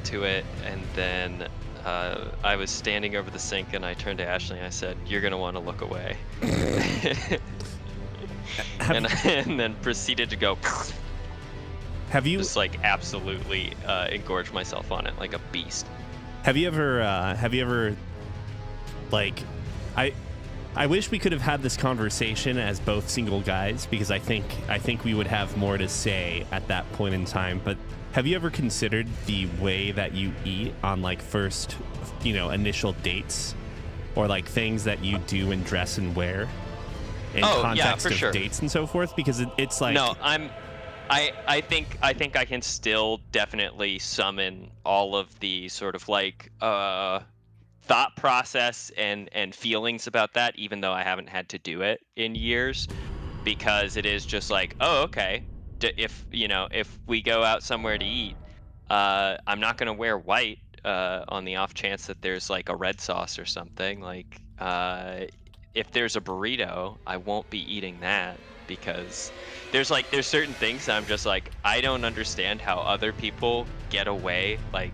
to it, and then I was standing over the sink, and I turned to Ashley and I said, "You're gonna want to look away," and then proceeded to go Have you just like absolutely engorge myself on it like a beast. Have you ever like I wish we could have had this conversation as both single guys, because I think we would have more to say at that point in time. But have you ever considered the way that you eat on like first, initial dates, or like things that you do and dress and wear in context of sure. dates and so forth? Because it's like I think I can still definitely summon all of the sort of like thought process and feelings about that, even though I haven't had to do it in years, because it is just like, oh, okay, if we go out somewhere to eat, I'm not going to wear white on the off chance that there's like a red sauce or something. Like if there's a burrito, I won't be eating that, because there's certain things that I'm just like, I don't understand how other people get away like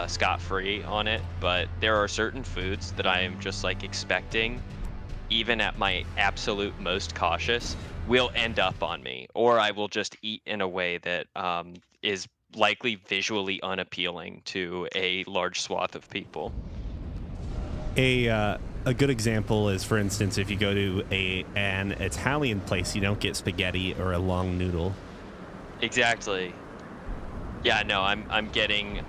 scot-free on it, but there are certain foods that I am just like expecting, even at my absolute most cautious, will end up on me, or I will just eat in a way that is likely visually unappealing to a large swath of people. A good example is, for instance, if you go to an Italian place, you don't get spaghetti or a long noodle. Exactly. Yeah, no, I'm getting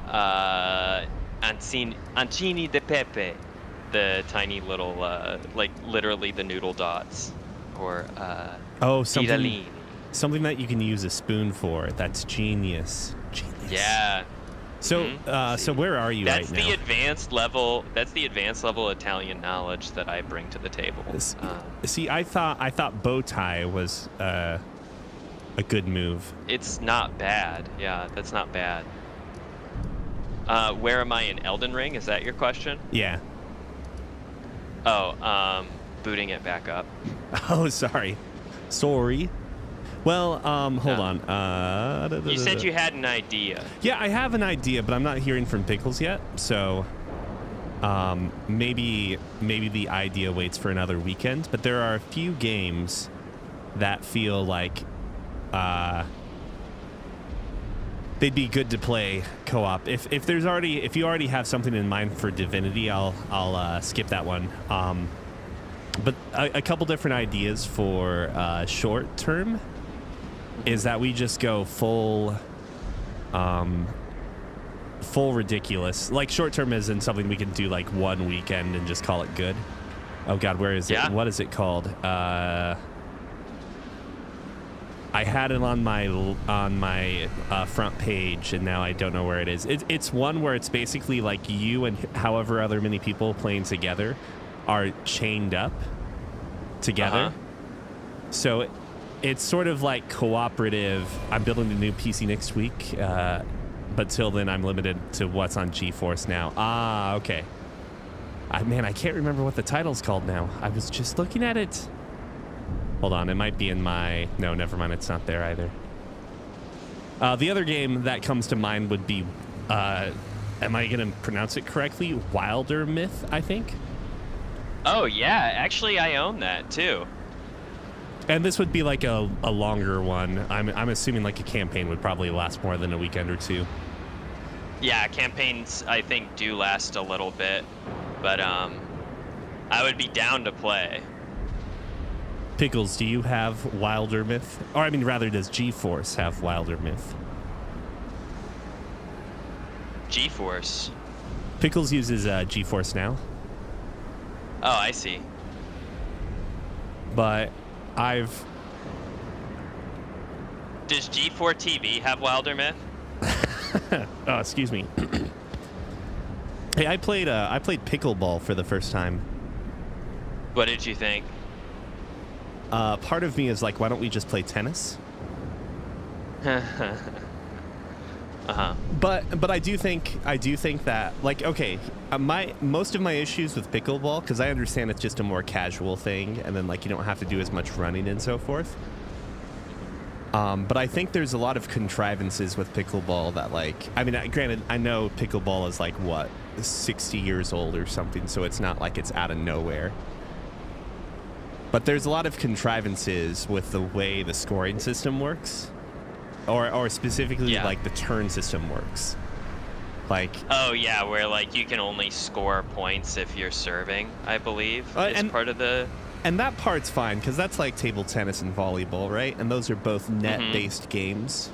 ancini di pepe, the tiny little like literally the noodle dots, or something that you can use a spoon for. That's genius. Yeah. So, so where are you right now? That's the advanced level Italian knowledge that I bring to the table. See, I thought bow tie was a good move. It's not bad. Yeah, that's not bad. Where am I in Elden Ring? Is that your question? Yeah. Oh, booting it back up. Oh, sorry. Well, hold on. You said you had an idea. Yeah, I have an idea, but I'm not hearing from Pickles yet. So, maybe the idea waits for another weekend. But there are a few games that feel like they'd be good to play co-op. If you already have something in mind for Divinity, I'll skip that one. But a couple different ideas for short term is that we just go full ridiculous. Like short term isn't something we can do like one weekend and just call it good. Oh God, where is it? What is it called? I had it on my front page, and now I don't know where it is. It's one where it's basically like you and however other many people playing together are chained up together. So it's sort of like cooperative. I'm building a new PC next week, but till then I'm limited to what's on GeForce now. Okay. I can't remember what the title's called now. I was just looking at it. Hold on, it might be in my... No, never mind, it's not there either. The other game that comes to mind would be... am I going to pronounce it correctly? Wilder Myth, I think? Oh, yeah. Actually, I own that, too. And this would be like a longer one. I'm assuming like a campaign would probably last more than a weekend or two. Yeah, campaigns, I think, do last a little bit. But I would be down to play. Pickles, do you have Wilder Myth? Or, I mean, rather, does GeForce have Wilder Myth? GeForce? Pickles uses GeForce Now. Oh, I see. But Does G4 TV have Wilder Myth? Oh, excuse me. Hey, I played pickleball for the first time. What did you think? Part of me is like, why don't we just play tennis? But I do think that, like, okay, most of my issues with pickleball, because I understand it's just a more casual thing, and then like you don't have to do as much running and so forth. But I think there's a lot of contrivances with pickleball that, like, I mean, granted, I know pickleball is like, what, 60 years old or something, so it's not like it's out of nowhere. But there's a lot of contrivances with the way the scoring system works, or specifically like the turn system works. Like, oh yeah, where like you can only score points if you're serving, I believe, is part of the. And that part's fine, because that's like table tennis and volleyball, right? And those are both net-based games.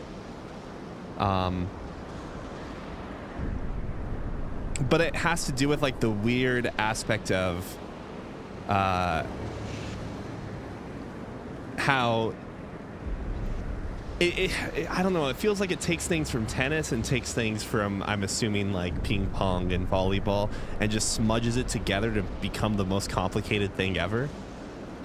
But it has to do with like the weird aspect of how I don't know, it feels like it takes things from tennis and takes things from, I'm assuming, like ping pong and volleyball, and just smudges it together to become the most complicated thing ever.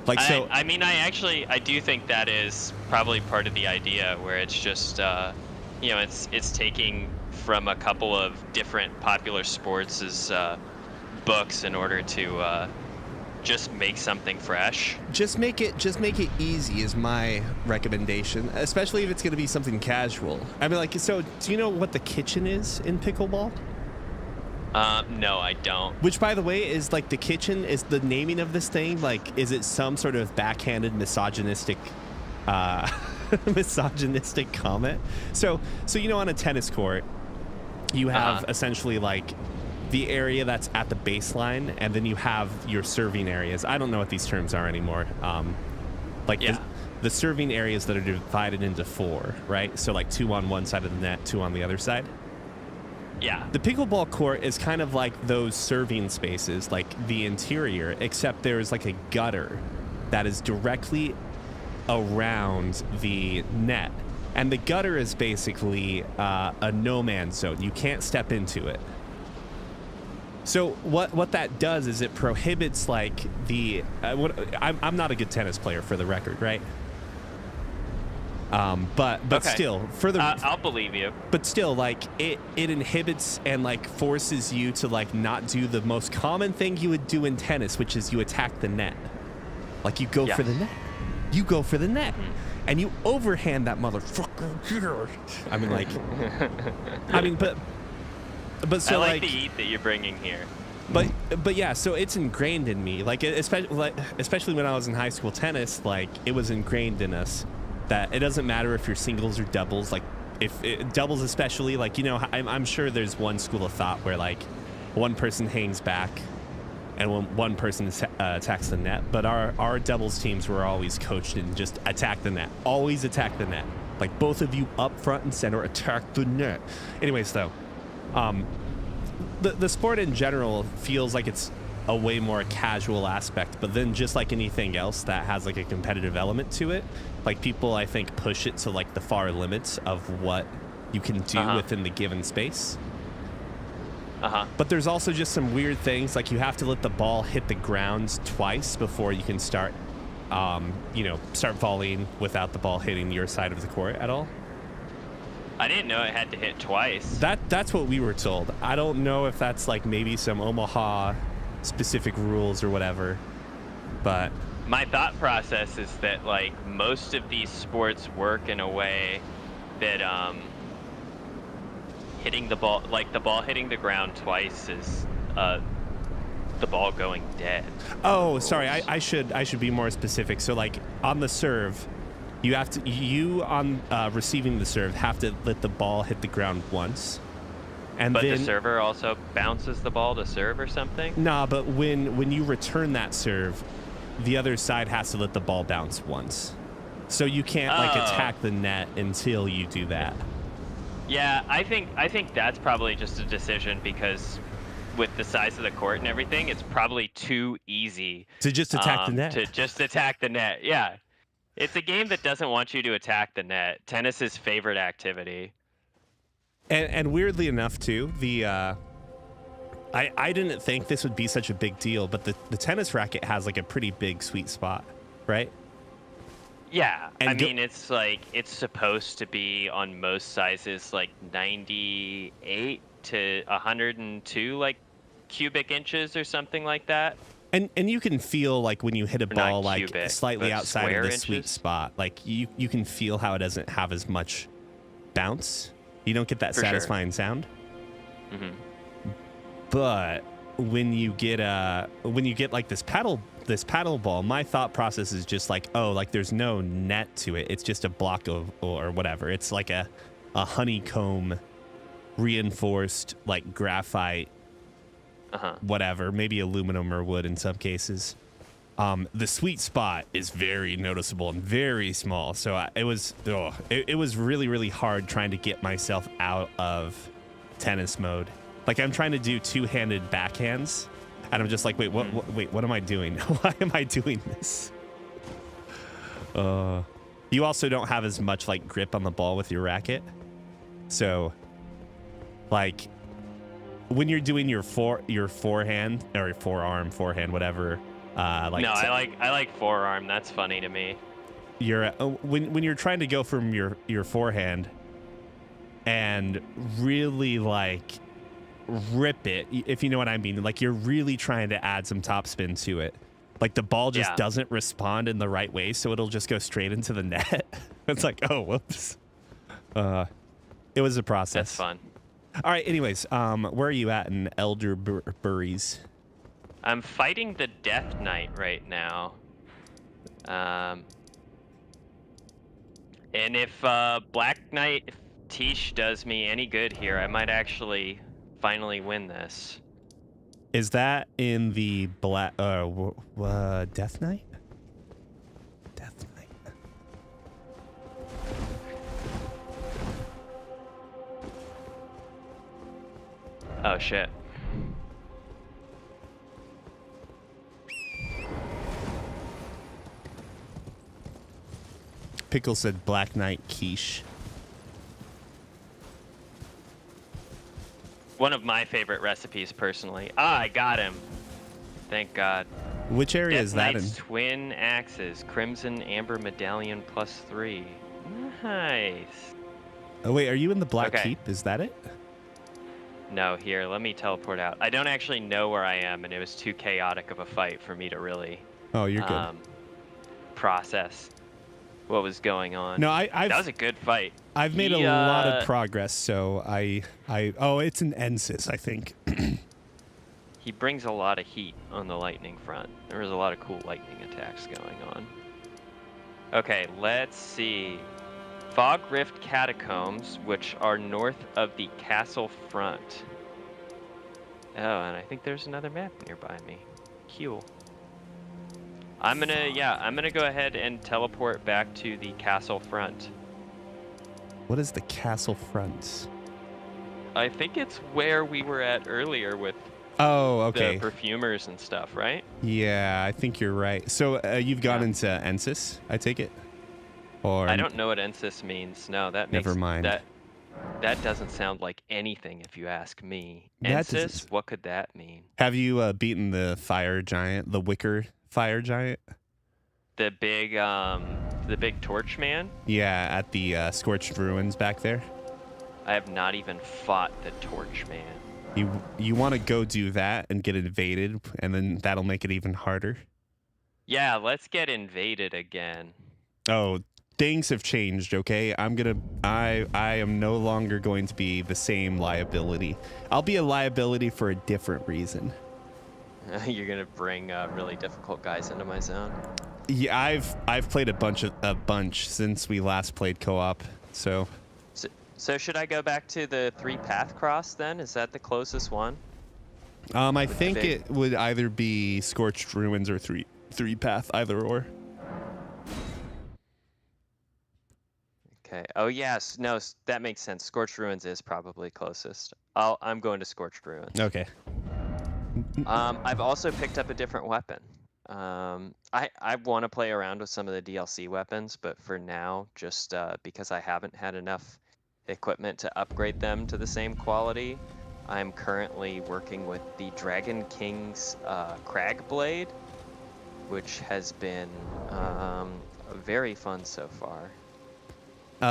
Like, so I mean, I do think that is probably part of the idea, where it's just you know, it's taking from a couple of different popular sports as books in order to just make something fresh. Just make it easy is my recommendation, especially if it's going to be something casual. I mean, like, so do you know what the kitchen is in pickleball? No, I don't. Which, by the way, is like the kitchen is the naming of this thing. Like, is it some sort of backhanded misogynistic comment? So you know, on a tennis court, you have essentially like the area that's at the baseline, and then you have your serving areas. I don't know what these terms are anymore. The serving areas that are divided into 4, right? So like 2 on one side of the net, 2 on the other side. Yeah. The pickleball court is kind of like those serving spaces, like the interior, except there's like a gutter that is directly around the net. And the gutter is basically a no man's zone. You can't step into it. So what that does is it prohibits like the I'm not a good tennis player, for the record, right? But okay. Still, further, I'll believe you. But still, like it inhibits and like forces you to like not do the most common thing you would do in tennis, which is you attack the net. Like you go for the net. You go for the net, and you overhand that motherfucker. I mean, like, but so I like the heat that you're bringing here. But yeah, so it's ingrained in me. Like especially when I was in high school tennis, like it was ingrained in us that it doesn't matter if you're singles or doubles. Like doubles especially, like, you know, I'm sure there's one school of thought where like one person hangs back and one person attacks the net. But our doubles teams were always coached in just attack the net. Always attack the net. Like both of you up front and center, attack the net. Anyways, though, the sport in general feels like it's a way more casual aspect, but then just like anything else that has like a competitive element to it, like people, I think, push it to like the far limits of what you can do within the given space. But there's also just some weird things, like you have to let the ball hit the ground twice before you can start volleying without the ball hitting your side of the court at all. I didn't know it had to hit twice. That's what we were told. I don't know if that's like maybe some Omaha specific rules or whatever, but my thought process is that like most of these sports work in a way that hitting the ball, like the ball hitting the ground twice, is the ball going dead. Oh, sorry, I should be more specific. So like on the serve, you on receiving the serve have to let the ball hit the ground once. But the server also bounces the ball to serve or something? Nah, but when you return that serve, the other side has to let the ball bounce once. So you can't like attack the net until you do that. Yeah, I think that's probably just a decision because with the size of the court and everything, it's probably too easy to just attack the net. To just attack the net. Yeah. It's a game that doesn't want you to attack the net. Tennis's favorite activity. And weirdly enough, too, I didn't think this would be such a big deal, but the tennis racket has like a pretty big sweet spot, right? Yeah, I mean, it's like it's supposed to be on most sizes like 98 to 102 like cubic inches or something like that. And you can feel like when you hit a Or not ball like cubic, slightly but outside of square the sweet inches? spot, like you can feel how it doesn't have as much bounce. You don't get that For sure. satisfying sound. Hmm. But when you get like this paddle ball, my thought process is just like, oh, like there's no net to it. It's just a block of or whatever. It's like a honeycomb reinforced like graphite, whatever, maybe aluminum or wood in some cases. The sweet spot is very noticeable and very small. So it was really, really hard trying to get myself out of tennis mode. Like I'm trying to do two-handed backhands, and I'm just like, wait, what am I doing? Why am I doing this? You also don't have as much like grip on the ball with your racket, so like when you're doing your forehand or your forehand, whatever. Like No, I like forearm. That's funny to me. You're when you're trying to go from your forehand and really like rip it, if you know what I mean. Like you're really trying to add some topspin to it. Like the ball just doesn't respond in the right way, so it'll just go straight into the net. It's like, oh, whoops. It was a process. That's fun. All right. Anyways, where are you at in Elderberries? I'm fighting the Death Knight right now. And if Black Knight Tish does me any good here, I might actually finally win this. Is that in the Death Knight? Death Knight. Oh shit. Pickle said Black Knight quiche. One of my favorite recipes, personally. Ah, I got him. Thank God. Which area Death is that in? Knight's twin axes, Crimson Amber Medallion +3. Nice. Oh wait, are you in the Black Keep? Is that it? No, here, let me teleport out. I don't actually know where I am, and it was too chaotic of a fight for me to really Oh, you're good. Process what was going on. No, that was a good fight. I've made a lot of progress, so oh, it's an Ensis, I think. He brings a lot of heat on the lightning front. There was a lot of cool lightning attacks going on. Okay, let's see. Fog Rift Catacombs, which are north of the castle front. Oh, and I think there's another map nearby me. Cool. I'm gonna go ahead and teleport back to the castle front. What is the castle front? I think it's where we were at earlier with okay. the perfumers and stuff, right? Yeah, I think you're right. So you've gone into Ensis, I take it? Or I don't know what Ensis means. No, that makes never mind. That doesn't sound like anything if you ask me. Ensis, what could that mean? Have you beaten the fire giant, the wicker fire giant? The big torch man? Yeah, at the Scorched Ruins back there. I have not even fought the torch man. You want to go do that and get invaded, and then that'll make it even harder? Yeah, let's get invaded again. Oh, things have changed, okay? I am no longer going to be the same liability. I'll be a liability for a different reason. You're gonna bring really difficult guys into my zone. Yeah, I've played a bunch since we last played co-op, so. So should I go back to the 3-path cross then? Is that the closest one? I think it would either be Scorched Ruins or 3-path, either or. Okay. Oh yes, no, that makes sense. Scorched Ruins is probably closest. I'm going to Scorched Ruins. Okay. I've also picked up a different weapon. I want to play around with some of the DLC weapons, but for now, just because I haven't had enough equipment to upgrade them to the same quality, I'm currently working with the Dragon King's Crag Blade, which has been very fun so far.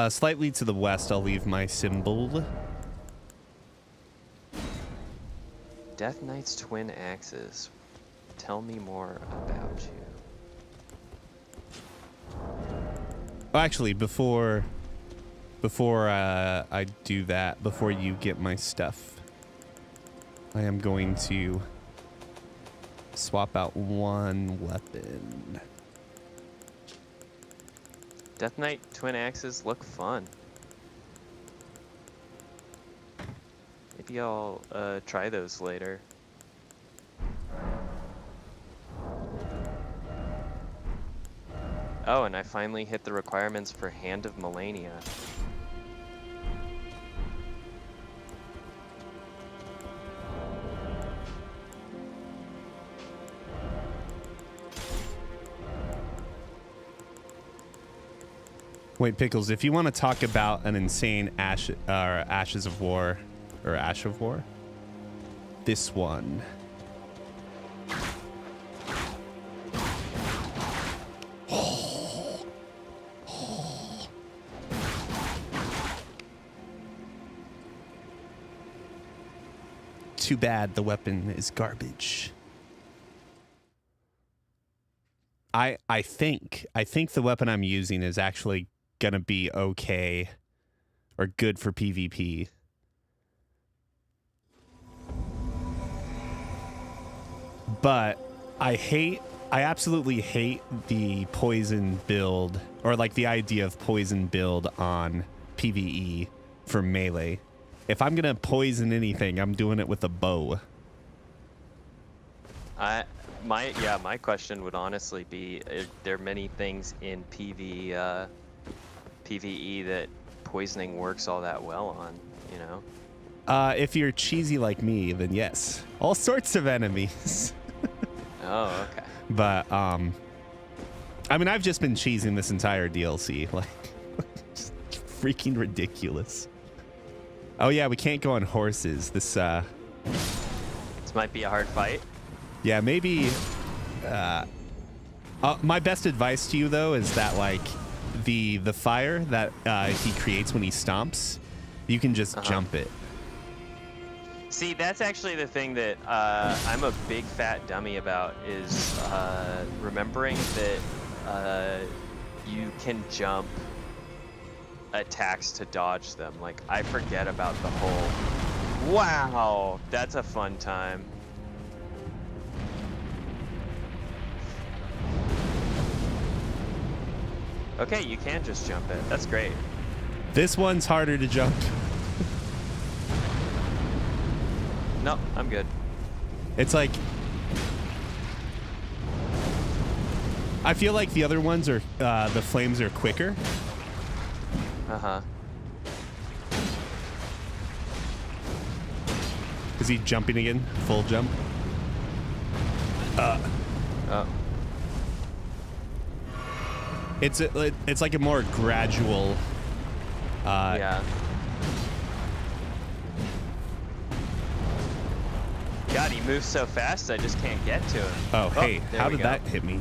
Slightly to the west, I'll leave my symbol. Death Knight's twin axes. Tell me more about you. Oh, actually, before I do that, before you get my stuff, I am going to swap out one weapon. Death Knight twin axes look fun. Maybe I'll try those later. Oh, and I finally hit the requirements for Hand of Melania. Wait, Pickles, if you want to talk about an insane Ashes of War, or Ash of War, this one. Too bad the weapon is garbage. I think the weapon I'm using is actually gonna be okay or good for PvP. But I absolutely hate the poison build, or like the idea of poison build on PvE for melee. If I'm gonna poison anything, I'm doing it with a bow. My question would honestly be: are there many things in PvE that poisoning works all that well on? You know. If you're cheesy like me, then yes, all sorts of enemies. Oh, okay. But I mean, I've just been cheesing this entire DLC, like, just freaking ridiculous. Oh yeah, we can't go on horses. This might be a hard fight. Yeah, maybe. My best advice to you though is that like the fire that he creates when he stomps, you can just jump it. See, that's actually the thing that I'm a big fat dummy about, is remembering that you can jump attacks to dodge them. Like, I forget about the whole... Wow! That's a fun time. Okay, you can just jump it. That's great. This one's harder to jump. No, I'm good. It's like... I feel like the other ones are... the flames are quicker. Uh-huh. Is he jumping again? Full jump? Oh. It's like a more gradual... yeah. God, he moves so fast, I just can't get to him. Oh, hey, how did that hit me?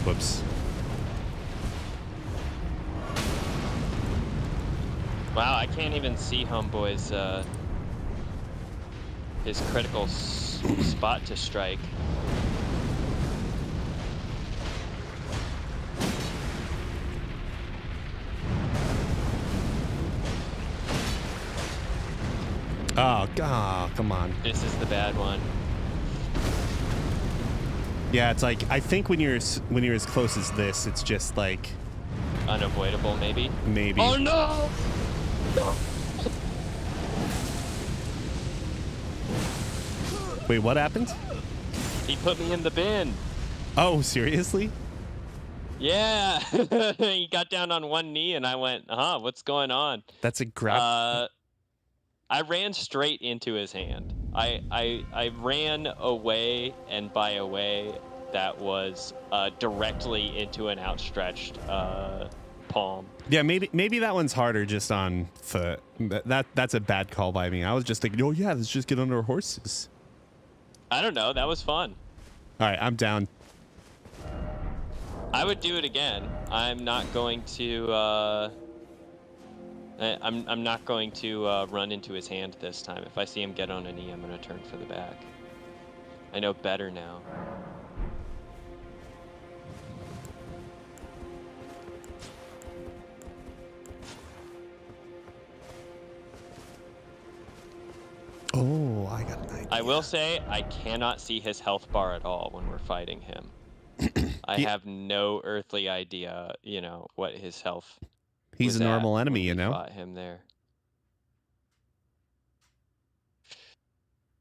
Whoops. Wow, I can't even see Homeboy's, his critical spot to strike. Oh, God, come on. This is the bad one. Yeah, it's like, I think when you're as close as this, it's just like... Unavoidable, maybe? Maybe. Oh, no! Wait, what happened? He put me in the bin. Oh, seriously? Yeah. He got down on one knee and I went, what's going on? That's a grab. I ran straight into his hand. I ran away, and by away, that was directly into an outstretched palm. Yeah, maybe that one's harder just on foot. That's a bad call by me. I was just thinking, oh yeah, let's just get under our horses. I don't know. That was fun. All right, I'm down. I would do it again. I'm not going to. I'm not going to run into his hand this time. If I see him get on a knee, I'm going to turn for the back. I know better now. Oh, I got an idea. I will say I cannot see his health bar at all when we're fighting him. I have no earthly idea, what his health. He's a normal enemy, you know. Fought him there.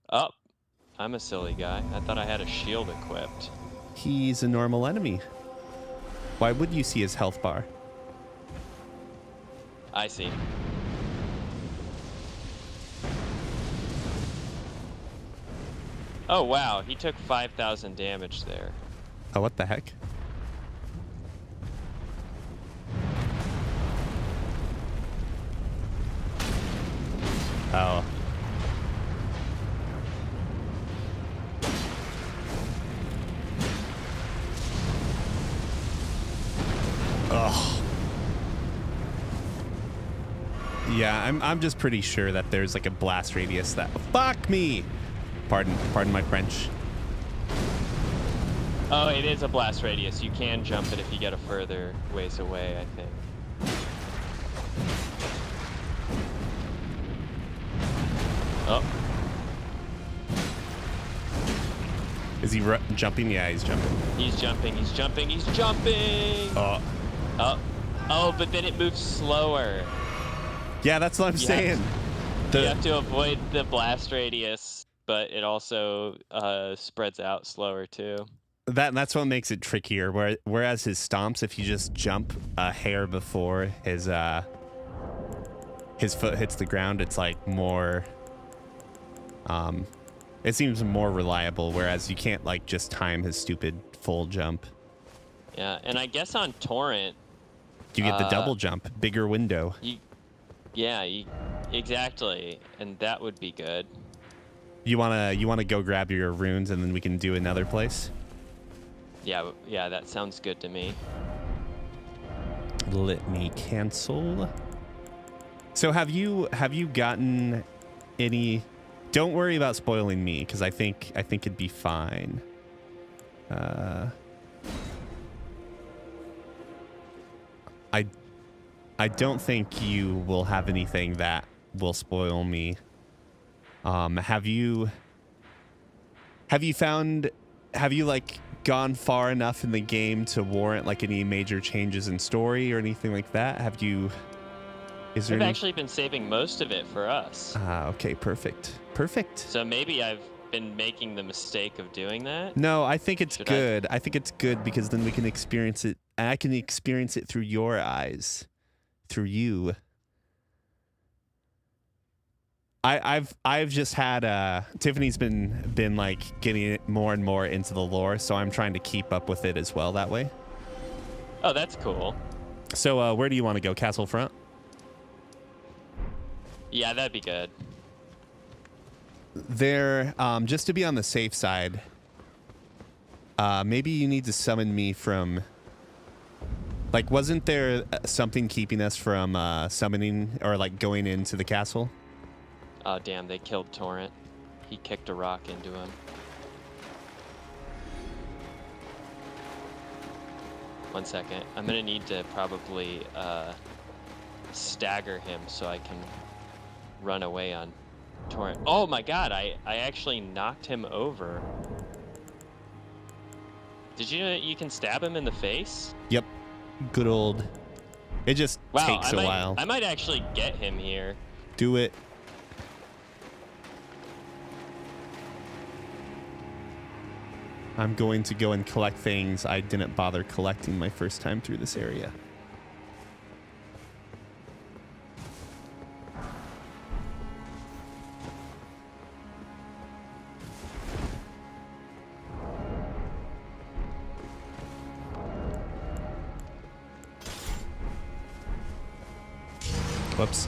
Oh, I'm a silly guy. I thought I had a shield equipped. He's a normal enemy. Why would you see his health bar? I see. Oh, wow. He took 5,000 damage there. Oh, what the heck? Oh. Ugh. Yeah, I'm just pretty sure that there's like a blast radius that... Fuck me! Pardon my French. Oh, it is a blast radius. You can jump it if you get a further ways away, I think. Oh. Is he jumping? Yeah, he's jumping. He's jumping. He's jumping. He's jumping. Oh. Oh. Oh, but then it moves slower. Yeah, that's what I'm saying. You have to avoid the blast radius, but it also spreads out slower too. That's what makes it trickier. Whereas his stomps, if you just jump a hair before his foot hits the ground, it's like more. It seems more reliable. Whereas you can't like just time his stupid full jump. Yeah, and I guess on Torrent, you get the double jump, bigger window. Exactly, and that would be good. You wanna go grab your runes and then we can do another place. Yeah, that sounds good to me. Let me cancel. So have you gotten any? Don't worry about spoiling me because I think it'd be fine. I don't think you will have anything that will spoil me. Have you like gone far enough in the game to warrant like any major changes in story or anything like that? I've actually been saving most of it for us. Okay, perfect. So maybe I've been making the mistake of doing that? No, I think it's good. I think it's good because then we can experience it. I can experience it through your eyes, through you. I've just had Tiffany's been like getting it more and more into the lore, so I'm trying to keep up with it as well that way. Oh, that's cool. So where do you want to go? Castle front? Yeah, that'd be good. There, just to be on the safe side, maybe you need to summon me from. Like, wasn't there something keeping us from summoning or like going into the castle? Oh, damn, they killed Torrent. He kicked a rock into him. One second. I'm gonna need to probably stagger him so I can run away on Torrent. Oh my god, I actually knocked him over. Did you know that you can stab him in the face? Yep. Good old. It just takes a while. I might actually get him here. Do it. I'm going to go and collect things I didn't bother collecting my first time through this area. Whoops.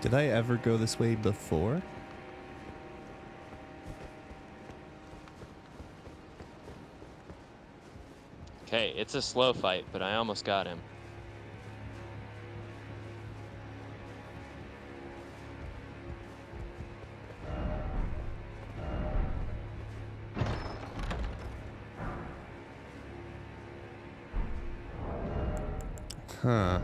Did I ever go this way before? Okay, it's a slow fight, but I almost got him. Huh.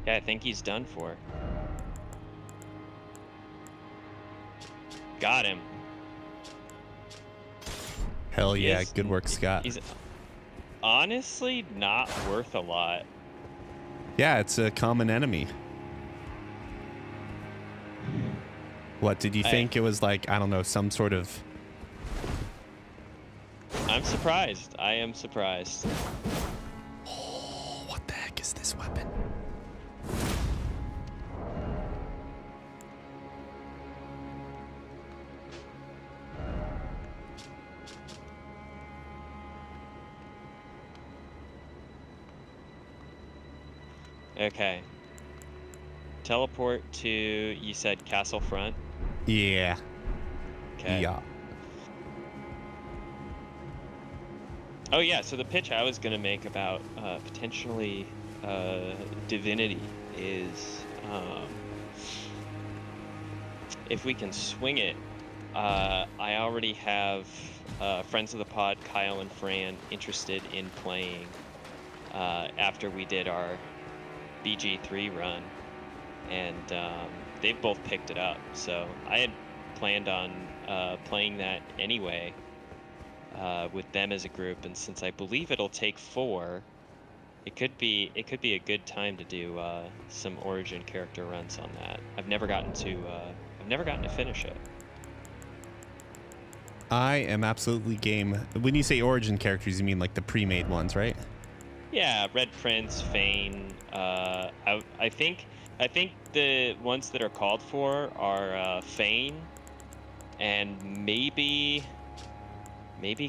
Yeah, I think he's done for. Got him. Hell yeah, good work, Scott. He's honestly not worth a lot. Yeah, it's a common enemy. What, did you think it was like, I don't know, some sort of... I'm surprised. I am surprised. Oh, what the heck is this weapon? Okay. Teleport to, you said Castle Front? Yeah. Okay. Yeah. Oh yeah, so the pitch I was gonna make about potentially Divinity is if we can swing it. I already have friends of the pod, Kyle and Fran, interested in playing after we did our BG3 run, and they've both picked it up. So I had planned on playing that anyway with them as a group, and since I believe it'll take 4, it could be a good time to do some origin character runs on that. I've never gotten to finish it. I am absolutely game. When you say origin characters, you mean like the pre-made ones, right? Yeah, Red Prince, Fane. I think the ones that are called for are Fane, and maybe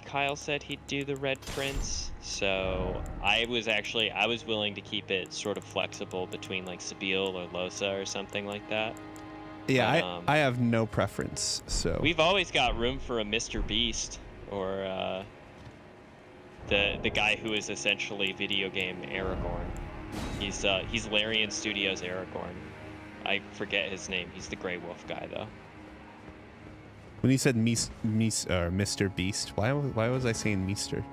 Kyle said he'd do the Red Prince. So I was willing to keep it sort of flexible between like Sabille or Losa or something like that. Yeah, I have no preference. So we've always got room for a Mr. Beast or the guy who is essentially video game Aragorn. He's Larian Studios Aragorn. I forget his name. He's the Grey Wolf guy though. When you said Mr. Beast, why was I saying Meester?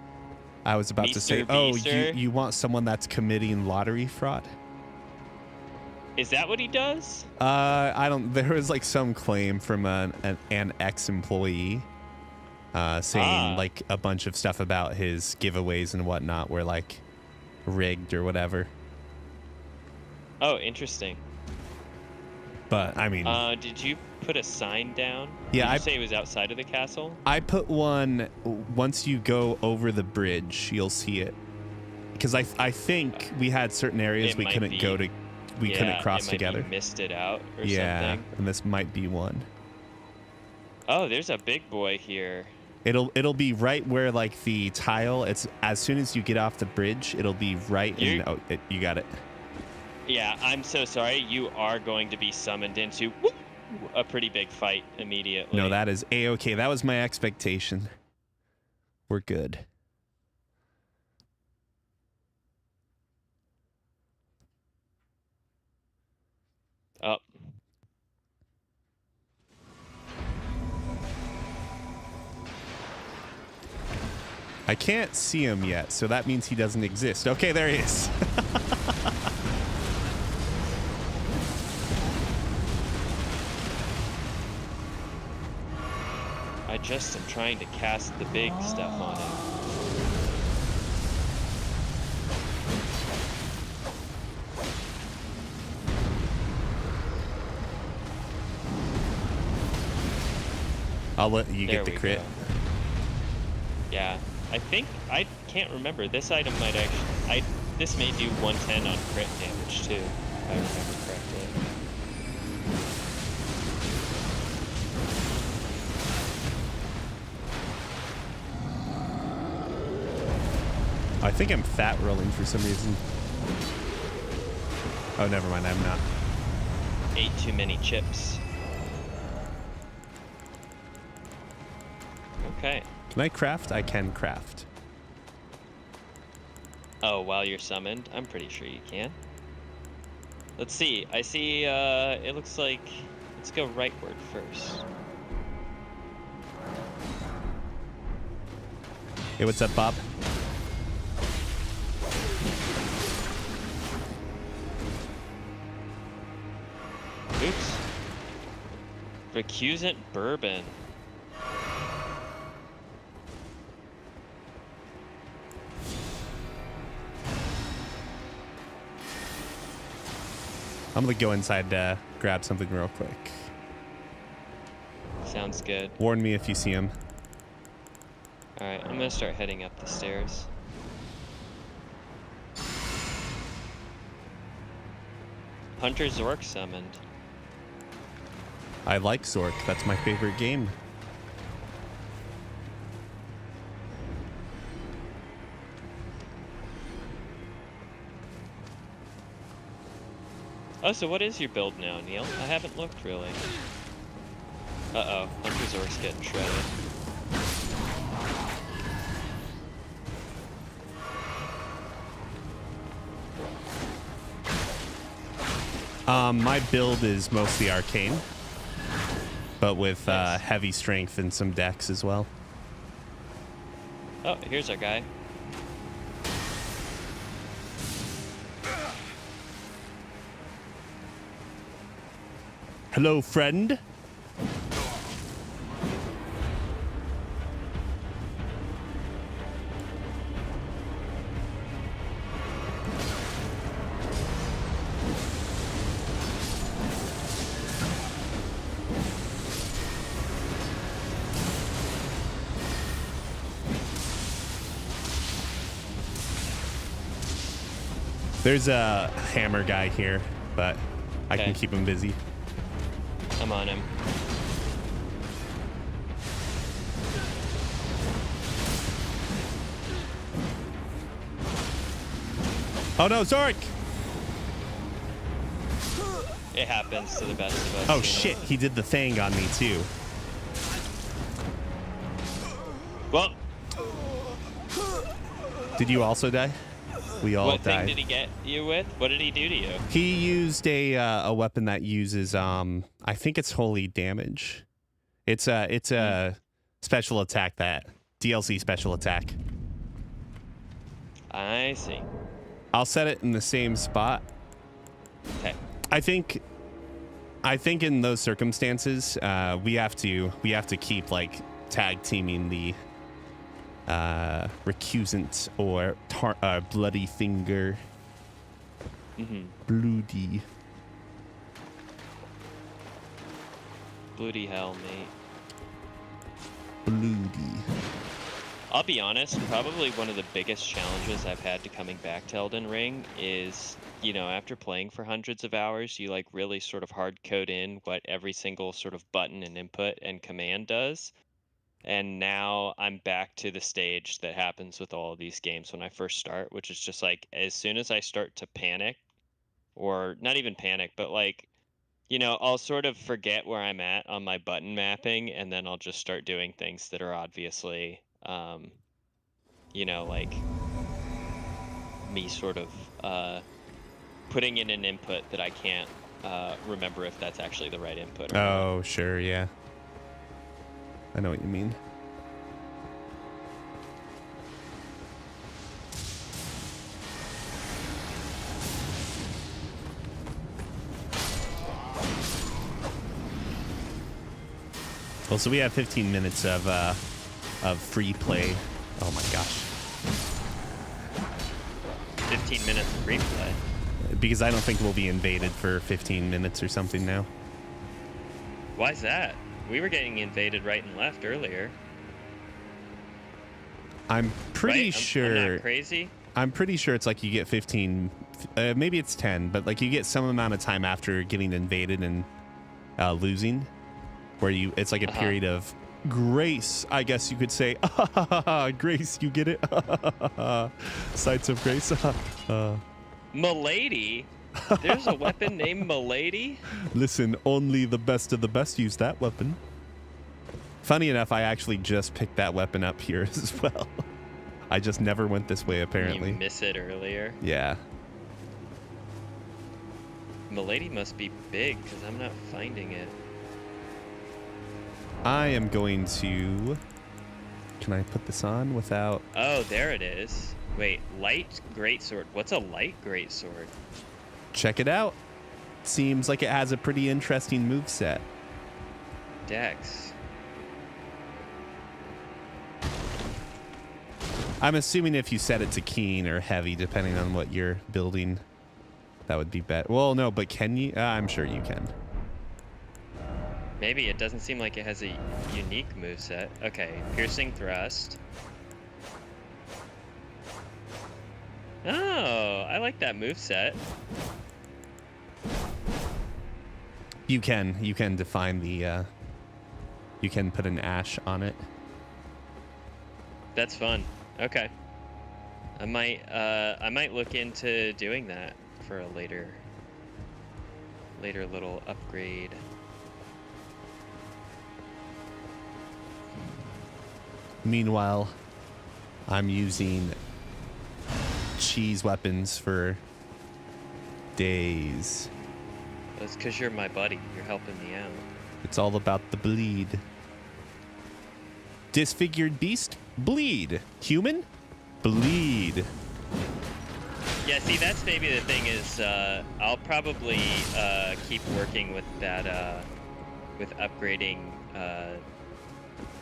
I was about to say, oh, you want someone that's committing lottery fraud? Is that what he does? I don't. There was like some claim from an ex-employee saying like a bunch of stuff about his giveaways and whatnot were like rigged or whatever. Oh, interesting. But I mean, did you put a sign down? Yeah, Did you say it was outside of the castle? I put one. Once you go over the bridge, you'll see it. Because I think we had certain areas we couldn't go to. We couldn't cross together. Missed it out or yeah, something. And this might be one. Oh, there's a big boy here. It'll be right where like the tile. It's as soon as you get off the bridge, it'll be right. You got it. Yeah, I'm so sorry. You are going to be summoned into a pretty big fight immediately. No, that is A-okay. That was my expectation. We're good. Oh. I can't see him yet, so that means he doesn't exist. Okay, there he is. I just am trying to cast the big stuff on him. I'll let you get the crit. Go. Yeah, I can't remember. This item might actually, this may do 110 on crit damage too, if I remember correctly. I think I'm fat rolling for some reason. Oh, never mind. I'm not. Ate too many chips. Okay. Can I craft? I can craft. Oh, while you're summoned? I'm pretty sure you can. Let's see. I see, it looks like... Let's go rightward first. Hey, what's up, Bob? Oops. Recusant bourbon. I'm gonna go inside to grab something real quick. Sounds good. Warn me if you see him. Alright, I'm gonna start heading up the stairs. Hunter Zork summoned. I like Zork. That's my favorite game. Oh, so what is your build now, Neil? I haven't looked really. Uh-oh, Hunter Zork's getting shredded. My build is mostly arcane, but with heavy strength and some dex as well. Oh, here's our guy. Hello, friend. There's a hammer guy here, but I can keep him busy. I'm on him. Oh no, Zork! It happens to the best of us. Oh shit, he did the thing on me too. Well, did you also die? We all what died. thing did he get you with? What did he do to you? He used a weapon that uses I think it's holy damage. It's a special attack, that DLC special attack. I see. I'll set it in the same spot. Okay. I think in those circumstances, we have to keep like tag teaming the recusant or bloody finger. Bloody hell, mate. Bloody. I'll be honest, probably one of the biggest challenges I've had to coming back to Elden Ring is, you know, after playing for hundreds of hours, you like really sort of hard code in what every single sort of button and input and command does. And now I'm back to the stage that happens with all of these games when I first start, which is just like as soon as I start to panic, or not even panic, but like, you know, I'll sort of forget where I'm at on my button mapping, and then I'll just start doing things that are obviously, you know, like me sort of putting in an input that I can't remember if that's actually the right input or not. Oh, sure, yeah. I know what you mean. Well, so we have 15 minutes of free play. Oh my gosh. 15 minutes of free play. Because I don't think we'll be invaded for 15 minutes or something now. Why's that? We were getting invaded right and left earlier. I'm pretty right? sure. I'm not crazy. I'm pretty sure it's like you get 15, maybe it's 10, but like you get some amount of time after getting invaded and losing, where it's like a period of grace, I guess you could say. Grace, you get it? Sights of grace. Milady? There's a weapon named Milady? Listen, only the best of the best use that weapon. Funny enough, I actually just picked that weapon up here as well. I just never went this way, apparently. You miss it earlier? Yeah. Milady must be big, because I'm not finding it. I am going to... Can I put this on without... Oh, there it is. Wait, light greatsword. What's a light greatsword? Check it out. Seems like it has a pretty interesting moveset. Dex. I'm assuming if you set it to keen or heavy, depending on what you're building, that would be better. Well, no, but can you? I'm sure you can. Maybe. It doesn't seem like it has a unique moveset. Okay, piercing thrust. Oh, I like that moveset. You can define the, you can put an ash on it. That's fun. Okay. I might look into doing that for a later little upgrade. Meanwhile, I'm using cheese weapons for days. That's because you're my buddy. You're helping me out. It's all about the bleed. Disfigured beast, bleed. Human, bleed. Yeah, see, that's maybe the thing is, I'll probably keep working with that, with upgrading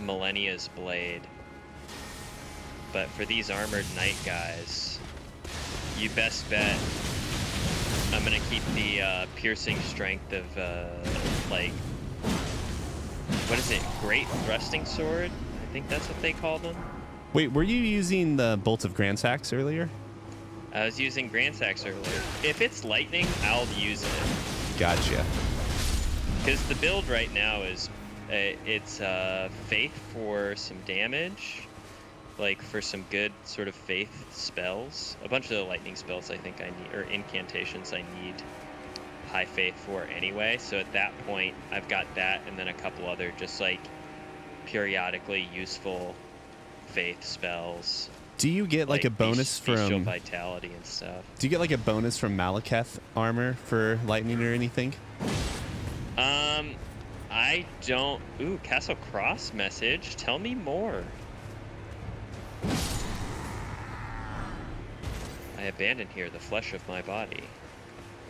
Millennia's blade. But for these armored knight guys, you best bet I'm gonna keep the piercing strength of, like, what is it? Great thrusting sword? I think that's what they call them. Wait, were you using the Bolt of Grand Sax earlier? I was using Grand Sax earlier. If it's lightning, I'll use it. Gotcha. Because the build right now is, it's faith for some damage, like for some good sort of faith spells. A bunch of the lightning spells I think I need, or incantations I need high faith for anyway. So at that point, I've got that and then a couple other just like periodically useful faith spells. Do you get like a bonus bestial from vitality and stuff? Do you get like a bonus from Malekith armor for lightning or anything? I don't. Ooh, Castle Cross message. Tell me more. I abandon here the flesh of my body.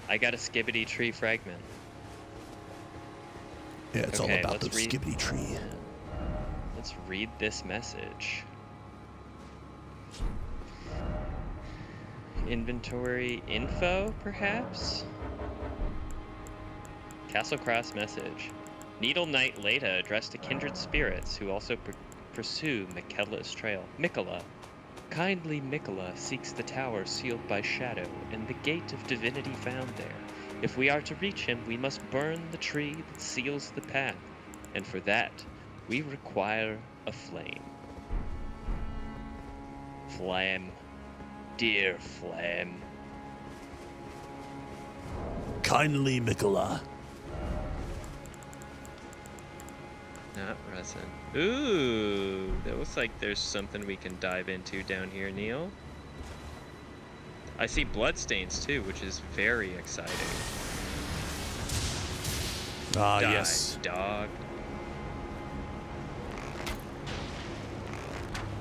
I got a skibbity tree fragment. Yeah, it's Okay, all about the let's read- skibbity tree. Let's read this message. Inventory info, perhaps? Castle Cross message. Needle Knight Leda addressed to kindred spirits who also pursue Miquella's trail. Miquella. Kindly Miquella seeks the tower sealed by shadow and the gate of divinity found there. If we are to reach him, we must burn the tree that seals the path, and for that, we require a flame. Flame. Dear Flame. Kindly Miquella. Not resin. Ooh, that looks like there's something we can dive into down here, Neil. I see bloodstains too, which is very exciting. Ah, Die, yes. dog.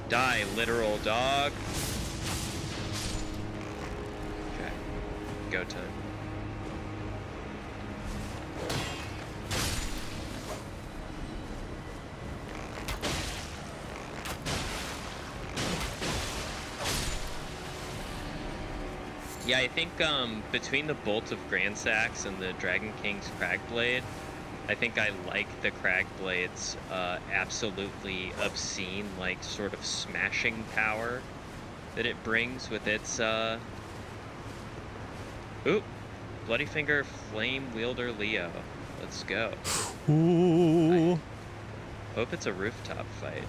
Die, literal dog. Okay, go time. Yeah, I think between the Bolt of Grand Sax and the Dragon King's Cragblade, I think I like the Cragblade's absolutely obscene, like, sort of smashing power that it brings with its, Oop! Bloody Finger Flame Wielder Leo. Let's go. Ooh. Hope it's a rooftop fight.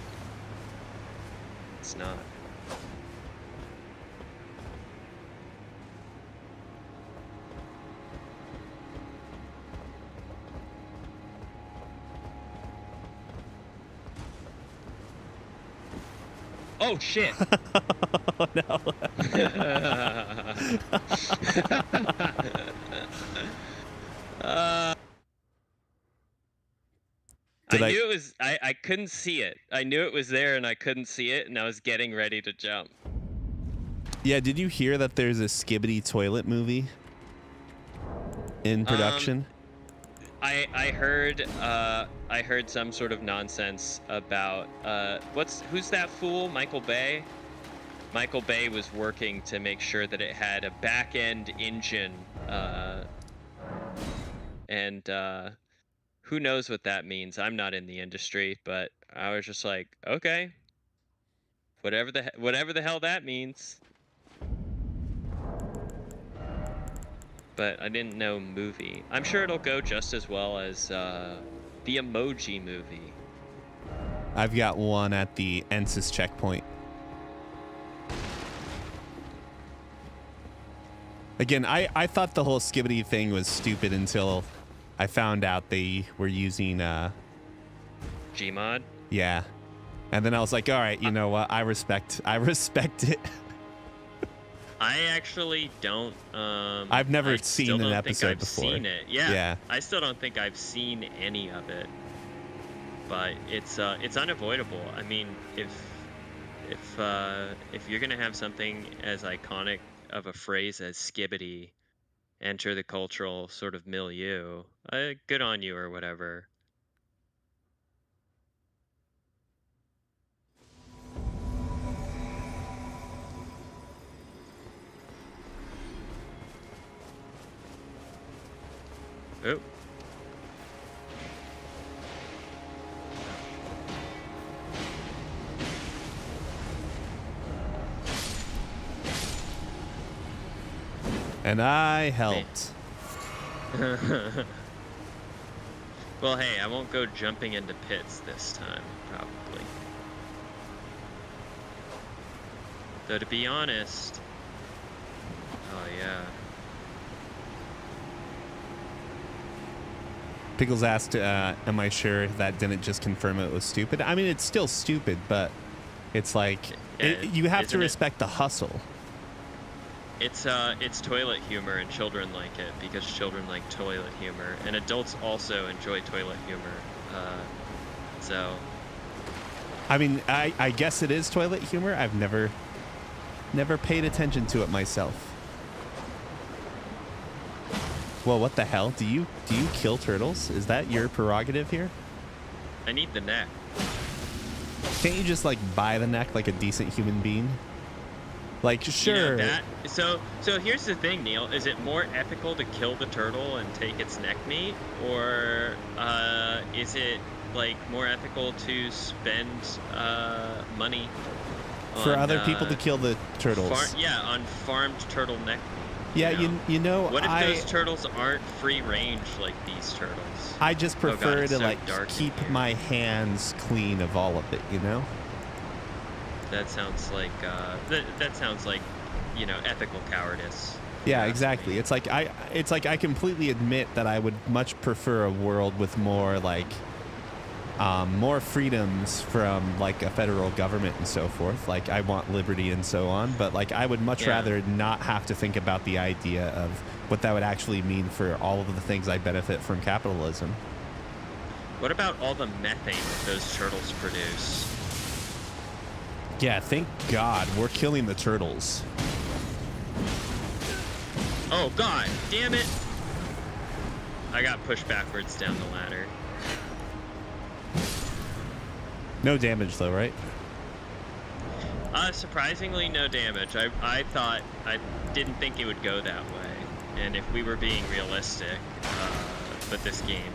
It's not. Oh shit! Oh no. I knew it was. I couldn't see it. I knew it was there, and I couldn't see it, and I was getting ready to jump. Yeah, did you hear that there's a Skibbity toilet movie in production? I heard some sort of nonsense about who's that fool? Michael Bay. Michael Bay was working to make sure that it had a back-end engine, and who knows what that means? I'm not in the industry, but I was just like, okay, whatever the hell that means. But I didn't know movie. I'm sure it'll go just as well as the Emoji Movie. I've got one at the Ensis checkpoint. Again, I thought the whole Skibbity thing was stupid until I found out they were using Gmod? Yeah. And then I was like, all right, you know what? I respect it. I actually don't. I've never seen an episode before. Seen it. Yeah. I still don't think I've seen any of it. But it's unavoidable. I mean, if you're gonna have something as iconic of a phrase as Skibbity enter the cultural sort of milieu, good on you or whatever. Oh. And I helped. Well, hey, I won't go jumping into pits this time, probably. Though, to be honest... Oh, yeah. Pickles asked, am I sure that didn't just confirm it was stupid? I mean, it's still stupid, but it's like, you have to respect the hustle. It's toilet humor, and children like it because children like toilet humor, and adults also enjoy toilet humor. So, I mean, I guess it is toilet humor. I've never paid attention to it myself. Well, what the hell? Do you kill turtles? Is that your prerogative here? I need the neck. Can't you just like buy the neck like a decent human being? Like, sure. You know, so here's the thing, Neil. Is it more ethical to kill the turtle and take its neck meat, or is it like more ethical to spend money for other people to kill the turtles? On farmed turtle neck meat. Yeah, you know. What if those turtles aren't free range like these turtles? I just prefer to like keep my hands clean of all of it, you know. That sounds like ethical cowardice. Yeah, exactly. It's like I completely admit that I would much prefer a world with more like more freedoms from like a federal government and so forth. Like I want liberty and so on, but like I would much rather not have to think about the idea of what that would actually mean for all of the things I benefit from capitalism. What about all the methane that those turtles produce? Yeah, thank God we're killing the turtles. Oh God, damn it! I got pushed backwards down the ladder. No damage though, right? Surprisingly no damage. I didn't think it would go that way. And if we were being realistic, but this game,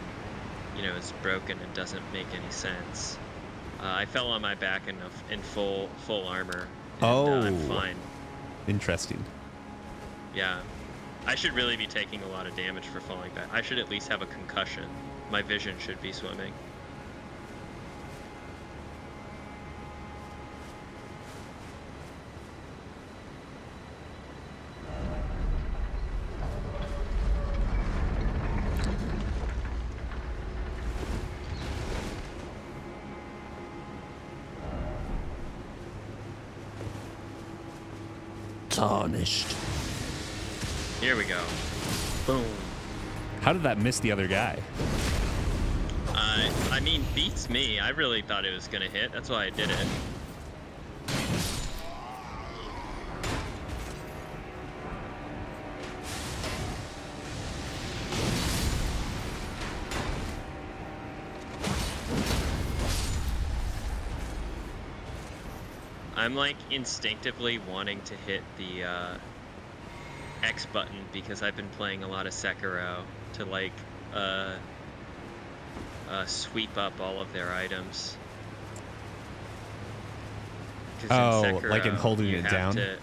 is broken and doesn't make any sense. I fell on my back in full armor. And, I'm fine. Interesting. Yeah. I should really be taking a lot of damage for falling back. I should at least have a concussion. My vision should be swimming. Tarnished. Here we go. Boom. How did that miss the other guy? I mean, beats me. I really thought it was gonna hit. That's why I did it. I'm like instinctively wanting to hit the X button because I've been playing a lot of Sekiro to like sweep up all of their items. 'Cause in Sekiro, like in holding you it have down?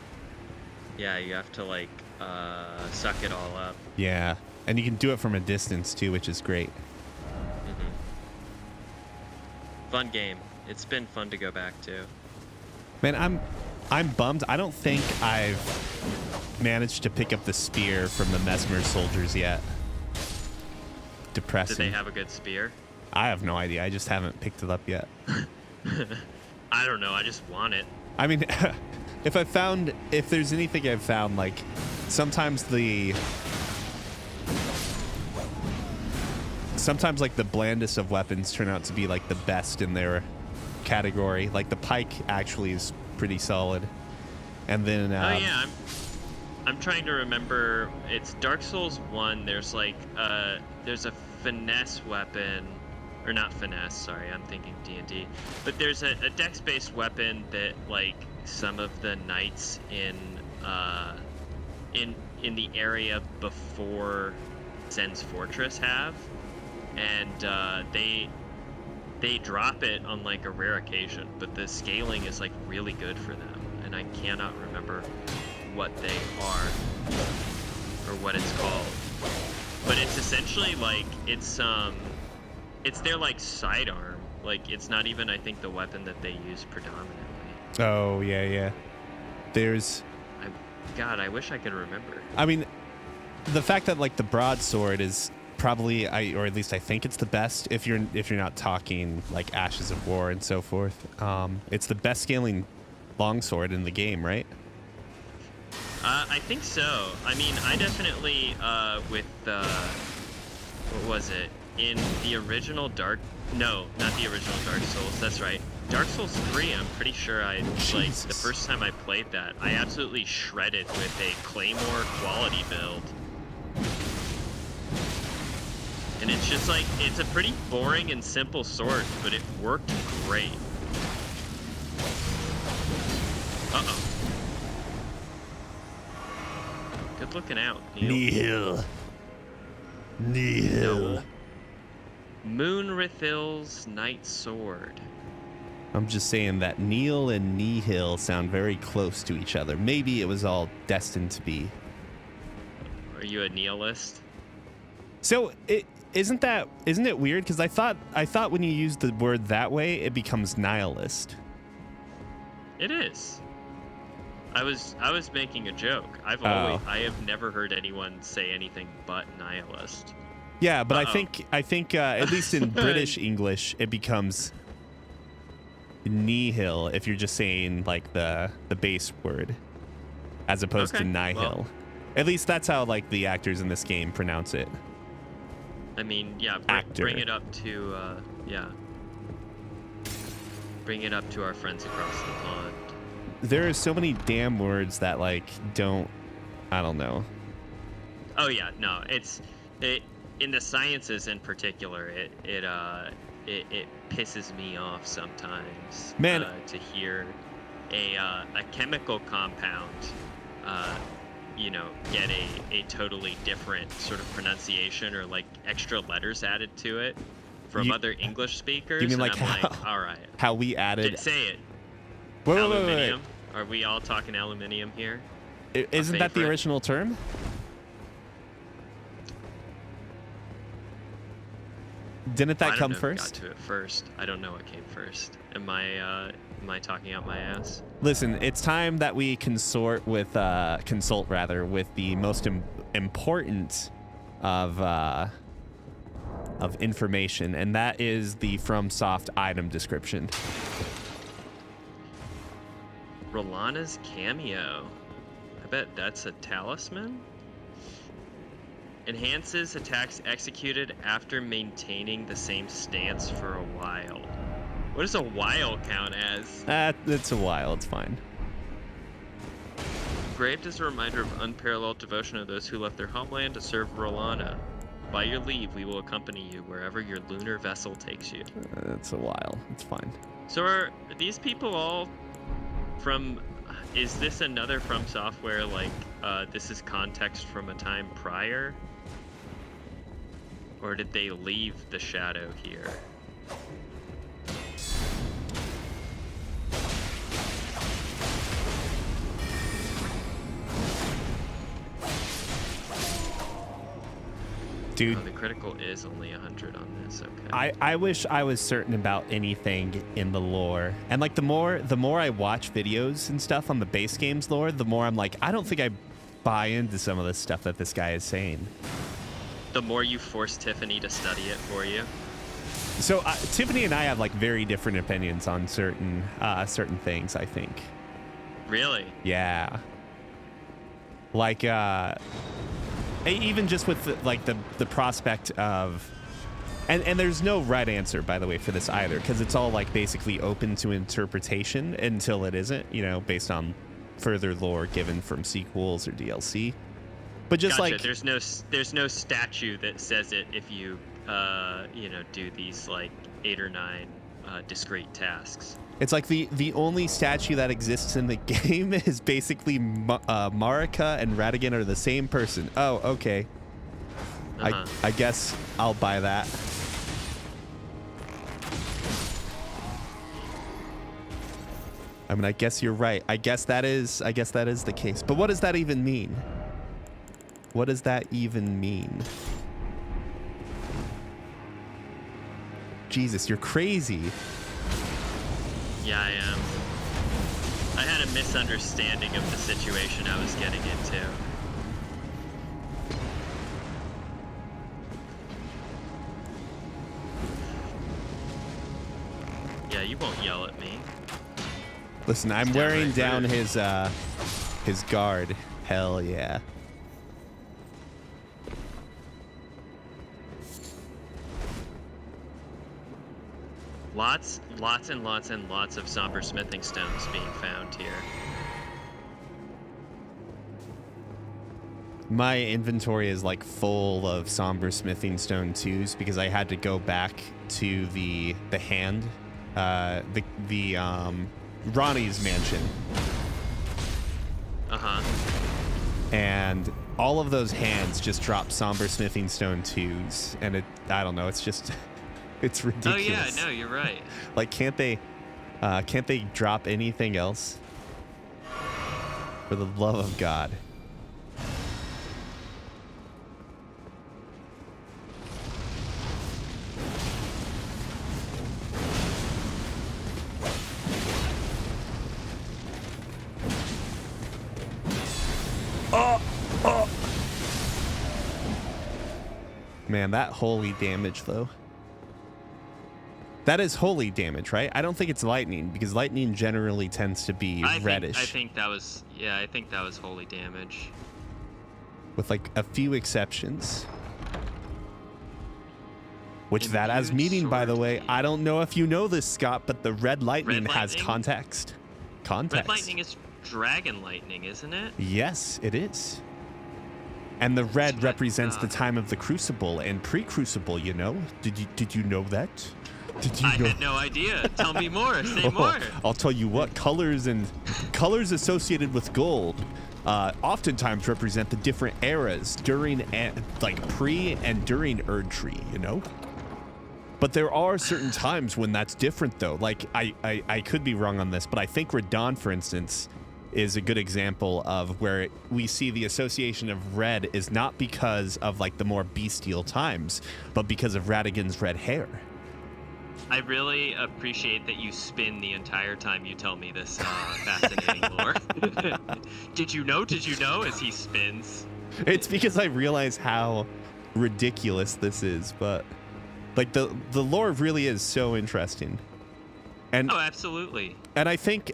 Yeah, you have to like suck it all up. Yeah, and you can do it from a distance too, which is great. Fun game. It's been fun to go back to. Man, I'm bummed. I don't think I've managed to pick up the spear from the Mesmer soldiers yet. Depressing. Did they have a good spear? I have no idea. I just haven't picked it up yet. I don't know. I just want it. I mean, if there's anything I've found, like sometimes like the blandest of weapons turn out to be like the best in their category. Like the pike actually is pretty solid. And then oh yeah, I'm trying to remember. It's Dark Souls 1. There's like there's a finesse weapon, or not finesse. Sorry, I'm thinking D&D. But there's a dex-based weapon that like some of the knights in the area before Zen's Fortress have, and they drop it on like a rare occasion, but the scaling is like really good for them, and I cannot remember what they are or what it's called. But it's essentially like it's their like sidearm. Like it's not even, I think, the weapon that they use predominantly. Oh yeah. There's God, I wish I could remember. I mean, the fact that like the broadsword is probably, or at least I think it's the best if you're not talking like Ashes of War and so forth. It's the best scaling longsword in the game, right? I think so. I mean, I definitely with what was it in the original not the original Dark Souls. That's right. Dark Souls 3, I'm pretty sure like the first time I played that, I absolutely shredded with a Claymore quality build. And it's just like, it's a pretty boring and simple sword, but it worked great. Uh-oh. Good looking out, Neil. Nihil. No. Moonrithil's Night Sword. I'm just saying that Neil and Nihil sound very close to each other. Maybe it was all destined to be. Are you a nihilist? So isn't it weird? Because I thought when you use the word that way, it becomes nihilist. It is. I was making a joke. I have never heard anyone say anything but nihilist. Yeah, but I think at least in British English, it becomes nihil if you're just saying like the base word, as opposed to nihil. Well, at least that's how like the actors in this game pronounce it. I mean, yeah, bring it up to bring it up to our friends across the pond. There are so many damn words that like I don't know. Oh yeah, no, it in the sciences in particular, it pisses me off sometimes, man, to hear a chemical compound get a totally different sort of pronunciation or like extra letters added to it from other English speakers. You mean like all right, how we added? Say it. Wait. Are we all talking aluminium here? Isn't that the original term? Didn't that come first? Got to it first. I don't know what came first. Am I talking out my ass? Listen, it's time that we consult with the most important of information, and that is the FromSoft item description. Rolana's cameo. bet that's a talisman. Enhances attacks executed after maintaining the same stance for a while. What does a while count as? It's a while. It's fine. Engraved as a reminder of unparalleled devotion of those who left their homeland to serve Rolana. By your leave, we will accompany you wherever your lunar vessel takes you. It's a while. It's fine. So are these people all from... Is this another From Software, like, this is context from a time prior? Or did they leave the shadow here? Dude, oh, the critical is only 100 on this. Okay. I wish I was certain about anything in the lore. And like the more I watch videos and stuff on the base game's lore, the more I'm like, I don't think I buy into some of the stuff that this guy is saying. The more you force Tiffany to study it for you. So Tiffany and I have like very different opinions on certain things, I think. Really? Yeah. Like even just with the prospect of, and there's no right answer, by the way, for this either, because it's all like basically open to interpretation until it isn't, you know, based on further lore given from sequels or DLC. But just gotcha. like there's no statue that says it if you you know, do these like 8 or 9 discrete tasks. It's like the only statue that exists in the game is basically Marika and Radigan are the same person. Oh, okay. I guess I'll buy that. I mean, I guess you're right. I guess that is the case. But what does that even mean? What does that even mean? Jesus, you're crazy. Yeah, I am. I had a misunderstanding of the situation I was getting into. Yeah, you won't yell at me. Listen, I'm wearing down his guard. Hell yeah. Lots and lots of somber smithing stones being found here. My inventory is like full of somber smithing stone 2s because I had to go back to the hand, Ronnie's mansion. And all of those hands just drop somber smithing stone 2s, and I don't know, it's just it's ridiculous. Oh yeah, no, you're right. Like, can't they drop anything else? For the love of God. Man, that holy damage, though. That is holy damage, right? I don't think it's lightning, because lightning generally tends to be reddish. I think that was holy damage. With like a few exceptions. Which that has meaning, by the way. I don't know if you know this, Scott, but the red lightning has context. Red lightning is dragon lightning, isn't it? Yes, it is. And the red represents the time of the Crucible and pre-Crucible, you know? Did you know that? I had no idea. Tell me more. Say more. I'll tell you what. Colors associated with gold oftentimes represent the different eras during, like, pre and during Erdtree, you know? But there are certain times when that's different, though. Like, I could be wrong on this, but I think Radon, for instance, is a good example of where we see the association of red is not because of, like, the more bestial times, but because of Radigan's red hair. I really appreciate that you spin the entire time you tell me this fascinating lore. Did you know? As he spins. It's because I realize how ridiculous this is, but like the lore really is so interesting. And oh, absolutely. And I think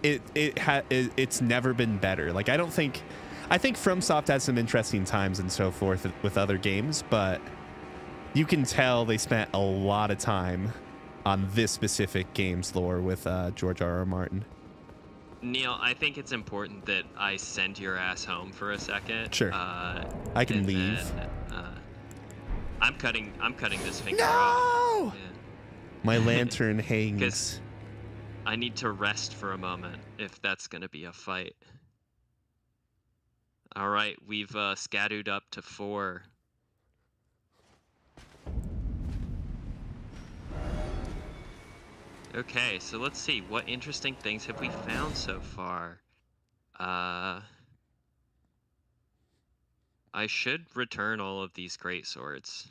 it's never been better. Like I think FromSoft had some interesting times and so forth with other games, but you can tell they spent a lot of time on this specific game's lore with George R.R. Martin. Neil, I think it's important that I send your ass home for a second. Sure. I can leave. Then, I'm cutting this finger No! off. Yeah. My lantern hangs. Because I need to rest for a moment if that's going to be a fight. All right, we've scattered up to 4. Okay, so let's see. What interesting things have we found so far? I should return all of these great swords.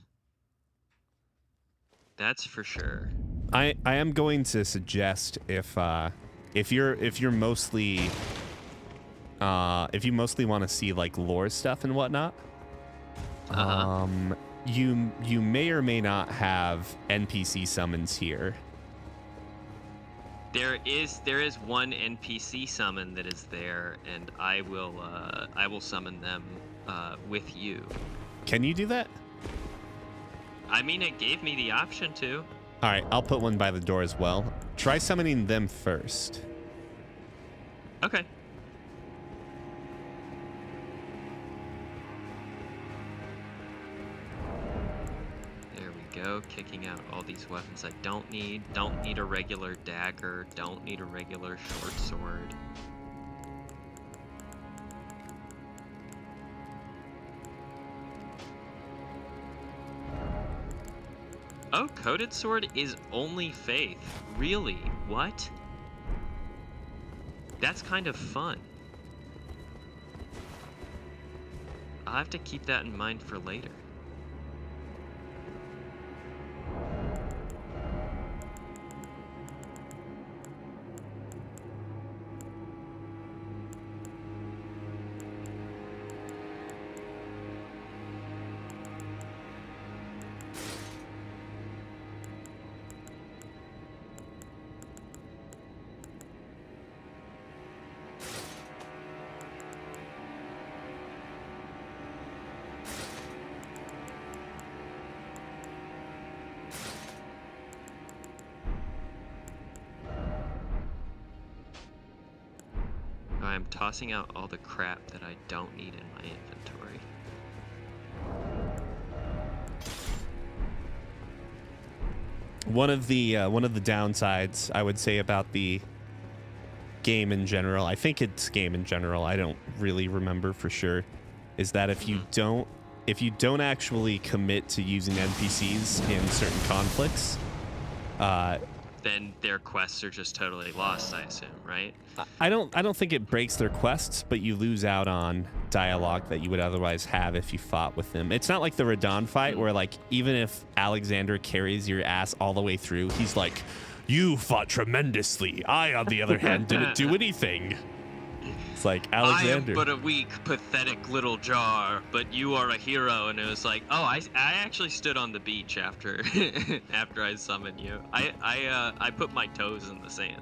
That's for sure. I am going to suggest if you mostly want to see like lore stuff and whatnot, you may or may not have NPC summons here. There is one NPC summon that is there, and I will summon them with you. Can you do that? I mean, it gave me the option to. All right, I'll put one by the door as well. Try summoning them first. Okay. There we go, kicking out all these weapons I don't need. Don't need a regular dagger. Don't need a regular short sword. Oh, coated sword is only faith. Really? What? That's kind of fun. I'll have to keep that in mind for later. I'm tossing out all the crap that I don't need in my inventory. One of the downsides I would say about the game in general, I think it's game in general, I don't really remember for sure, is that if you don't actually commit to using NPCs in certain conflicts, then their quests are just totally lost, I assume, right? I don't think it breaks their quests, but you lose out on dialogue that you would otherwise have if you fought with them. It's not like the Radon fight where, like, even if Alexander carries your ass all the way through, he's like, "You fought tremendously. I, on the other hand, didn't do anything." It's like, Alexander, I am but a weak, pathetic little jar, but you are a hero. And it was like, oh, I actually stood on the beach after after I summoned you. I put my toes in the sand.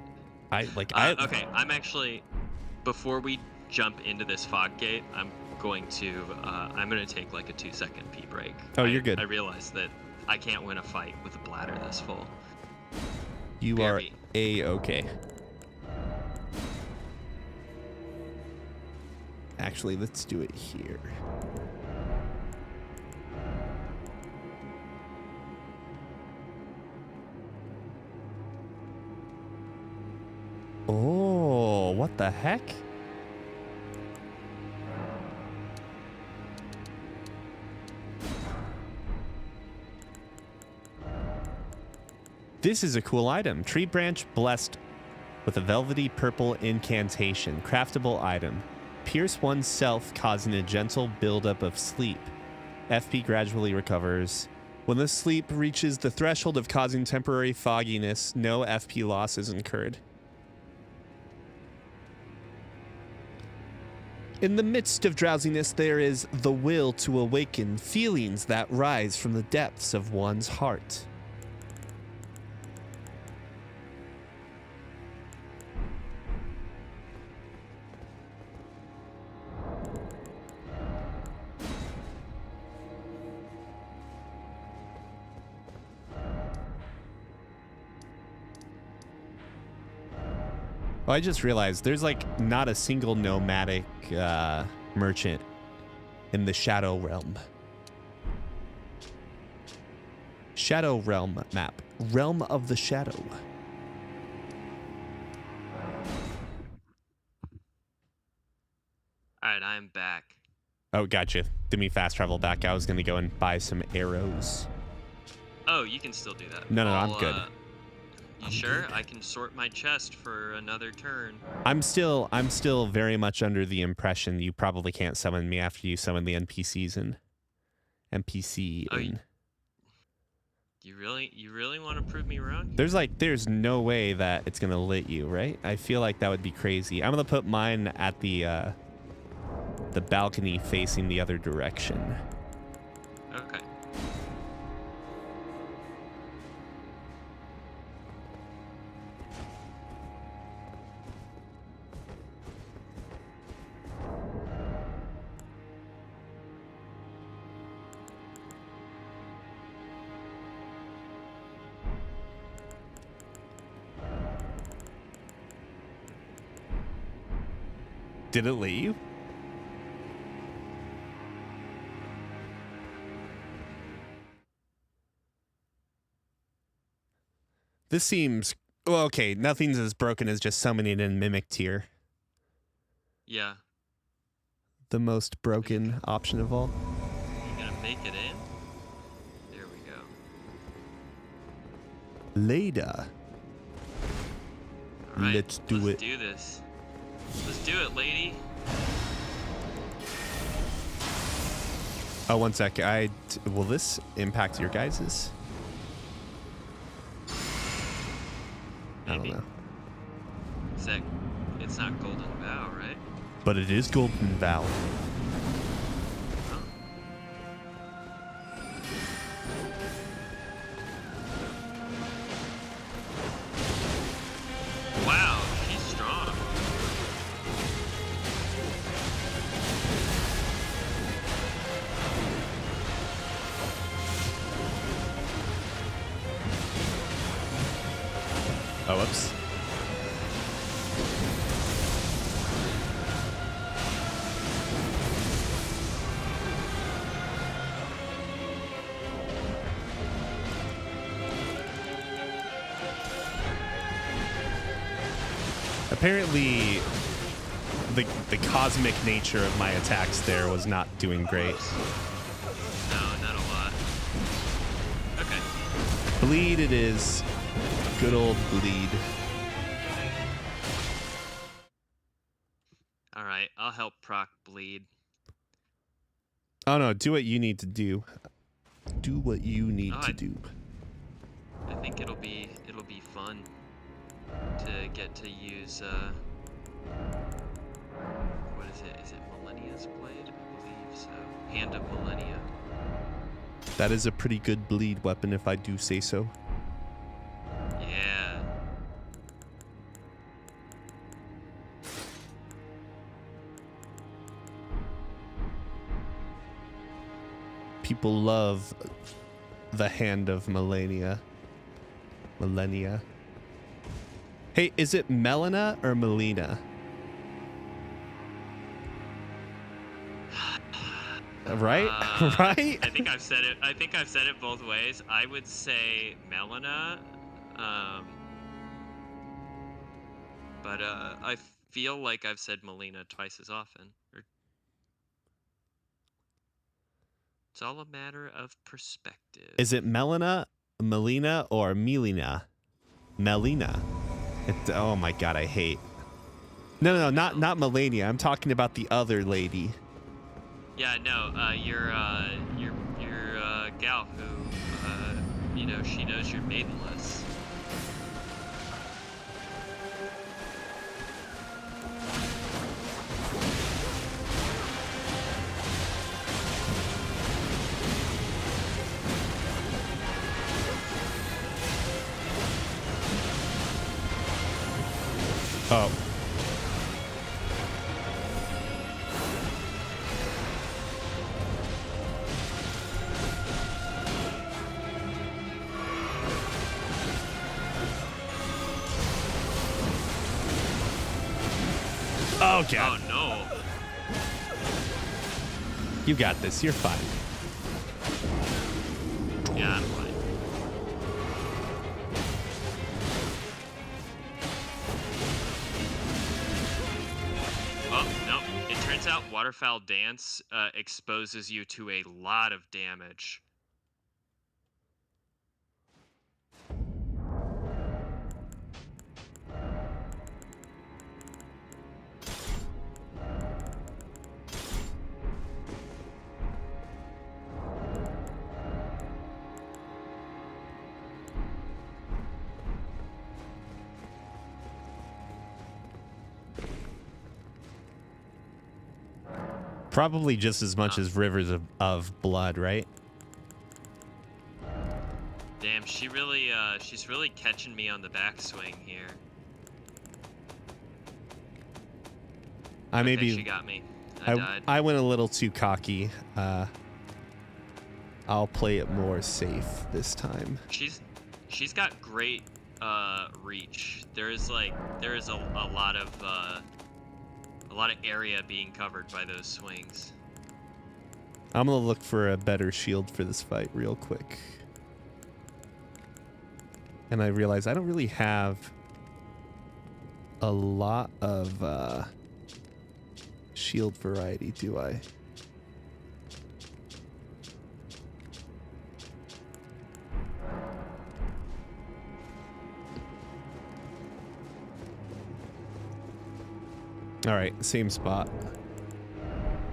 Okay, I'm actually, before we jump into this fog gate, I'm going to take like a 2-second pee break. Oh, you're good. I realized that I can't win a fight with a bladder this full. You are A-okay. Actually, let's do it here. Oh, what the heck? This is a cool item. Tree branch blessed with a velvety purple incantation. Craftable item. Pierce oneself, causing a gentle buildup of sleep. FP gradually recovers. When the sleep reaches the threshold of causing temporary fogginess, no FP loss is incurred. In the midst of drowsiness, there is the will to awaken, feelings that rise from the depths of one's heart. Well, I just realized there's like not a single nomadic merchant in the Shadow Realm. Shadow Realm map. Realm of the Shadow. Alright, I'm back. Oh, gotcha. Did me fast travel back. I was going to go and buy some arrows. Oh, you can still do that. No, I'm good. You sure? I can sort my chest for another turn. I'm still very much under the impression you probably can't summon me after you summon the NPCs in. You really want to prove me wrong? There's no way that it's gonna let you, right? I feel like that would be crazy. I'm gonna put mine at the balcony facing the other direction. Okay. Did it let you? This seems... Well, okay, nothing's as broken as just summoning in Mimic Tier. Yeah. The most broken option of all. You gonna make it in? There we go. Later. Alright, Let's do it. Let's do this. Let's do it, lady. Oh, 1 sec. Will this impact your guys's? I don't know. It's not Golden Vow, right? But it is Golden Vow. Oh. Wow, she's strong. Oh, whoops. Apparently, the cosmic nature of my attacks there was not doing great. No, not a lot. Okay. Bleed it is. Good old bleed. Alright, I'll help proc bleed. Oh no, do what you need to do. Do what you need to do. I think it'll be fun to get to use what is it? Is it Millennia's Blade? I believe so. Hand of Millennia. That is a pretty good bleed weapon if I do say so. Yeah. People love the Hand of Millennia. Hey, is it Melina or Melina? Right? Right? I think I've said it both ways. I would say Melina, but I feel like I've said Melina twice as often. It's all a matter of perspective. Is it Melina, Melina, or Melina? Melina. Oh my god, I hate. No, not Melania. I'm talking about the other lady. Yeah, no, your gal who, she knows you're maidenless. Oh. Oh, God. Oh, no. You got this. You're fine. Yeah, I'm fine. Oh, no. It turns out Waterfowl Dance exposes you to a lot of damage. Probably just as much as Rivers of Blood, right? Damn, she's really catching me on the backswing here. Okay, she got me. I died. I went a little too cocky. I'll play it more safe this time. She's got great reach. There is a lot of area being covered by those swings. I'm gonna look for a better shield for this fight real quick. And I realize I don't really have a lot of shield variety, do I? All right, same spot.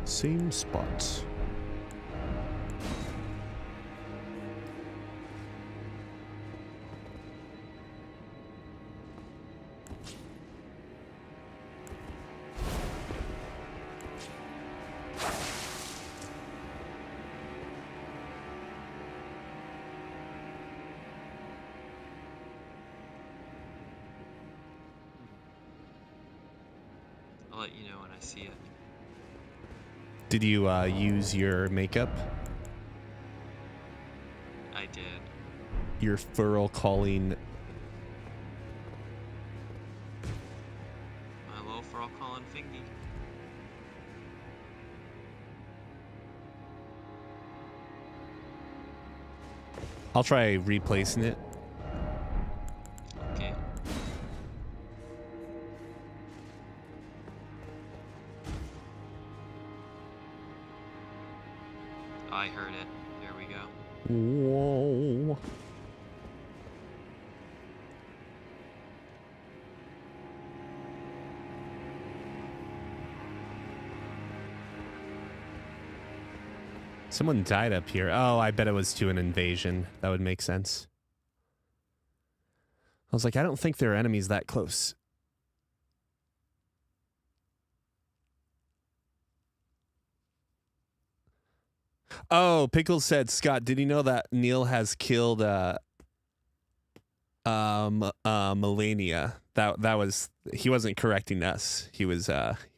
Same spot. I'll let you know when I see it. Did you use your makeup? I did. Your feral calling. My low for all calling fingy. I'll try replacing it. Okay. I heard it. There we go. Whoa. Someone died up here. Oh, I bet it was to an invasion. That would make sense. I was like, I don't think there are enemies that close. Oh, Pickles said, Scott, did you know that Neil has killed Melania? That was, he wasn't correcting us. He was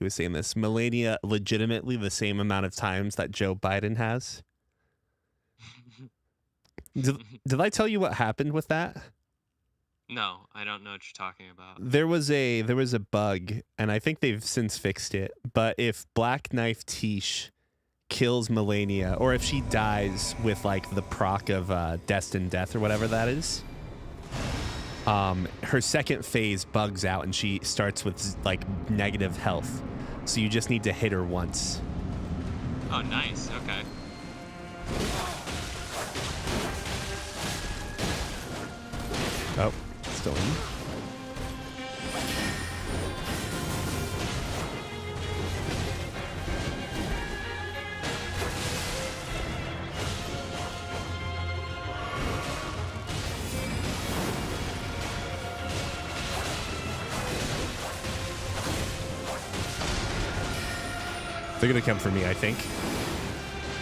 saying this. Melania legitimately the same amount of times that Joe Biden has. Did I tell you what happened with that? No, I don't know what you're talking about. There was a bug, and I think they've since fixed it. But if Black Knife Tish kills Melania, or if she dies with like the proc of Destined Death or whatever that is, her second phase bugs out and she starts with like negative health. So you just need to hit her once. Oh, nice. Okay. Oh, still in. They're gonna come for me, I think.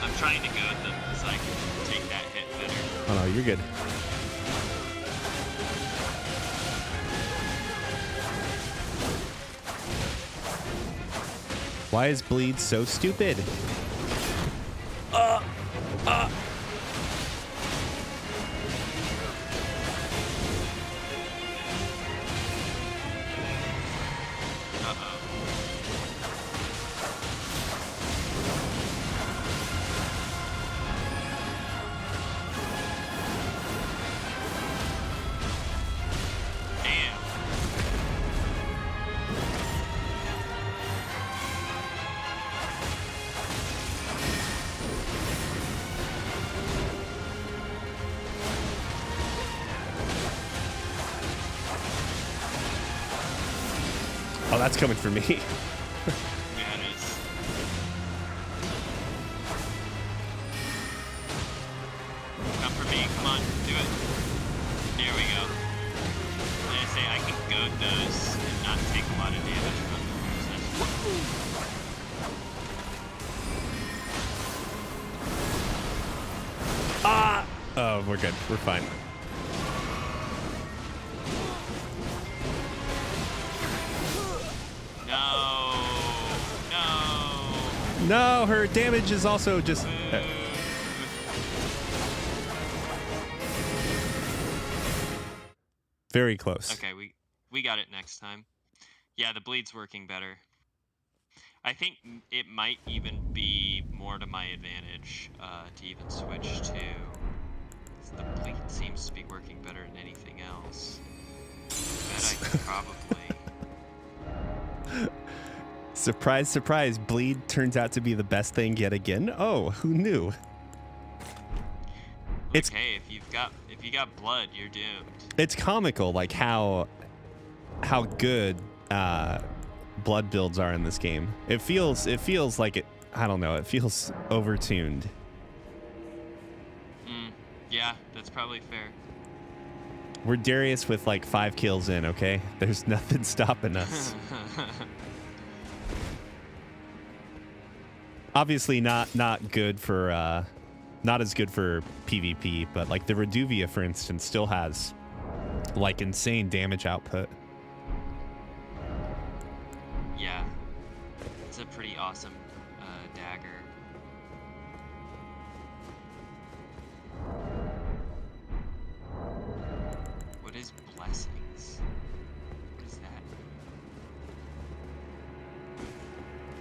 I'm trying to goad them so I can take that hit better. Oh no, you're good. Why is Bleed so stupid? Oh, that's coming for me. Yeah, it is. Come for me. Come on. Do it. There we go. Like I say, I can goad those and not take a lot of damage from them. Ah! Oh, we're good. We're fine. No, her damage is also just... very close. Okay, we got it next time. Yeah, the bleed's working better. I think it might even be more to my advantage to even switch to... The bleed seems to be working better than anything else. I bet I could probably... Surprise, surprise. Bleed turns out to be the best thing yet again. Oh, who knew? It's hey, if you got blood, you're doomed. It's comical, like how good blood builds are in this game. It feels like it. I don't know. It feels overtuned. Yeah, that's probably fair. We're Darius with like 5 kills in. Okay, there's nothing stopping us. Obviously not good for not as good for PvP, but like the Reduvia, for instance, still has like insane damage output. Yeah, it's a pretty awesome dagger. What is blessings? What is that?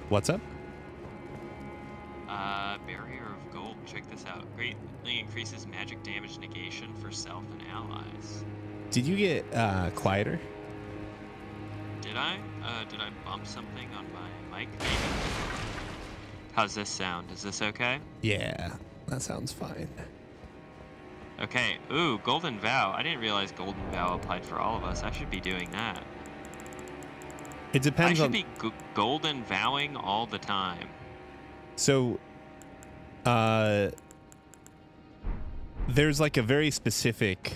What's up? Barrier of gold. Check this out. Greatly increases magic damage negation for self and allies. Did you get quieter? Did I? Did I bump something on my mic? Maybe. How's this sound? Is this okay? Yeah, that sounds fine. Okay. Ooh, Golden Vow. I didn't realize Golden Vow applied for all of us. I should be doing that. It depends on... I should be golden vowing all the time. So, there's like a very specific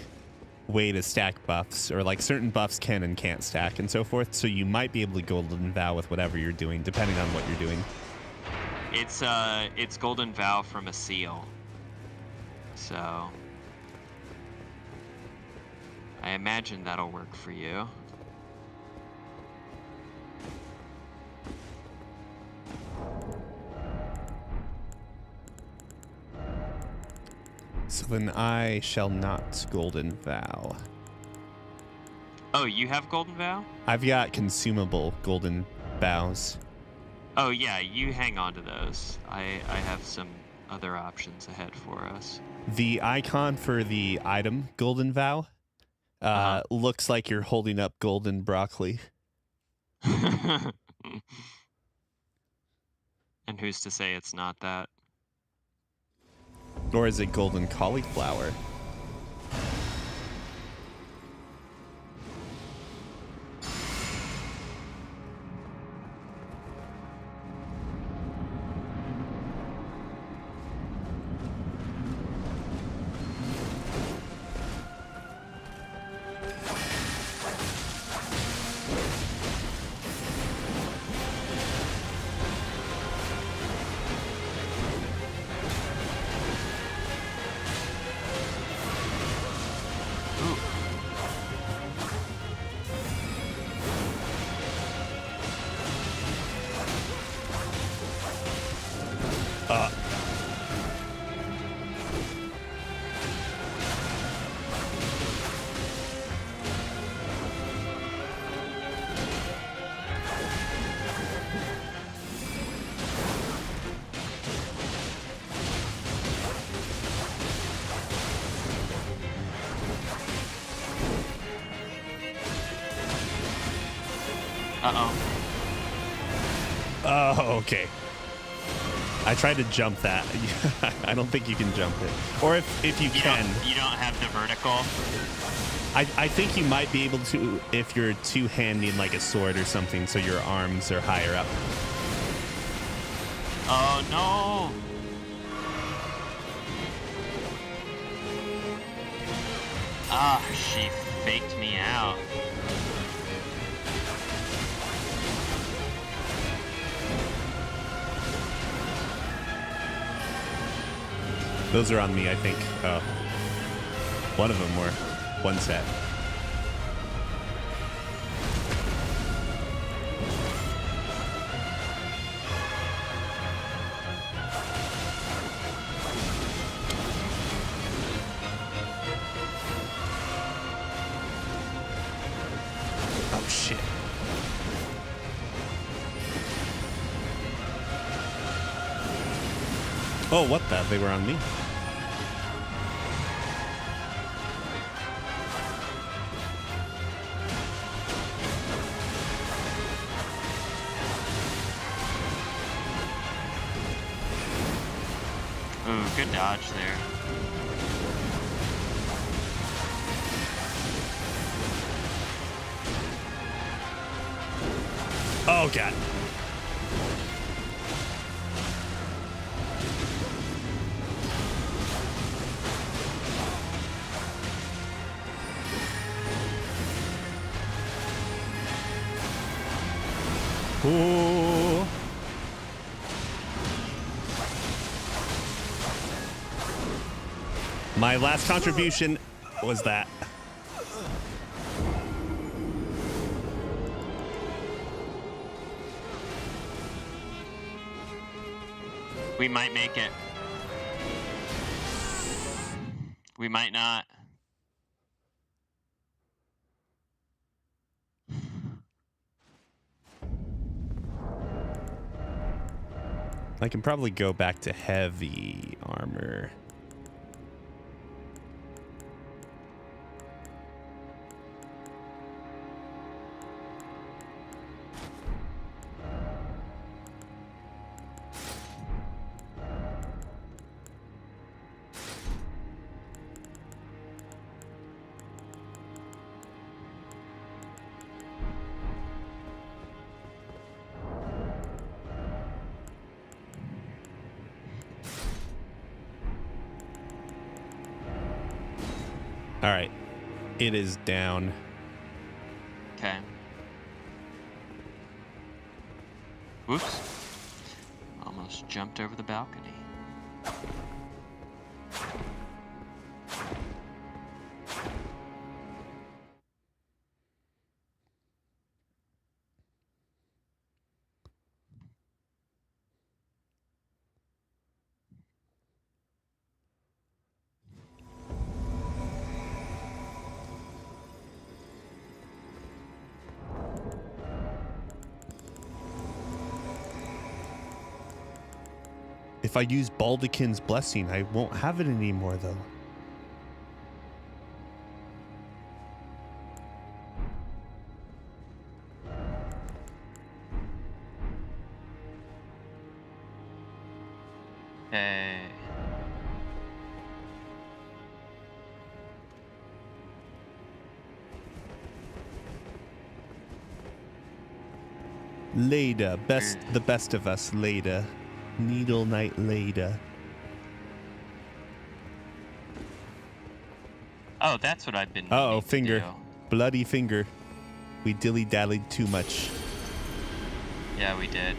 way to stack buffs, or like certain buffs can and can't stack and so forth. So you might be able to golden vow with whatever you're doing, depending on what you're doing. It's Golden Vow from a seal. So I imagine that'll work for you. So then I shall not golden vow. Oh, you have Golden Vow? I've got consumable golden vows. Oh yeah, you hang on to those. I have some other options ahead for us. The icon for the item golden vow looks like you're holding up golden broccoli. And who's to say it's not that? Or is it golden cauliflower? Oh, okay. I tried to jump that. I don't think you can jump it. Or if you can. You don't have the vertical? I think you might be able to if you're two-handing like a sword or something, so your arms are higher up. Oh no! Ah, she faked me out. Those are on me, I think. Oh. One of them were. One set. Oh, shit. Oh, what the? They were on me. Ooh, good dodge there. Oh, God. Ooh. My last contribution was that. We might make it. We might not. I can probably go back to heavy armor. All right, it is down. Okay. Whoops. Almost jumped over the balcony. If I use Baldekin's blessing, I won't have it anymore, though. Hey. Leda, the best of us, Leda. Needle Knight Leda. Oh, that's what I've been needing Uh-oh, to finger. do. Bloody finger. We dilly-dallied too much. Yeah, we did.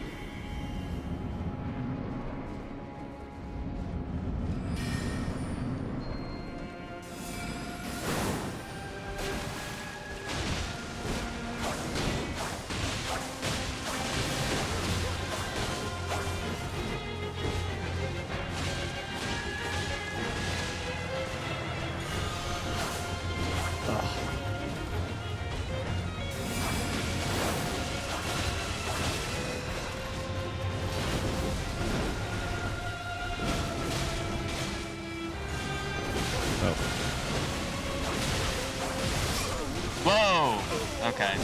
Whoa! Okay.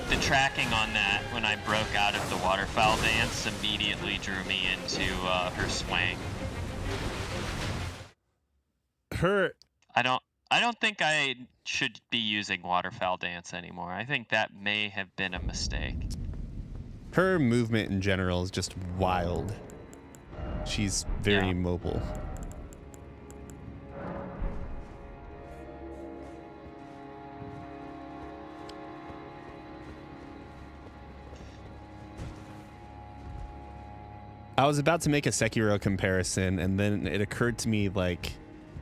The tracking on that, when I broke out of the waterfowl dance, immediately drew me into her swing. Her... I I don't think I should be using waterfowl dance anymore. I think that may have been a mistake. Her movement in general is just wild. She's very mobile. I was about to make a Sekiro comparison, and then it occurred to me, like,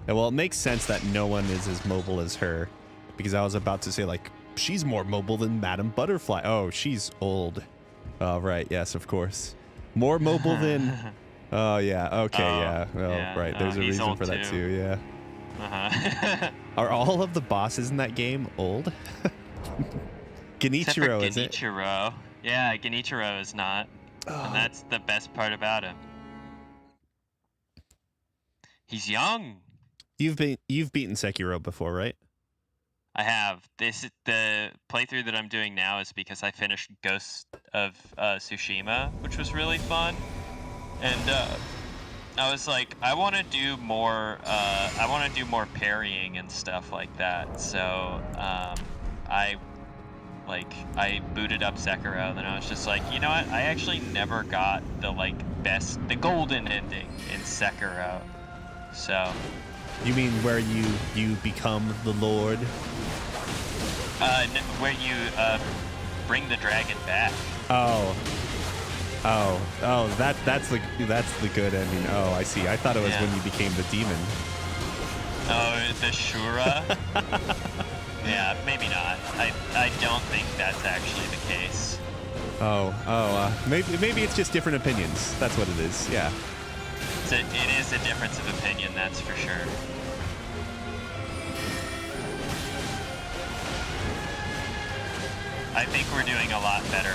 well, it makes sense that no one is as mobile as her, because I was about to say, like, she's more mobile than Madame Butterfly. Oh, she's old. Oh, right. Yes, of course. More mobile than... Oh, yeah. Okay, yeah. Oh, yeah. Right. There's a reason for that, too. Yeah. Uh-huh. Are all of the bosses in that game old? Genichiro, is it? Genichiro. Yeah, Genichiro is not. And that's the best part about him. He's young. You've beaten Sekiro before, right? I have. The playthrough that I'm doing now is because I finished Ghost of Tsushima, which was really fun. And I was like, I want to do more. I want to do more parrying and stuff like that. So I booted up Sekiro, and then I was just like, you know what? I actually never got the golden ending in Sekiro. So. You mean where you become the Lord? Where you bring the dragon back. That's the good ending. Oh, I see. I thought it was when you became the demon. Oh, the Shura? Yeah, maybe not. I don't think that's actually the case. Maybe it's just different opinions. That's what it is. Yeah. It is a difference of opinion, that's for sure. I think we're doing a lot better.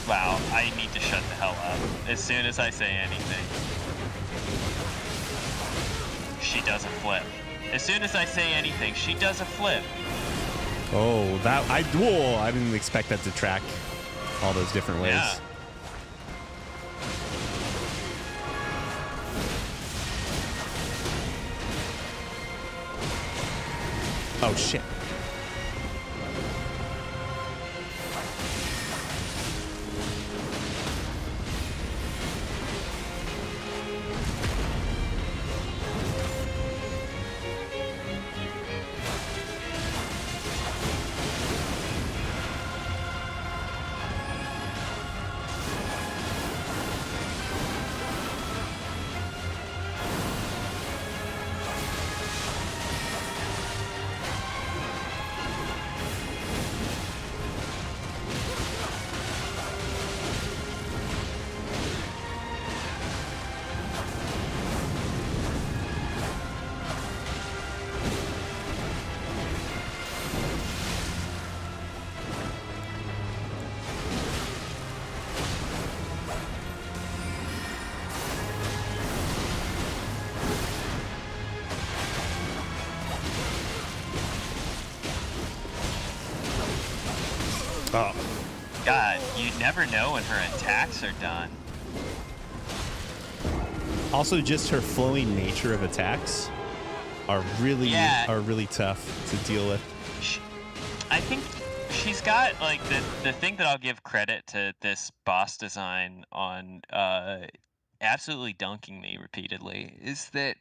Wow, I need to shut the hell up. As soon as I say anything, she does a flip. As soon as I say anything, she does a flip. Oh, I didn't expect that to track all those different ways. Yeah. Oh, shit. Oh. God, you never know when her attacks are done. Also, just her flowing nature of attacks are really tough to deal with. I think she's got like the thing that I'll give credit to this boss design on absolutely dunking me repeatedly is that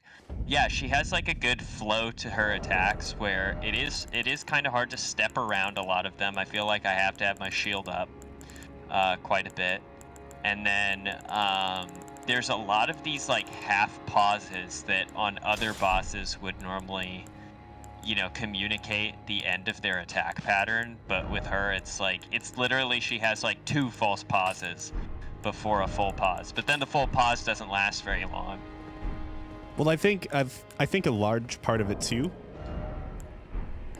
she has like a good flow to her attacks where it is kind of hard to step around a lot of them. I feel like I have to have my shield up quite a bit, and then there's a lot of these like half pauses that on other bosses would normally communicate the end of their attack pattern, but with her it's literally she has like 2 false pauses before a full pause, but then the full pause doesn't last very long. Well, I think a large part of it too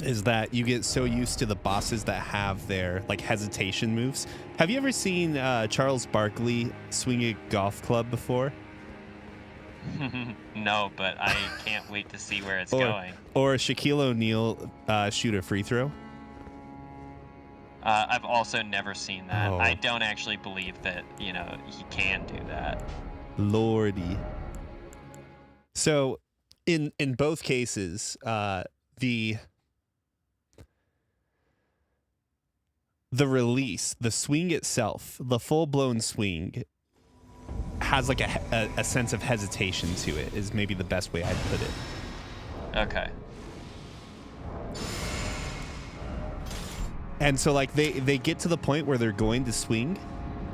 is that you get so used to the bosses that have their like hesitation moves. Have you ever seen Charles Barkley swing a golf club before? No, but I can't wait to see where it's going. Or Shaquille O'Neal shoot a free throw? I've also never seen that. Oh. I don't actually believe that, he can do that. Lordy. So in both cases, the release, the swing itself, the full blown swing has like a sense of hesitation to it. Is maybe the best way I'd put it. Okay. And so like they get to the point where they're going to swing,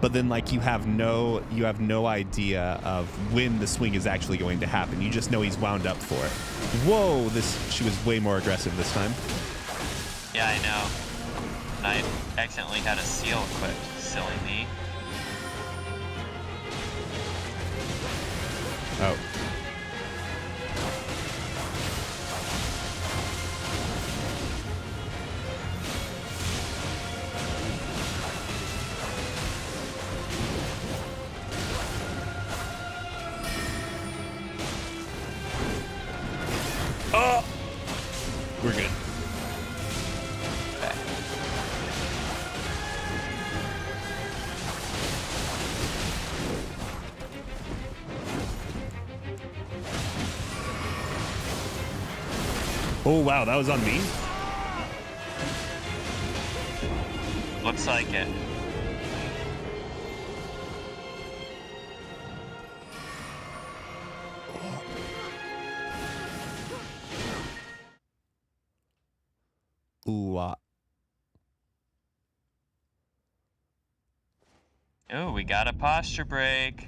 but then like you have no idea of when the swing is actually going to happen. You just know he's wound up for it. Whoa, she was way more aggressive this time. Yeah, I know. And I accidentally had a seal equipped. Silly me. Oh. Oh! We're good. Okay. Oh, wow, that was on me? Looks like it. Ooh, Oh, we got a posture break.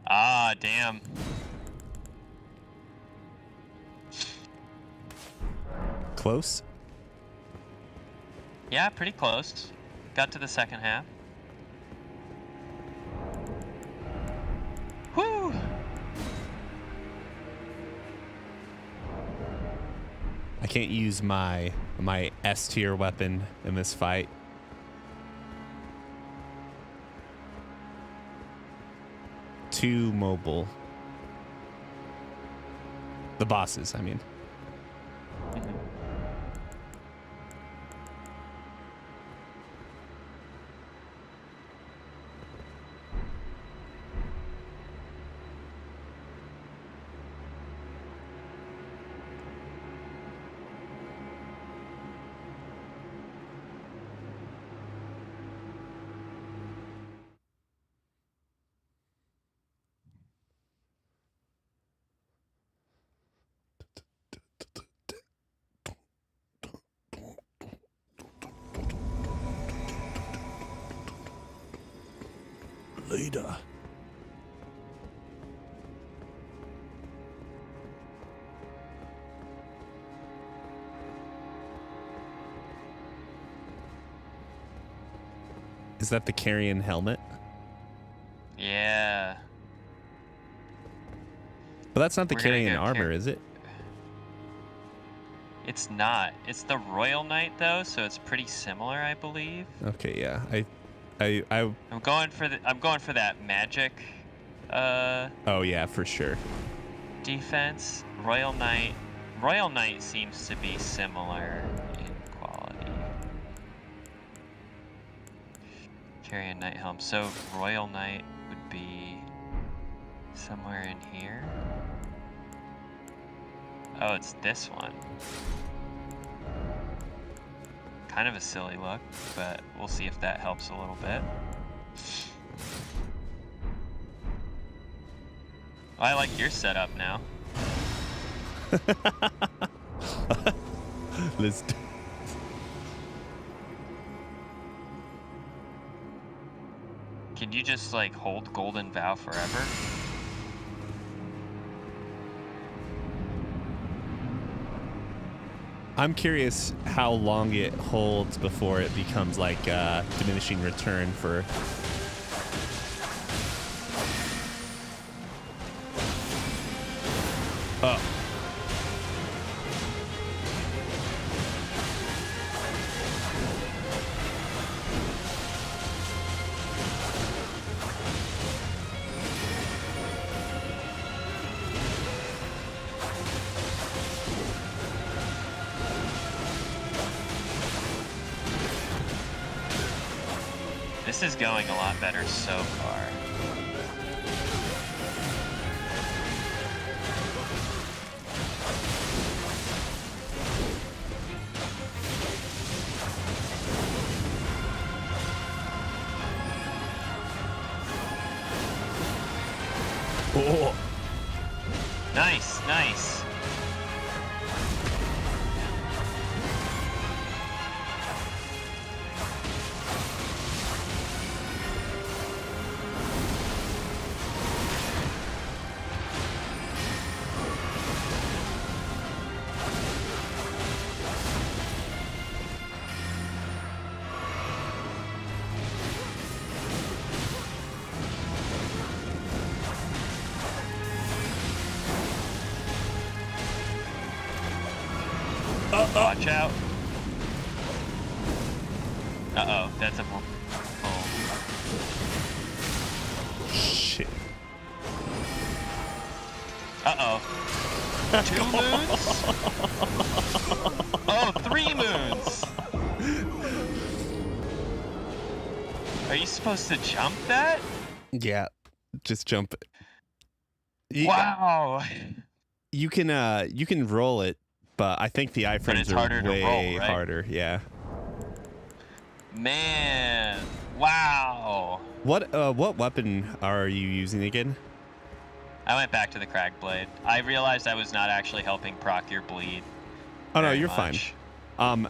Ah, damn. close. Yeah, pretty close. Got to the second half. Woo! I can't use my S tier weapon in this fight. Too mobile. The bosses, I mean. Later. Is that the carrion helmet? Yeah. But that's not the We're gonna carrion go armor, is it? It's not. It's the Royal Knight though, so it's pretty similar, I believe. Okay, yeah. I'm going for that magic Oh yeah, for sure. defense. Royal Knight seems to be similar in quality. Carrion Knight helm. So Royal Knight would be somewhere in here. Oh, it's this one. Kind of a silly look, but we'll see if that helps a little bit. I like your setup now. Let's do Can you just like hold Golden Vow forever? I'm curious how long it holds before it becomes like diminishing return for. Oh. This is going a lot better so far. Oh. Nice, nice. Watch out. Uh-oh, that's a... Oh. Shit. Uh-oh. 2 moons? Oh, 3 moons! Are you supposed to jump that? Yeah, just jump it. Wow! You can roll it, but I think the iframes are way harder. Yeah. Man, wow. What weapon are you using again? I went back to the crack blade. I realized I was not actually helping proc your bleed. Oh no, you're much. fine.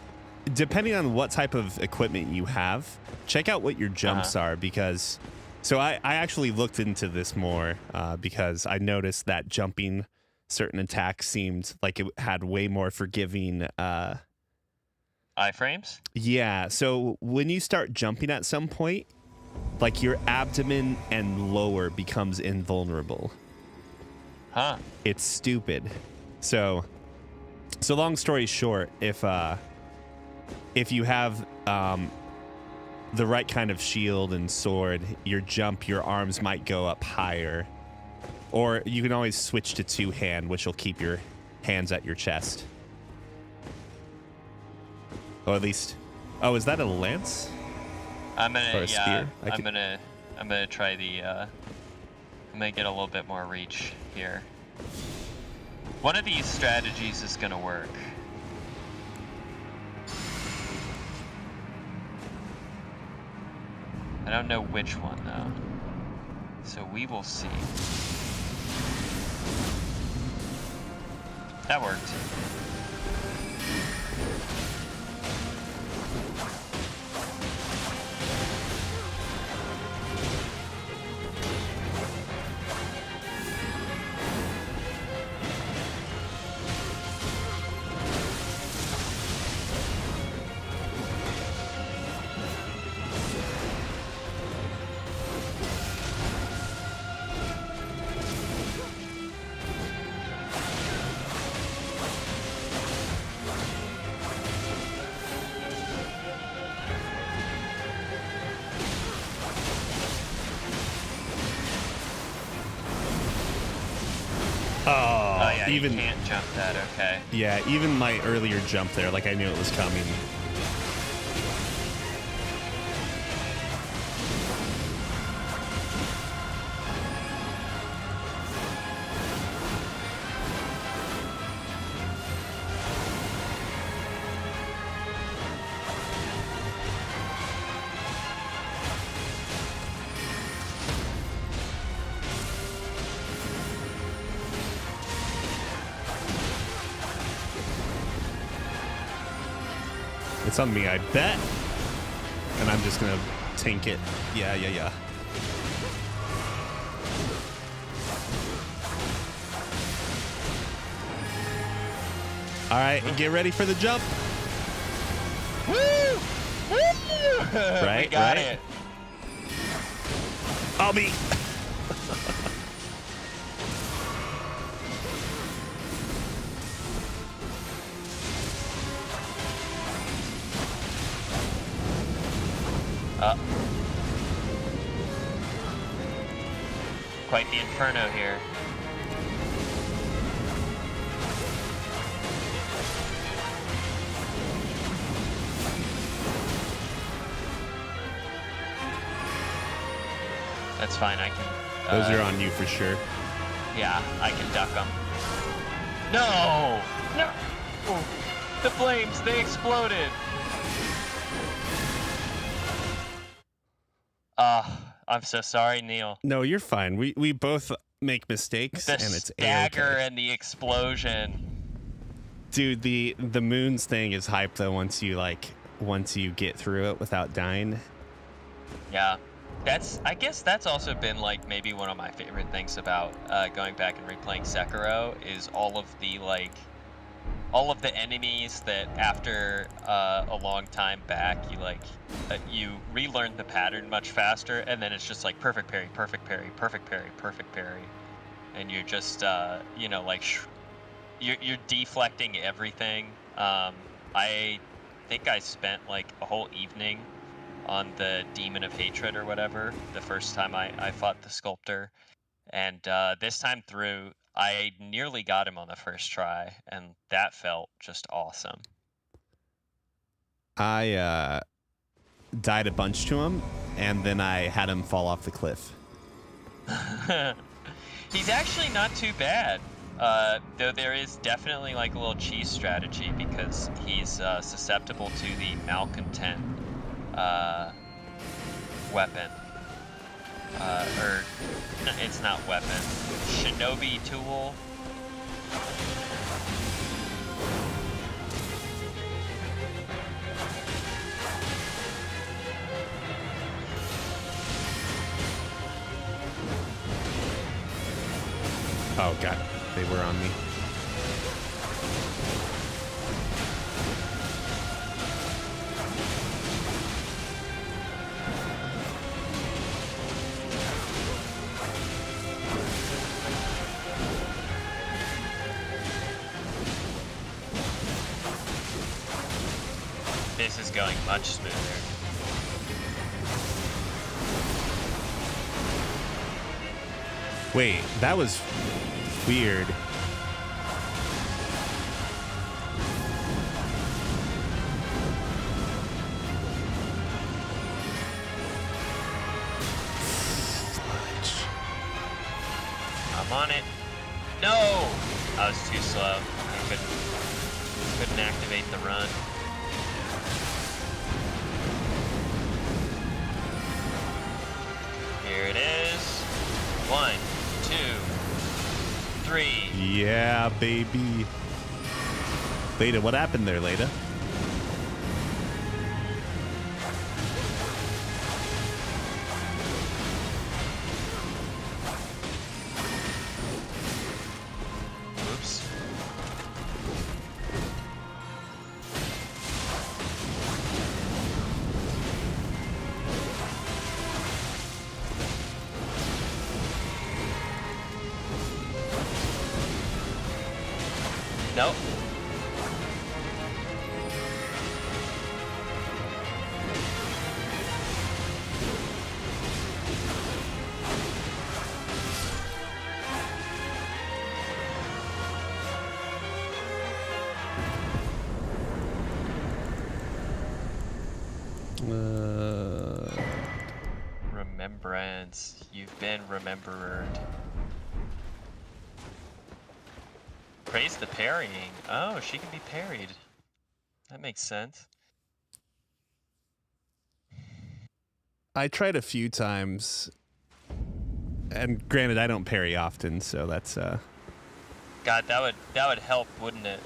Depending on what type of equipment you have, check out what your jumps are, because so I actually looked into this more because I noticed that jumping certain attacks seemed like it had way more forgiving Iframes? Yeah, so when you start jumping at some point, like your abdomen and lower becomes invulnerable. Huh. It's stupid. So long story short, if you have the right kind of shield and sword, your arms might go up higher. Or you can always switch to 2-hand, which will keep your hands at your chest. Or at least... Oh, is that a lance? I'm gonna, or a spear? I'm gonna try the, I'm gonna get a little bit more reach here. One of these strategies is gonna work. I don't know which one, though. So we will see. That worked. Oh, yeah, even you can't jump that, okay. Yeah, even my earlier jump there, like I knew it was coming. It's on me, I bet. And I'm just gonna tank it. Yeah. All right, get ready for the jump. Woo! Woo! Right, we got right. it. I'll be. Quite the inferno here. That's fine. I can. Those are on you for sure. Yeah, I can duck them. No! No! The flames, they exploded! I'm so sorry, Neil. No, you're fine. We both make mistakes, The and it's stagger A-okay. and the explosion. Dude, the moons thing is hype though. Once you get through it without dying. Yeah, I guess that's also been like maybe one of my favorite things about going back and replaying Sekiro is all of the enemies that after a long time back you relearn the pattern much faster, and then it's just like perfect parry, perfect parry, perfect parry, perfect parry, and you're just you're deflecting everything. I think I spent like a whole evening on the Demon of Hatred or whatever the first time I fought the sculptor, and this time through I nearly got him on the first try, and that felt just awesome. I died a bunch to him, and then I had him fall off the cliff. He's actually not too bad, though there is definitely like a little cheese strategy because he's susceptible to the malcontent weapon. Or it's not weapon. Shinobi tool. Oh god, they were on me. This is going much smoother. Wait, that was weird. I'm on it. No! I was too slow. I couldn't activate the run. Here it is. 1, 2, 3. Yeah, baby. Leda, what happened there, Leda? Oops. Nope. Remembrance. You've been remembered. Praise the parrying. Oh, she can be parried. That makes sense. I tried a few times, and granted, I don't parry often, so that's God, that would help, wouldn't it?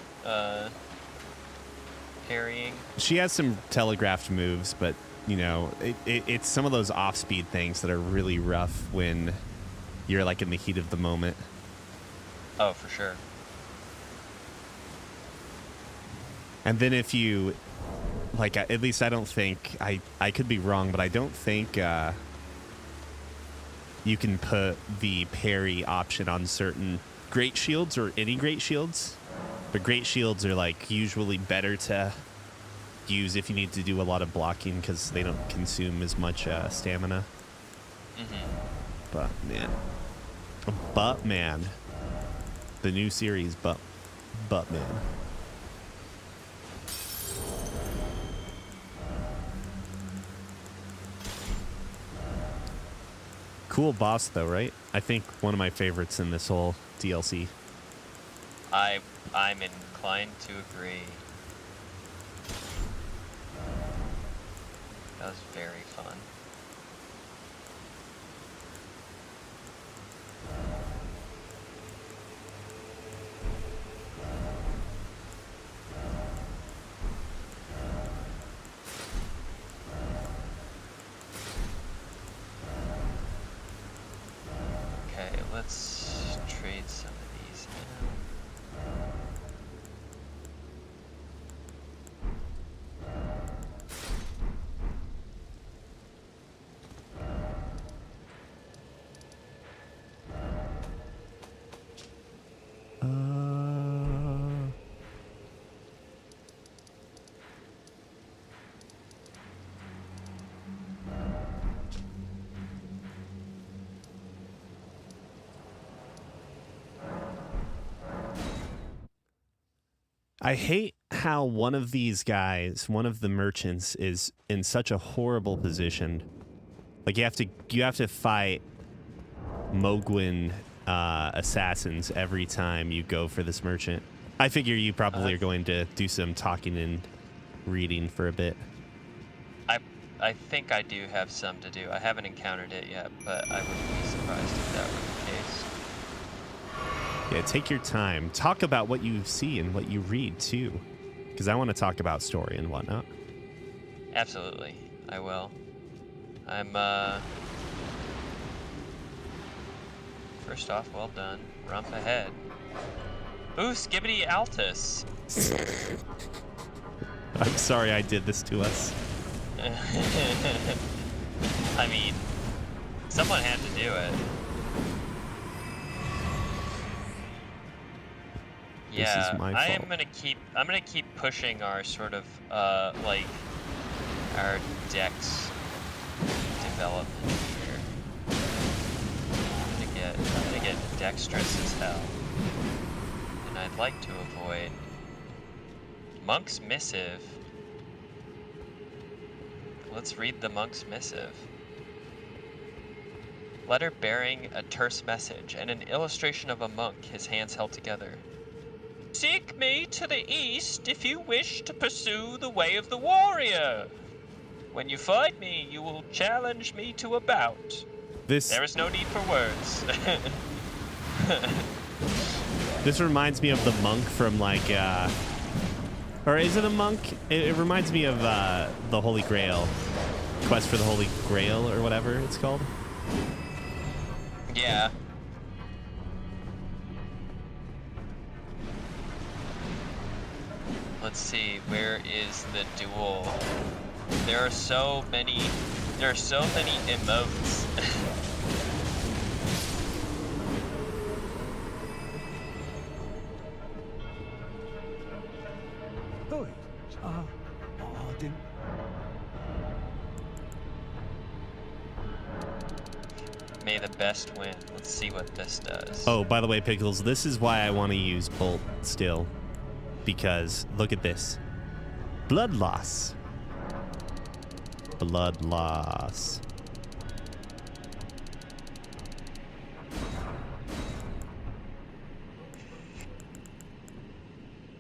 Parrying. She has some telegraphed moves, but you know, it's some of those off-speed things that are really rough when you're like in the heat of the moment. Oh, for sure. And then if you, like, at least I don't think, I could be wrong, but I don't think you can put the parry option on certain great shields or any great shields. But great shields are, like, usually better to use if you need to do a lot of blocking because they don't consume as much stamina. Mm-hmm. But man. The new series, But man. cool boss, though, right? I think one of my favorites in this whole DLC. I'm inclined to agree. That was very fun. Okay, let's trade some of these in. I hate how one of these guys, one of the merchants, is in such a horrible position. Like you have to fight Mogwin assassins every time you go for this merchant. I figure you probably are going to do some talking and reading for a bit. I think I do have some to do. I haven't encountered it yet, but I wouldn't be surprised if that were the case. Yeah, take your time. Talk about what you see and what you read, too. Because I want to talk about story and whatnot. Absolutely, I will. I'm, first off, well done. Rump ahead. Ooh, Skibbity Altus! I'm sorry I did this to us. I mean, someone had to do it. Yeah, This is my fault. I'm gonna keep pushing our sort of like our dex development here. I'm gonna get dexterous as hell. And I'd like to avoid Monk's Missive. Let's read the Monk's Missive. Letter bearing a terse message and an illustration of a monk, his hands held together. Seek me to the east if you wish to pursue the way of the warrior. When you find me, you will challenge me to a bout. There is no need for words. This reminds me of the monk from like, or is it a monk? It reminds me of the Holy Grail, Quest for the Holy Grail or whatever it's called. Yeah. Let's see, where is the duel? There are so many emotes. May the best win. Let's see what this does. Oh, by the way, Pickles, this is why I want to use Bolt still. Because look at this. Blood loss. Blood loss.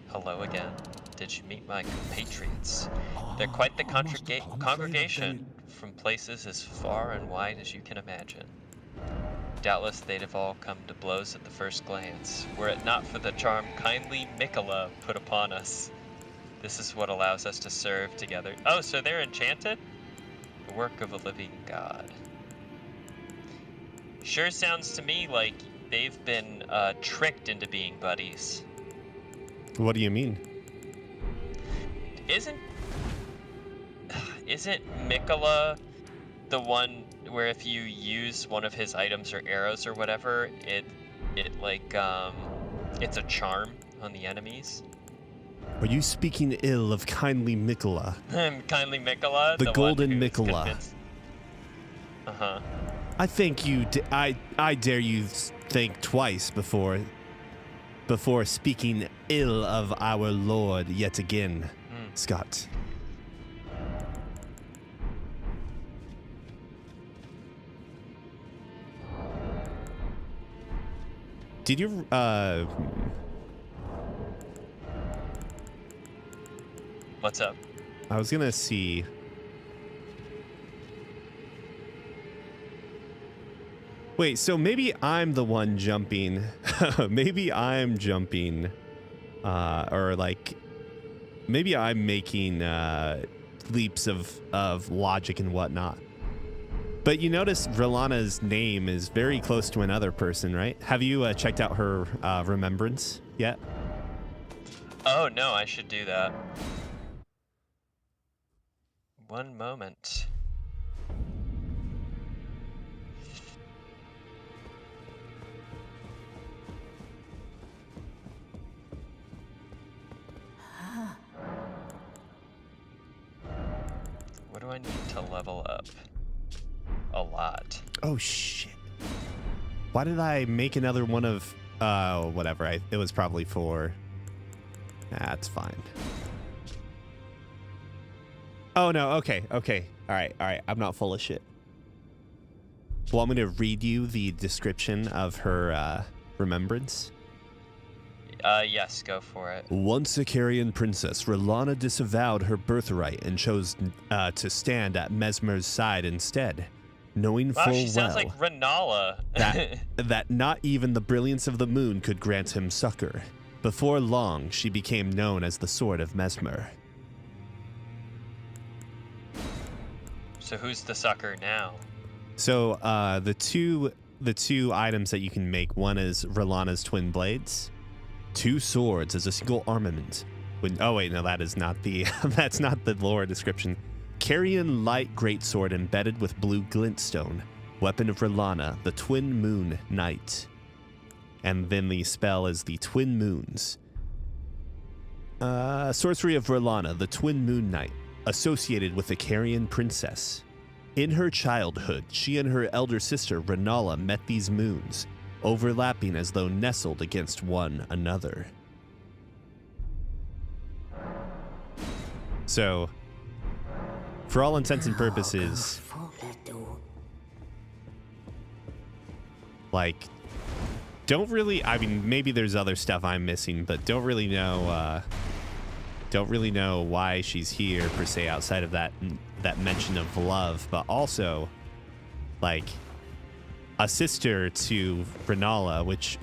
Hello again. Did you meet my compatriots? They're quite the congregation from places as far and wide as you can imagine. Doubtless they'd have all come to blows at the first glance, were it not for the charm kindly Mikola put upon us. This is what allows us to serve together. Oh, so they're enchanted? The work of a living god. Sure sounds to me like they've been tricked into being buddies. What do you mean? Isn't Mikola the one where if you use one of his items or arrows or whatever, it like it's a charm on the enemies? Are you speaking ill of kindly Mikola? Kindly Mikola, the golden Mikola. Uh-huh. I think I dare you think twice before speaking ill of our Lord yet again, Scott. Did you What's up? I was gonna see. Wait, so maybe I'm the one jumping. Maybe I'm jumping, or like, maybe I'm making leaps of logic and whatnot. But you notice Rolana's name is very close to another person, right? Have you checked out her remembrance yet? Oh no, I should do that. One moment. What do I need to level up? A lot. Oh shit! Why did I make another one of? Whatever. It was probably for. That's fine. Oh no. Okay. Okay. All right. All right. I'm not full of shit. Want me to read you the description of her remembrance? Yes, go for it. Once a Carian princess, Rolana disavowed her birthright and chose to stand at Mesmer's side instead, knowing Wow, full she sounds well like Renala. that not even the brilliance of the moon could grant him succor. Before long, she became known as the Sword of Mesmer. So who's the sucker now? So the two items that you can make, one is Rolana's twin blades, 2 swords as a single armament. Oh wait, no, that is not the that's not the lore description. Carian light greatsword embedded with blue glintstone, weapon of Rolana, the Twin Moon Knight. And then the spell is the Twin Moons. Sorcery of Rolana, the Twin Moon Knight, associated with the Carian princess. In her childhood, she and her elder sister Renala met these moons, overlapping as though nestled against one another. So, for all intents and purposes, like, don't really, I mean, maybe there's other stuff I'm missing, but don't really know why she's here per se outside of that mention of love, but also like a sister to Renala, which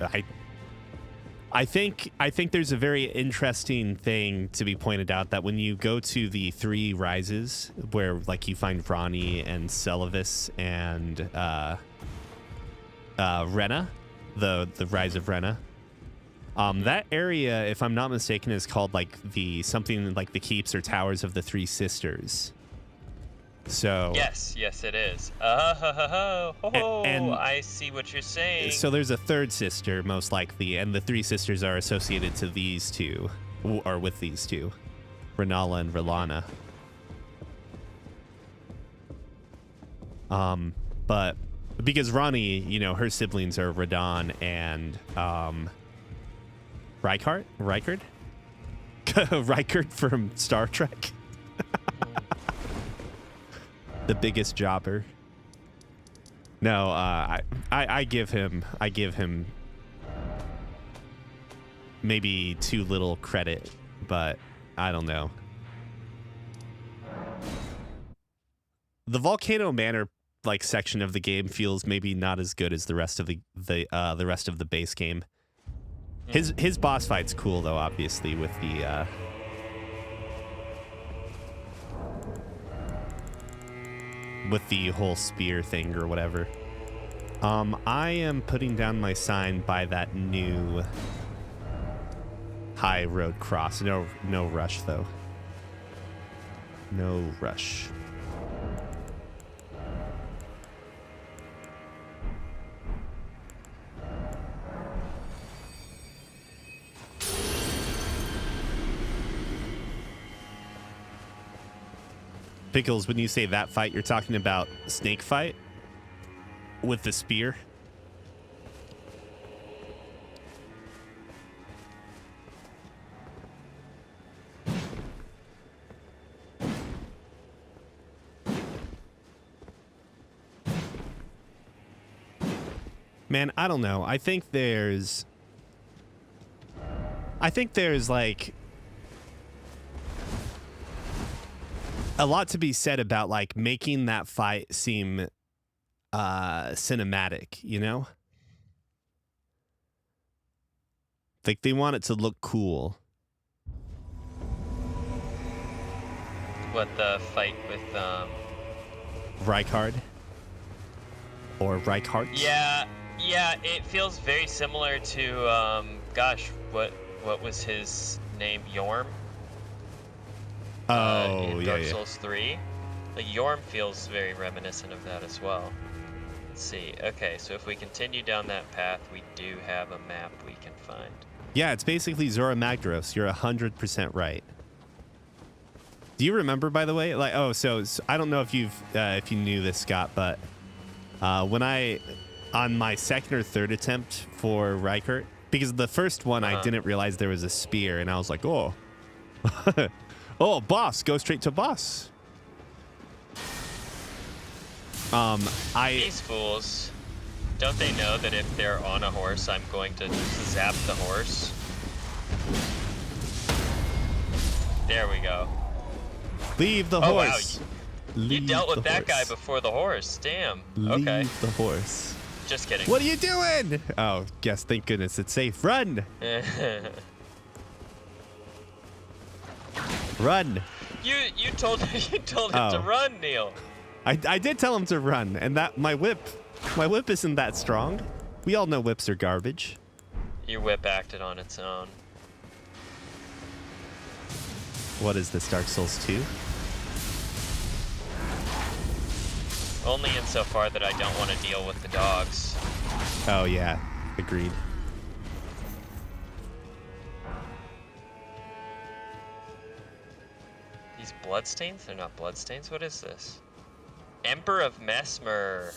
I think there's a very interesting thing to be pointed out, that when you go to the 3 rises where like you find Ronnie and Celavis and Rena, the rise of Rena, that area, if I'm not mistaken, is called like something like the keeps or towers of the 3 sisters. So yes, it is. And I see what you're saying. so there's a 3rd sister most likely, and the 3 sisters are associated to these 2, or with these 2, Renala and Rolana. But because Ronnie, you know, her siblings are Radon and Rykard? Rykard from Star Trek. The biggest jobber. No, I give him maybe too little credit, but I don't know. The Volcano Manor like section of the game feels maybe not as good as the rest of the rest of the base game. His boss fight's cool though, obviously, with the whole spear thing or whatever. I am putting down my sign by that new high road cross. No rush though. No rush. Pickles, when you say that fight, you're talking about snake fight with the spear? Man, I don't know. I think there's I think there's like a lot to be said about like making that fight seem cinematic, you know? Like they want it to look cool. What, the fight with Reichard or Reichardt? Yeah, it feels very similar to gosh, what was his name? Yorm? In Dark Souls 3. Like Yorm feels very reminiscent of that as well. Let's see. Okay, so if we continue down that path, we do have a map we can find. Yeah, it's basically Zora Magdaros. You're 100% right. Do you remember, by the way? Like, so I don't know if you knew this, Scott, but when on my second or third attempt for Reichert, because the first one I didn't realize there was a spear, and I was like, oh, oh, boss, go straight to boss. These fools, don't they know that if they're on a horse, I'm going to zap the horse? There we go. Leave the horse. Wow. You dealt with that guy before the horse. Damn. Okay. Leave the horse. Just kidding. What are you doing? Oh, yes, thank goodness it's safe. Run. Run. You told him to run, Neil. I did tell him to run, and that my whip isn't that strong. We all know whips are garbage. Your whip acted on its own. What is this, Dark Souls 2? Only insofar that I don't want to deal with the dogs. Oh yeah, agreed. These bloodstains? They're not bloodstains. What is this? Emperor of Mesmer.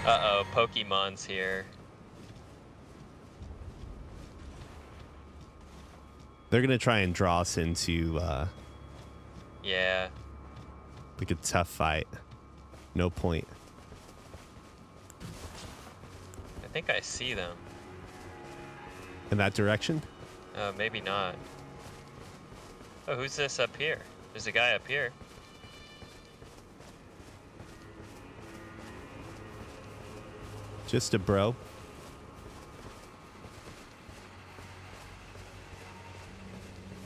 Uh-oh, Pokemon's here. They're gonna try and draw us into Yeah. like a tough fight. No point. I think I see them. In that direction? Maybe not. Oh, who's this up here? There's a guy up here. Just a bro.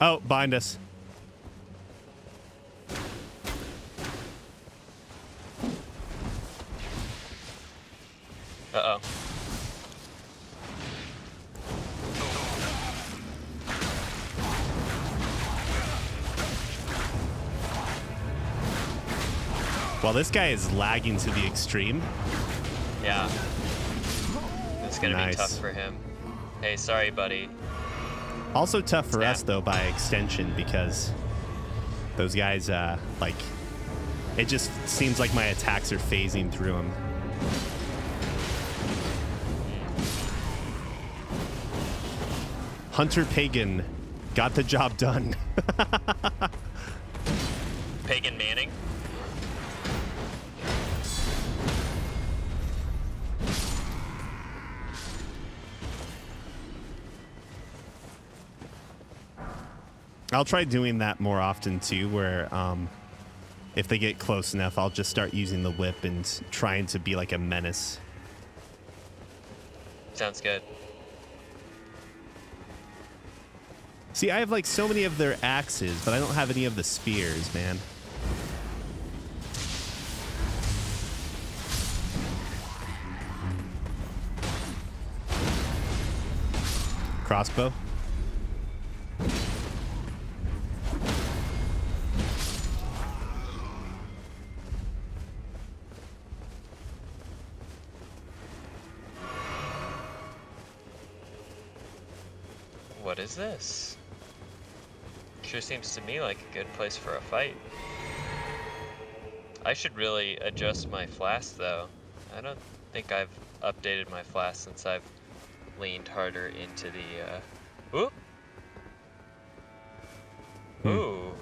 Oh, bind us. Uh-oh. Well, this guy is lagging to the extreme. Yeah. It's gonna Nice. be tough for him. Hey, sorry, buddy. Also tough for Snap. us, though, by extension, because those guys, like, it just seems like my attacks are phasing through them. Hunter Pagan got the job done. Pagan Manning. I'll try doing that more often, too, where if they get close enough, I'll just start using the whip and trying to be like a menace. Sounds good. See, I have like so many of their axes, but I don't have any of the spears, man. Crossbow. What is this? Sure seems to me like a good place for a fight. I should really adjust my flask, though. I don't think I've updated my flask since I've leaned harder into the, Ooh! Ooh.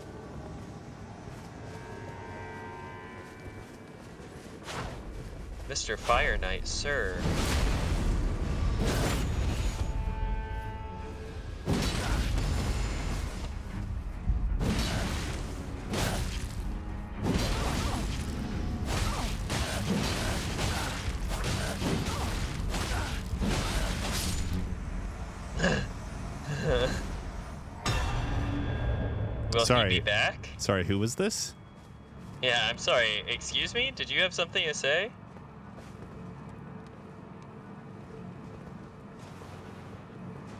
Mr. Fire Knight, sir. Will Sorry. he be back? Sorry, who was this? Yeah, I'm sorry. Excuse me? Did you have something to say?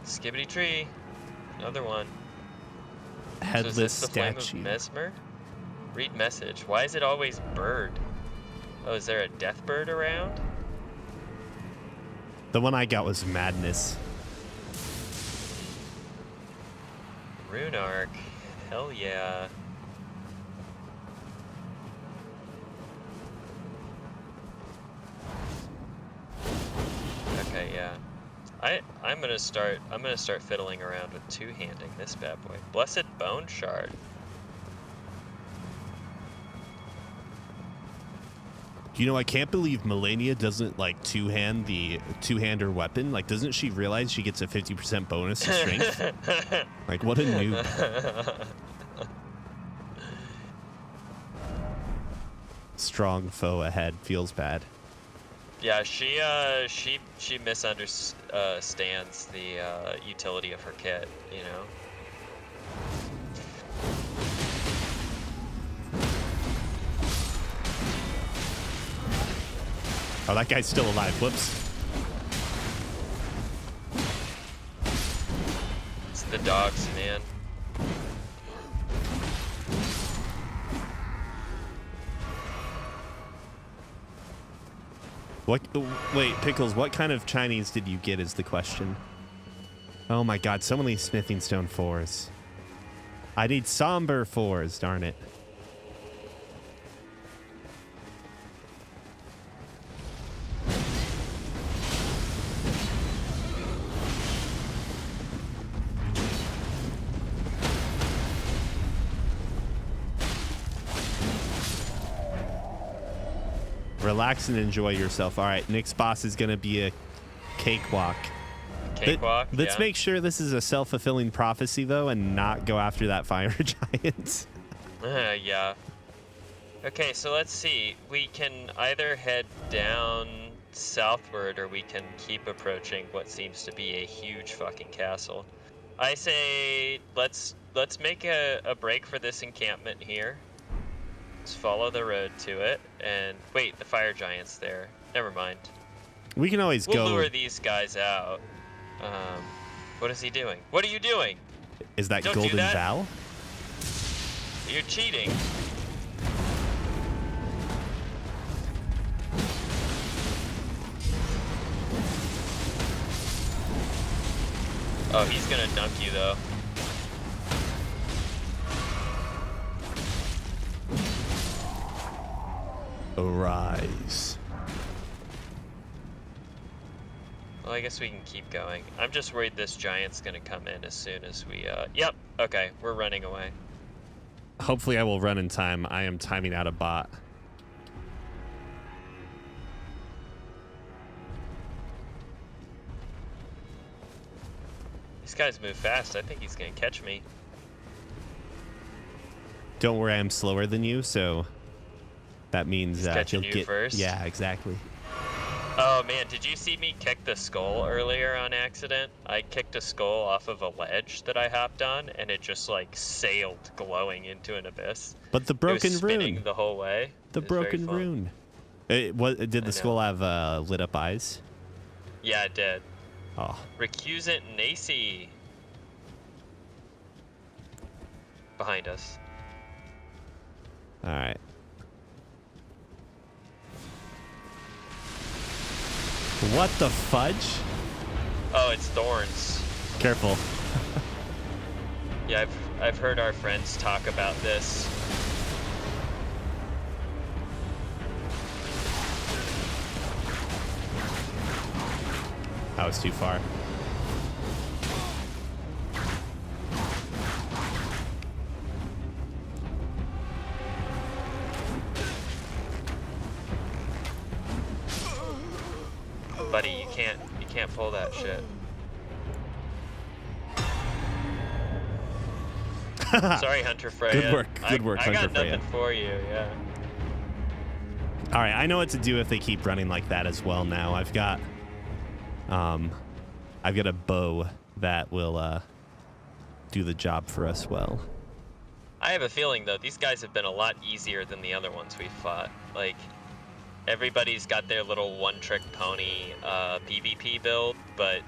Skibbity tree. Another one. Headless so is this the statue. Flame of Mesmer? Read message. Why is it always bird? Oh, is there a death bird around? The one I got was Madness. Rune Arc. Hell yeah. Okay, yeah. I'm gonna start fiddling around with two-handing this bad boy. Blessed Bone Shard. You know, I can't believe Melania doesn't like two-hander weapon. Like, doesn't she realize she gets a 50% bonus to strength? Like, what a noob. Strong foe ahead. Feels bad. Yeah, she misunderstands the utility of her kit, you know? Oh, that guy's still alive. Whoops. It's the dogs, man. What? Wait, Pickles, what kind of Chinese did you get is the question. Oh my god, so many smithing stone 4s. I need somber 4s, darn it. Relax and enjoy yourself. All right, next boss is going to be a cakewalk. Cakewalk, Let's yeah. make sure this is a self-fulfilling prophecy, though, and not go after that fire giant. Yeah. Okay, so let's see. We can either head down southward, or we can keep approaching what seems to be a huge fucking castle. I say let's make a break for this encampment here. Let's follow the road to it, and wait, the fire giant's there. Never mind. We can always We'll go. lure these guys out. What is he doing? What are you doing? Is that Don't do Golden that. Vow? You're cheating. Oh, he's gonna dunk you though. Arise. Well, I guess we can keep going. I'm just worried this giant's gonna come in as soon as we, Yep, okay, we're running away. Hopefully I will run in time. I am timing out a bot. These guys move fast. I think he's gonna catch me. Don't worry, I'm slower than you, so that means He's catching he'll you get first? Yeah, exactly. Oh man, did you see me kick the skull earlier on accident? I kicked a skull off of a ledge that I hopped on, and it just like sailed glowing into an abyss. But the It broken was spinning rune. the whole way. The It was very broken fun. rune. Did I the know. skull have lit up eyes? Yeah, it did. Oh, Recusant Nacy. Behind us. all right. What the fudge? Oh, it's thorns. Careful. Yeah, I've heard our friends talk about this. That was too far. can't pull that shit. Sorry, Hunter Freya. Good work. Good work, I Hunter got Freya. nothing for you, yeah. All right, I know what to do if they keep running like that as well now. I've got a bow that will do the job for us well. I have a feeling, though, these guys have been a lot easier than the other ones we fought. Like, everybody's got their little one-trick pony PvP build, but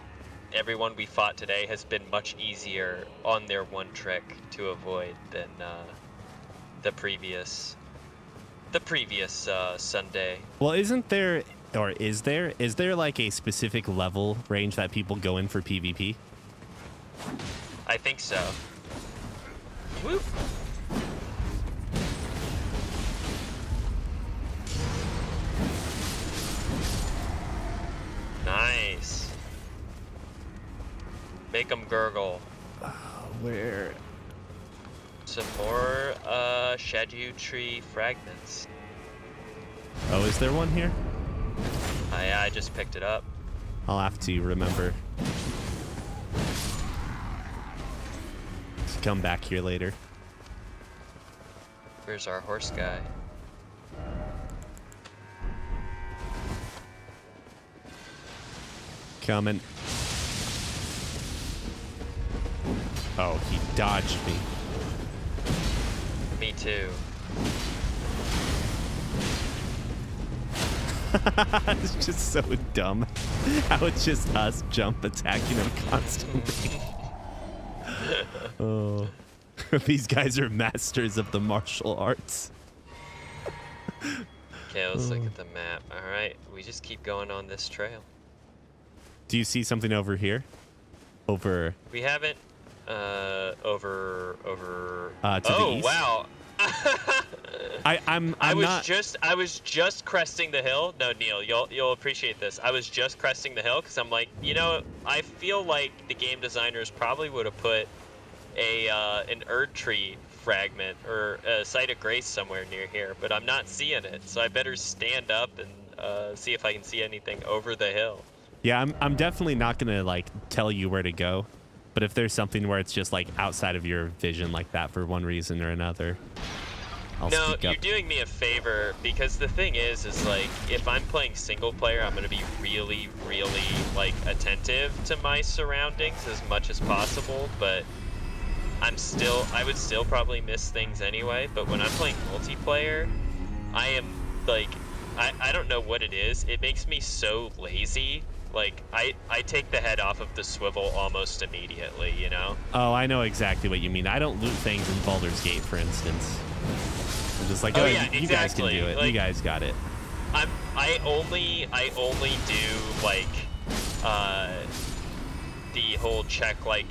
everyone we fought today has been much easier on their one trick to avoid than the previous Sunday. Well, isn't there, or is there like a specific level range that people go in for PvP? I think so. Whoop. Nice. Make them gurgle. Where? Some more Erdtree fragments. Oh, is there one here? I just picked it up. I'll have to remember to come back here later. Where's our horse guy? Coming. Oh, he dodged me. Me too. It's just so dumb how it's just us jump attacking him constantly. Oh, these guys are masters of the martial arts. Okay, let's look at the map. All right, we just keep going on this trail. Do you see something over here? Over. We haven't. Over. To the Oh east? wow. I was just cresting the hill. No, Neil, you'll appreciate this. I was just cresting the hill because I'm like, you know, I feel like the game designers probably would have put an Erdtree fragment or a site of grace somewhere near here, but I'm not seeing it. So I better stand up and see if I can see anything over the hill. Yeah, I'm definitely not gonna like tell you where to go, but if there's something where it's just like outside of your vision like that for one reason or another, I'll no, speak you're up. doing me a favor because the thing is like if I'm playing single player, I'm gonna be really, really like attentive to my surroundings as much as possible. But I would still probably miss things anyway. But when I'm playing multiplayer, I am like, I don't know what it is. It makes me so lazy. Like I take the head off of the swivel almost immediately, you know? Oh, I know exactly what you mean. I don't loot things in Baldur's Gate, for instance. I'm just like, Oh, oh, yeah, you guys can do it. like, you guys got it. I only do like the whole check like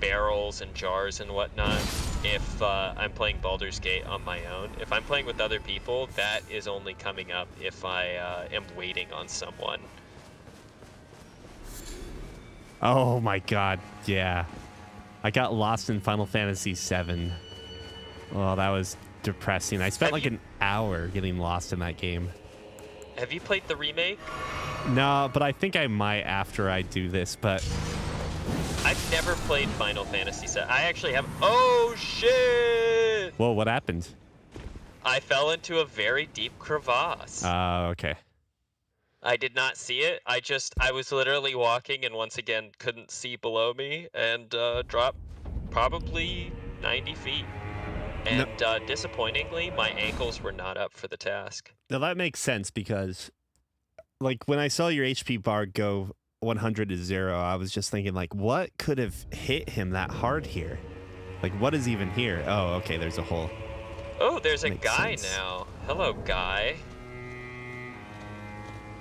barrels and jars and whatnot if I'm playing Baldur's Gate on my own. If I'm playing with other people, that is only coming up if I am waiting on someone. Oh my god, yeah. I got lost in Final Fantasy VII. Oh, that was depressing. I spent like an hour getting lost in that game. Have you played the remake? No, but I think I might after I do this, but... I've never played Final Fantasy VII. I actually have... Oh, shit! Well, what happened? I fell into a very deep crevasse. Okay. I did not see it. I was literally walking and once again couldn't see below me and dropped probably 90 feet. And disappointingly, my ankles were not up for the task. Now that makes sense because, like, when I saw your HP bar go 100 to 0, I was just thinking, like, what could have hit him that hard here? Like, what is even here? Oh, okay, there's a hole. Oh, there's a guy sense. now. Hello, guy.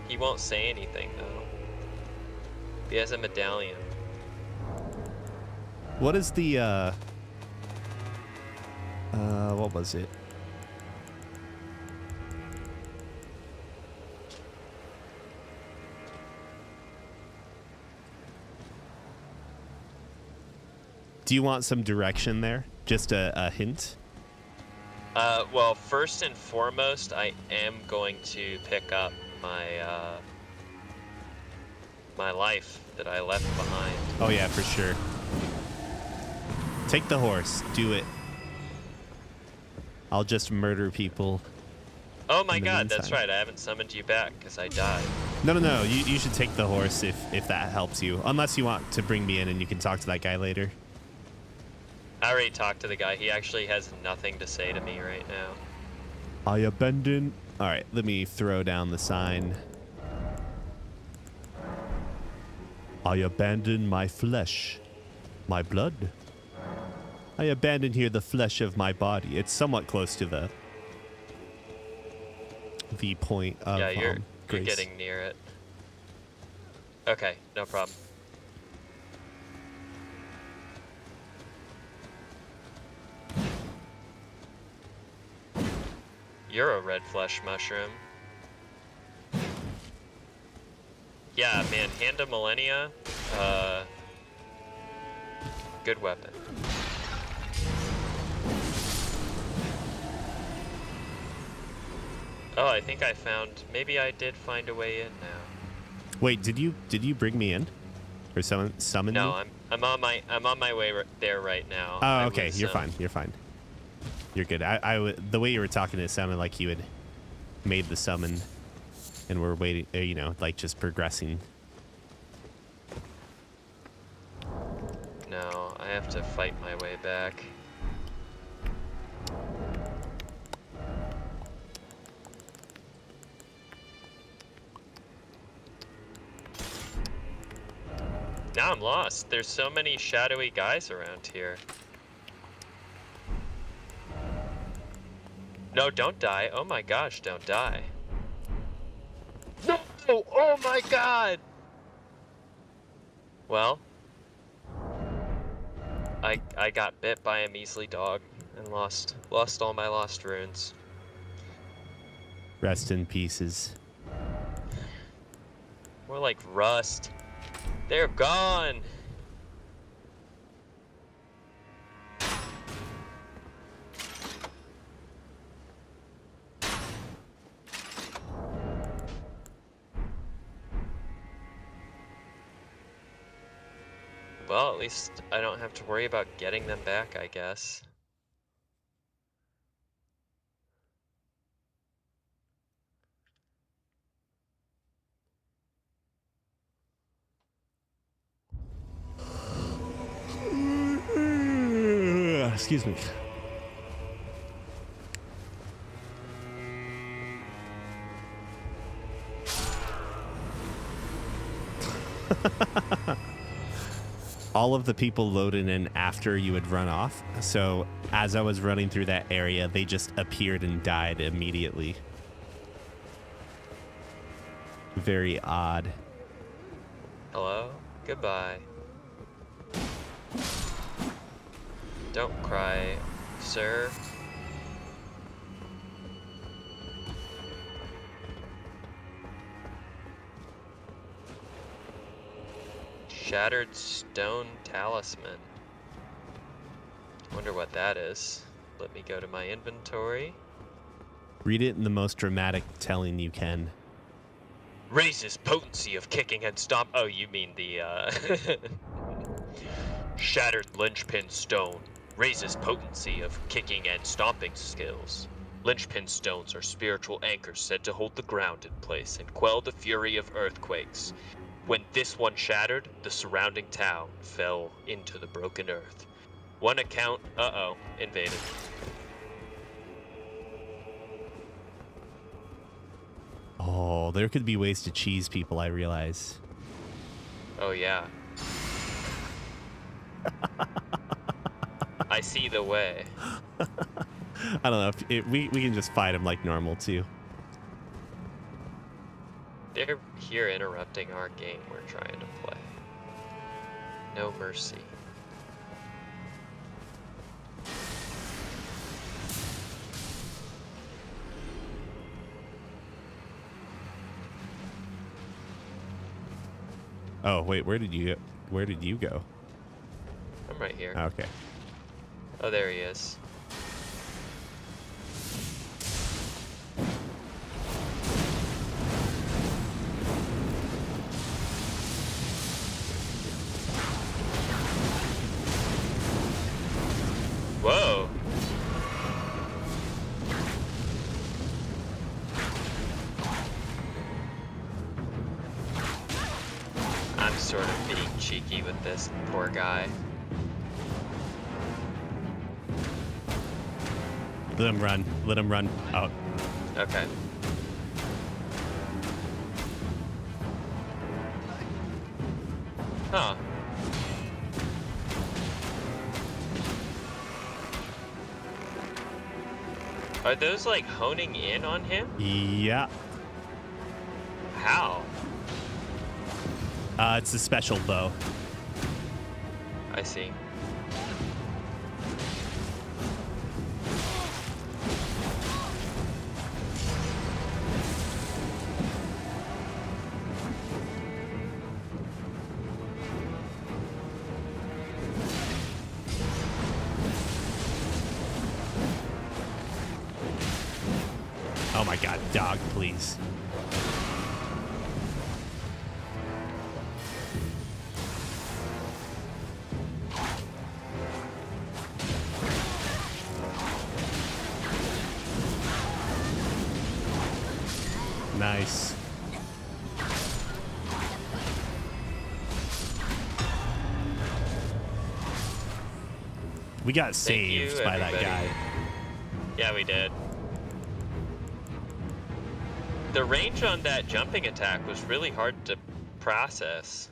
He won't say anything, though. He has a medallion. What is the, what was it? Do you want some direction there? Just a hint? Well, first and foremost, I am going to pick up my, my life that I left behind. Oh yeah, for sure. Take the horse. Do it. I'll just murder people. Oh my In the god, that's meantime. right. I haven't summoned you back because I died. No. You should take the horse if that helps you. Unless you want to bring me in and you can talk to that guy later. I already talked to the guy. He actually has nothing to say to me right now. I abandon. All right, let me throw down the sign. I abandon my flesh, my blood. I abandon here the flesh of my body. It's somewhat close to the point of Yeah, you're grace. getting near it. Okay, no problem. You're a red flesh mushroom. Yeah, man, Hand of Millennia, good weapon. Oh, I think I found, maybe I did find a way in now. Wait, did you bring me in, or summon No, me? I'm on my way there right now. Oh, okay. You're fine. You're fine. You're good. The way you were talking, it sounded like you had made the summon, and we're waiting. You know, like just progressing. No, I have to fight my way back. Now I'm lost. There's so many shadowy guys around here. No, don't die. Oh my gosh, don't die. No! Oh my god! Well, I got bit by a measly dog and lost all my lost runes. Rest in pieces. More like rust. They're gone! Well, at least I don't have to worry about getting them back, I guess. Excuse me. All of the people loaded in after you had run off. So as I was running through that area, they just appeared and died immediately. Very odd. Hello? Goodbye. Don't cry, sir. Shattered stone talisman. Wonder what that is. Let me go to my inventory. Read it in the most dramatic telling you can. Raises potency of kicking and stomp. Oh, you mean the shattered linchpin stone. Raises potency of kicking and stomping skills. Linchpin stones are spiritual anchors said to hold the ground in place and quell the fury of earthquakes. When this one shattered, the surrounding town fell into the broken earth. One account, invaded. Oh, there could be ways to cheese people, I realize. Oh yeah. I see the way. I don't know. If we can just fight them like normal, too. They're here interrupting our game we're trying to play. No mercy. Oh, wait, where did you go? I'm right here. Okay. Oh, there he is. tricky with this poor guy. Let him run. Let him run out. Okay. Huh. Are those like honing in on him? Yeah. How? It's a special bow. I see. Oh my god, dog, please. Nice. We got saved by that guy. Yeah, we did. The range on that jumping attack was really hard to process.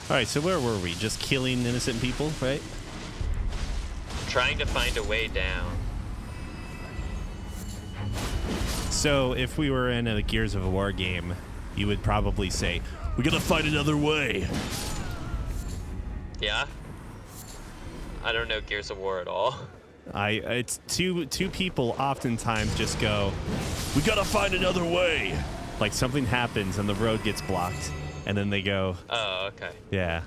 All right, so where were we? Just killing innocent people, right? Trying to find a way down. So if we were in a Gears of War game, you would probably say, "We gotta find another way." Yeah? I don't know Gears of War at all. It's two people oftentimes just go, "We gotta find another way." Like something happens and the road gets blocked, and then they go, Oh, okay. "Yeah,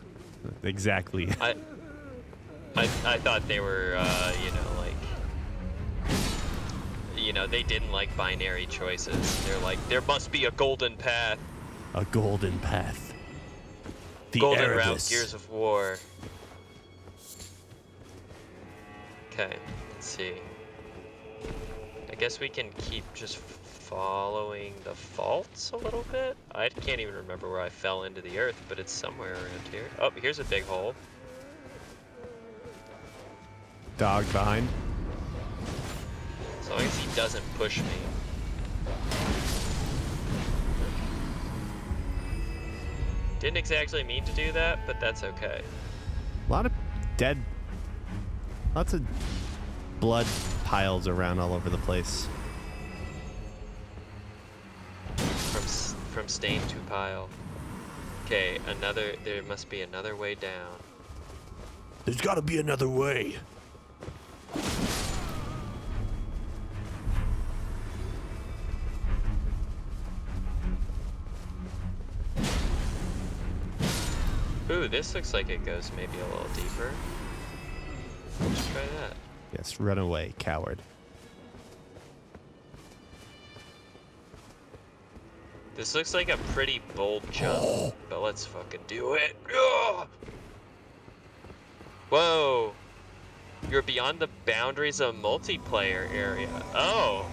exactly." I thought they were, they didn't like binary choices. They're like, there must be a golden path. A golden path. The Golden Erebus. route, Gears of War. Okay, let's see. I guess we can keep just following the faults a little bit. I can't even remember where I fell into the earth, but it's somewhere around here. Oh, here's a big hole. Dog behind. As long as he doesn't push me. Didn't exactly mean to do that, but that's okay. A lot of dead. Lots of blood piles around all over the place. From stain to pile. Okay, there must be another way down. There's got to be another way. Ooh, this looks like it goes maybe a little deeper. Let's try that. Yes, run away, coward. This looks like a pretty bold jump, but let's fucking do it. Ugh! Whoa! You're beyond the boundaries of multiplayer area. Oh!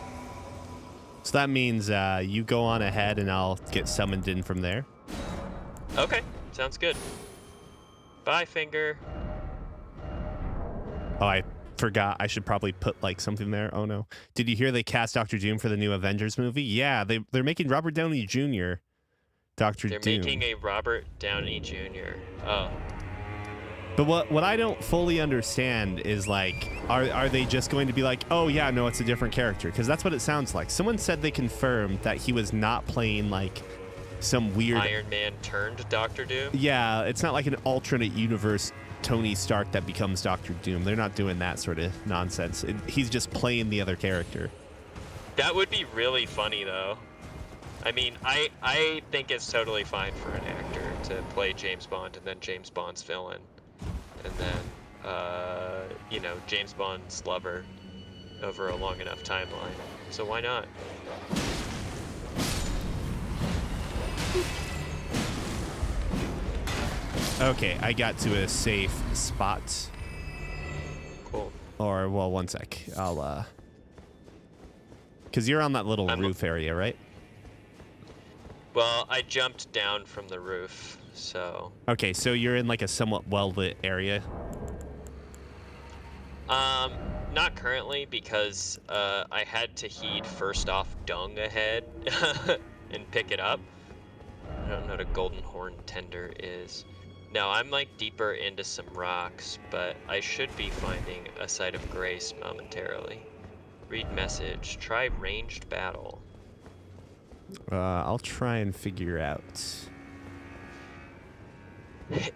So that means you go on ahead and I'll get summoned in from there. Okay, sounds good. Bye, Finger. Oh, I forgot. I should probably put like something there. Oh no. Did you hear they cast Dr. Doom for the new Avengers movie? Yeah, they're making Robert Downey Jr. Dr. Doom. They're making a Robert Downey Jr. Oh. But what I don't fully understand is like, are they just going to be like, oh yeah, no, it's a different character? Because that's what it sounds like. Someone said they confirmed that he was not playing like some weird Iron Man turned Dr. Doom? Yeah, it's not like an alternate universe Tony Stark that becomes Dr. Doom. They're not doing that sort of nonsense. He's just playing the other character. That would be really funny, though. I mean, I think it's totally fine for an actor to play James Bond and then James Bond's villain. And then, James Bond's lover over a long enough timeline. So why not? Okay, I got to a safe spot. Cool. Or, well, one sec. I'll, Because you're on that little I'm roof area, right? Well, I jumped down from the roof, so. Okay, so you're in like a somewhat well-lit area. Not currently because I had to heed first off dung ahead and pick it up. I don't know what a golden horn tender is. No, I'm like deeper into some rocks, but I should be finding a site of grace momentarily. Read message. Try ranged battle. I'll try and figure out.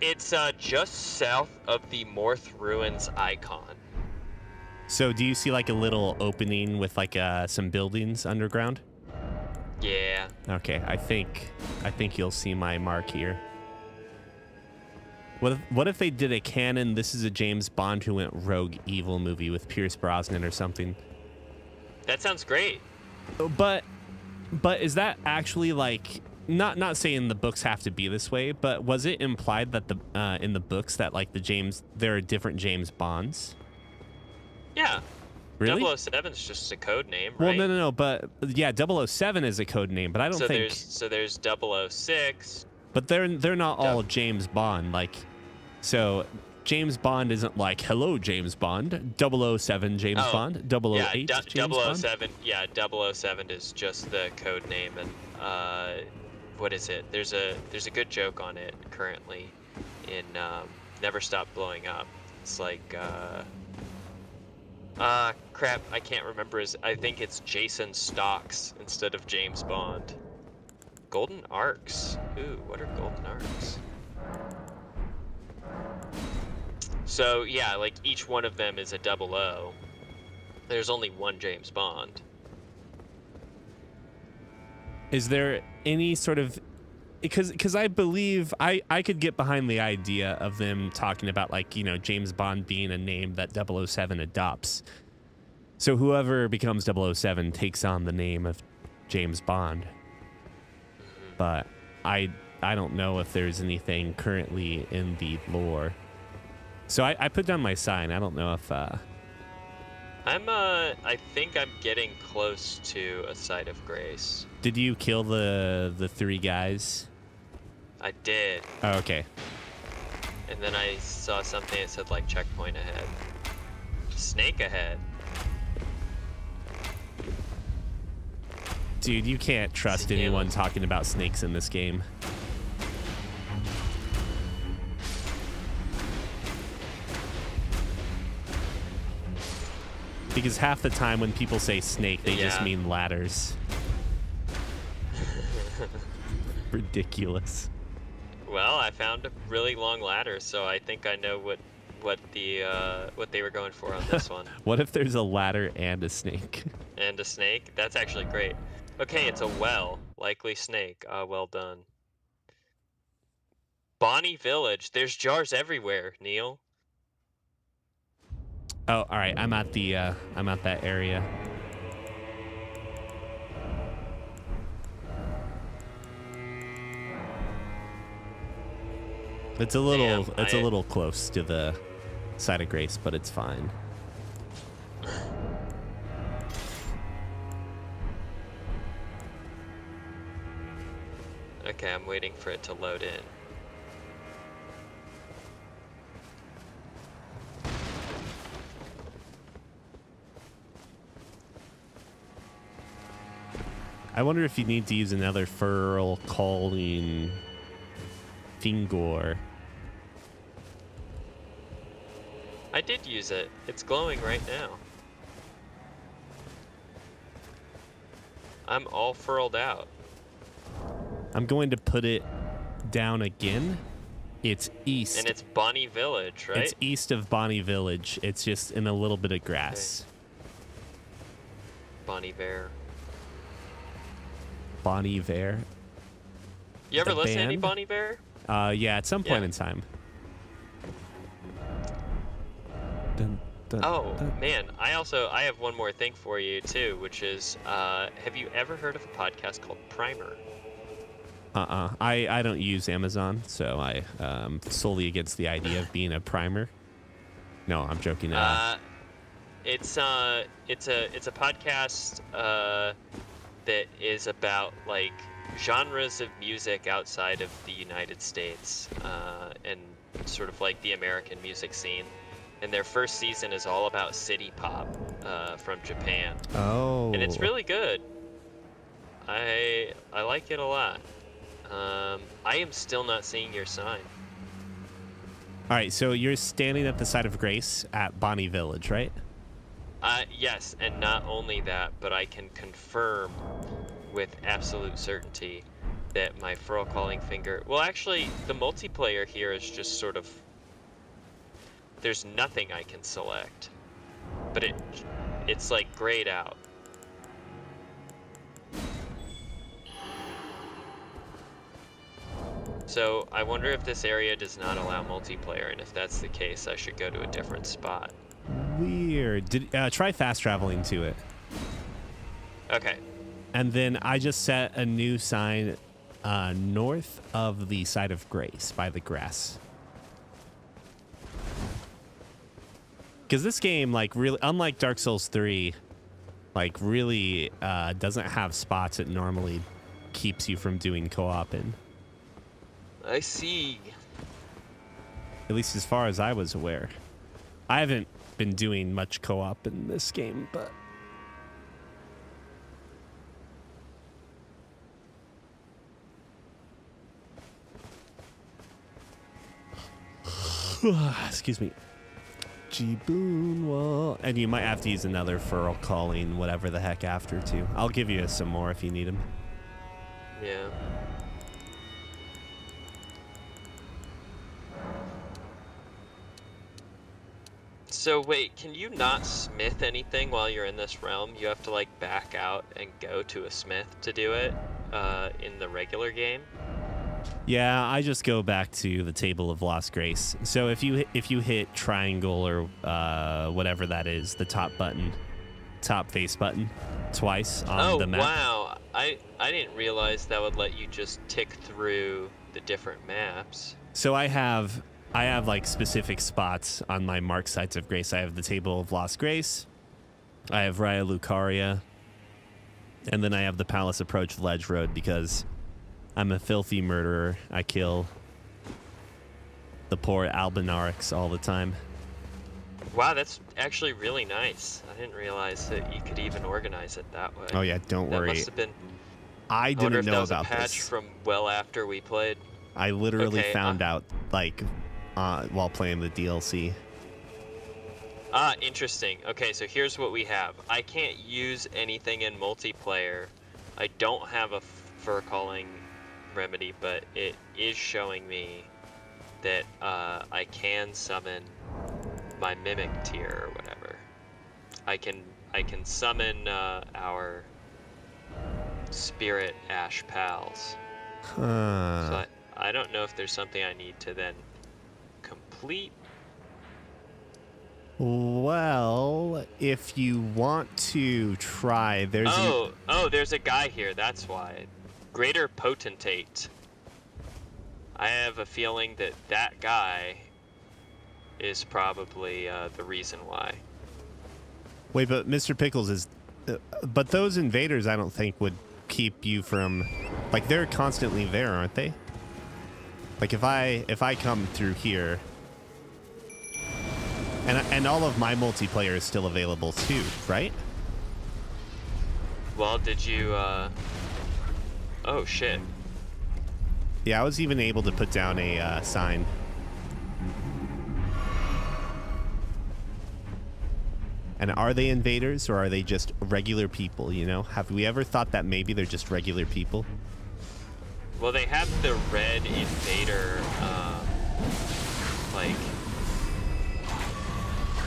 It's just south of the Morth Ruins icon. So do you see like a little opening with like some buildings underground? Yeah. Okay, I think you'll see my mark here. What if they did a canon "This is a James Bond who went rogue evil" movie with Pierce Brosnan or something? That sounds great. But is that actually like not saying the books have to be this way, but was it implied that the in the books that like there are different James Bonds? Yeah. Really? 007 is just a code name, Well, right? no, but yeah, 007 is a code name, but I don't think there's 006. But they're not all James Bond, like, so James Bond isn't like, hello James Bond, 007 James Bond, 008 yeah, James 007, Bond. Yeah, 007 is just the code name, and what is it? There's a good joke on it currently in Never Stop Blowing Up. It's like crap, I can't remember I think it's Jason Stocks instead of James Bond. Golden arcs. Ooh, what are golden arcs? So yeah, like each one of them is a 00. There's only one James Bond. Is there any sort of, because I believe I could get behind the idea of them talking about like, you know, James Bond being a name that 007 adopts. So whoever becomes 007 takes on the name of James Bond. But I don't know if there's anything currently in the lore. So I put down my sign. I don't know if I think I'm getting close to a site of grace. Did you kill the 3 guys? I did. Oh, okay. And then I saw something that said like checkpoint ahead. Snake ahead. Dude, you can't trust anyone talking about snakes in this game. Because half the time when people say snake, they just mean ladders. Ridiculous. Well, I found a really long ladder, so I think I know what they were going for on this one. What if there's a ladder and a snake? And a snake? That's actually great. Okay, it's a well. Likely snake. Well done. Bonnie Village. There's jars everywhere, Neil. Oh, all right. I'm at that area. It's a little close to the side of grace, but it's fine. Okay, I'm waiting for it to load in. I wonder if you need to use another furl calling Fingor. I did use it. It's glowing right now. I'm all furled out. I'm going to put it down again. It's east. And it's Bonnie Village, right? It's east of Bonnie Village. It's just in a little bit of grass. Okay. Bonnie Bear. Bonnie Bear. You ever listen to any Bonnie Bear? Yeah, at some point in time. Dun, dun, dun. Man, I have one more thing for you too, which is have you ever heard of a podcast called Primer? I don't use Amazon, so I solely against the idea of being a primer. No, I'm joking. It's a podcast that is about like genres of music outside of the United States, and sort of like the American music scene. And their first season is all about city pop from Japan, and it's Oh. really good. I like it a lot. I am still not seeing your sign. All right, so you're standing at the side of Grace at Bonnie Village, right? Yes, and not only that, but I can confirm with absolute certainty that my furl calling finger. Well, actually, the multiplayer here is just sort of. There's nothing I can select, but it's like grayed out. So I wonder if this area does not allow multiplayer, and if that's the case, I should go to a different spot. Weird. Try fast traveling to it. Okay. And then I just set a new sign north of the side of Grace by the grass. Because this game, like, really, unlike Dark Souls 3, like, really doesn't have spots it normally keeps you from doing co-op in. I see. At least as far as I was aware. I haven't been doing much co-op in this game, but... Excuse me. Jiboon Wall. And you might have to use another furl calling, whatever the heck, after, too. I'll give you some more if you need them. Yeah. So wait, can you not smith anything while you're in this realm? You have to like back out and go to a smith to do it in the regular game? Yeah, I just go back to the Table of Lost Grace. So if you hit triangle or whatever that is, the top face button, twice on the map. Oh wow! I didn't realize that would let you just tick through the different maps. So I have like specific spots on my marked sites of Grace. I have the Table of Lost Grace, I have Raya Lucaria, and then I have the Palace Approach Ledge Road because I'm a filthy murderer. I kill the poor Albinarix all the time. Wow, that's actually really nice. I didn't realize that you could even organize it that way. Oh yeah, don't worry. That must have been. I wonder didn't if know that was about a patch this. from well after we played. I literally Okay, found out like while playing the DLC. Interesting. Okay, so here's what we have. I can't use anything in multiplayer. I don't have a fur calling remedy, but it is showing me that I can summon my mimic tier or whatever. I can summon our spirit ash pals. Huh. So I don't know if there's something I need to then complete. Well, if you want to try, there's there's a guy here. That's why. Greater Potentate. I have a feeling that that guy is probably the reason why. Wait, but Mr. Pickles is... but those invaders, I don't think, would keep you from... Like, they're constantly there, aren't they? Like, if I come through here... And all of my multiplayer is still available, too, right? Well, did you... Oh, shit. Yeah, I was even able to put down a sign. And are they invaders or are they just regular people, you know? Have we ever thought that maybe they're just regular people? Well, they have the red invader, like...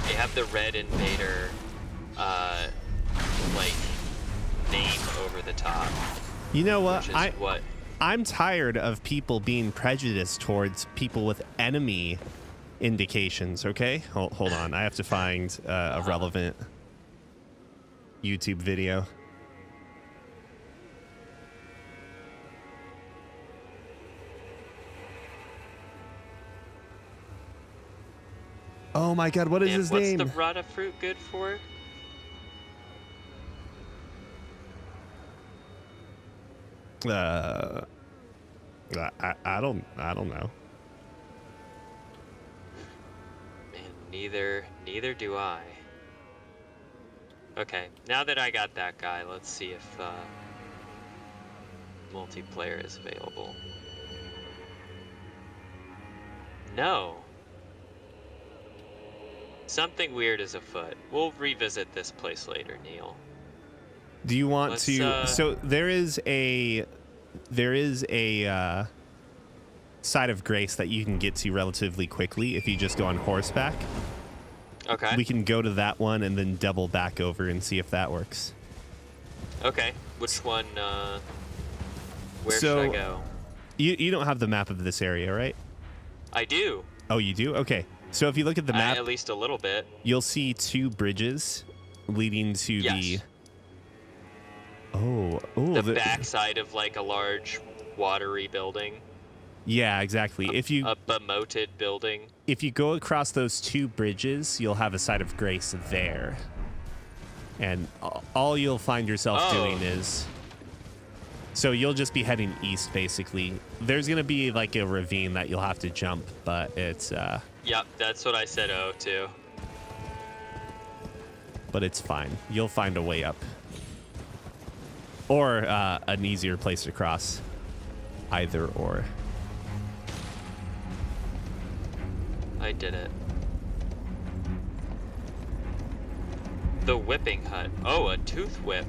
They have the red invader, like, name over the top. You know what? Which is what... I'm tired of people being prejudiced towards people with enemy indications, okay? Hold on. I have to find a relevant YouTube video. Oh my god, what is And his what's name? the rata fruit good for? I don't know. Man, neither do I. Okay, now that I got that guy, let's see if multiplayer is available. No. Something weird is afoot. We'll revisit this place later, Neil. Do you want Let's, to? So there is a site of grace that you can get to relatively quickly if you just go on horseback. Okay. We can go to that one and then double back over and see if that works. Okay. Which one? Where So, should I go? You don't have the map of this area, right? I do. Oh, you do? Okay. So if you look at the map, At least a little bit. you'll see 2 bridges leading to Yes. the backside of like a large watery building. Yeah, exactly. A bemoted building. If you go across those 2 bridges, you'll have a site of grace there. And all you'll find yourself doing is... So you'll just be heading east, basically. There's going to be like a ravine that you'll have to jump, but it's... Yep, that's what I said to. But it's fine. You'll find a way up. Or an easier place to cross. Either or. I did it. The whipping hut. Oh, a tooth whip.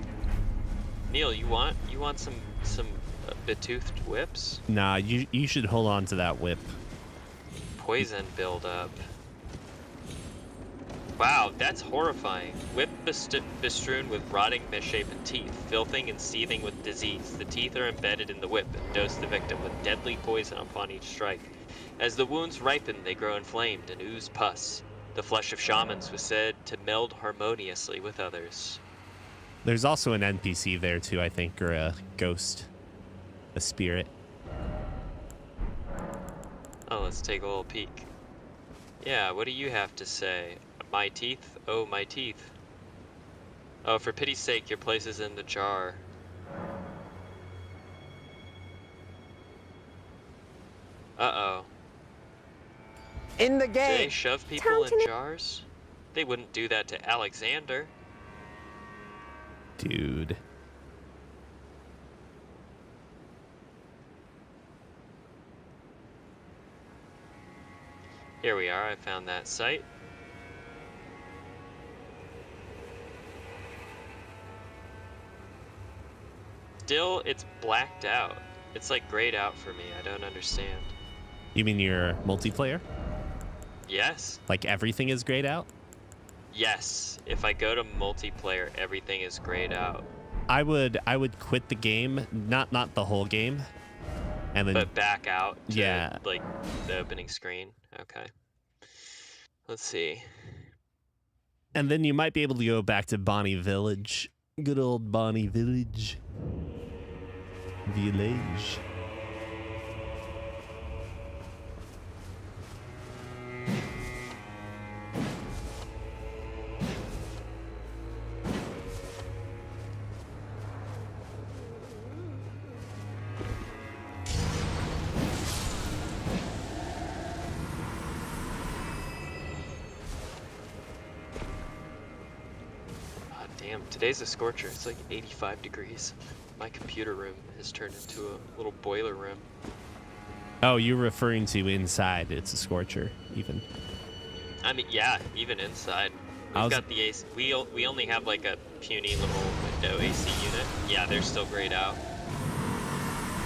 Neil, you want some betoothed whips? Nah, you should hold on to that whip. Poison buildup. Wow, that's horrifying. Whip bestrewn with rotting, misshapen teeth, filthing and seething with disease. The teeth are embedded in the whip and dose the victim with deadly poison upon each strike. As the wounds ripen, they grow inflamed and ooze pus. The flesh of shamans was said to meld harmoniously with others. There's also an NPC there too, I think, or a ghost, a spirit. Oh, let's take a little peek. Yeah, what do you have to say? My teeth? Oh, my teeth. Oh, for pity's sake, your place is in the jar. Uh-oh. In the Do game. they shove people in jars? They wouldn't do that to Alexander. Dude. Here we are, I found that site. Still, it's blacked out. It's like grayed out for me, I don't understand. You mean your multiplayer? Yes. Like everything is grayed out? Yes. If I go to multiplayer, everything is grayed out. I would quit the game, not the whole game. And then But back out to yeah, like the opening screen. Okay. Let's see. and then you might be able to go back to Bonnie Village. Good old Bonnie Village. Village. Damn, today's a scorcher. It's like 85 degrees. My computer room has turned into a little boiler room. Oh, you're referring to inside. It's a scorcher, even. I mean, yeah, even inside. We've got the AC. We only have like a puny little window AC unit. Yeah, they're still grayed out.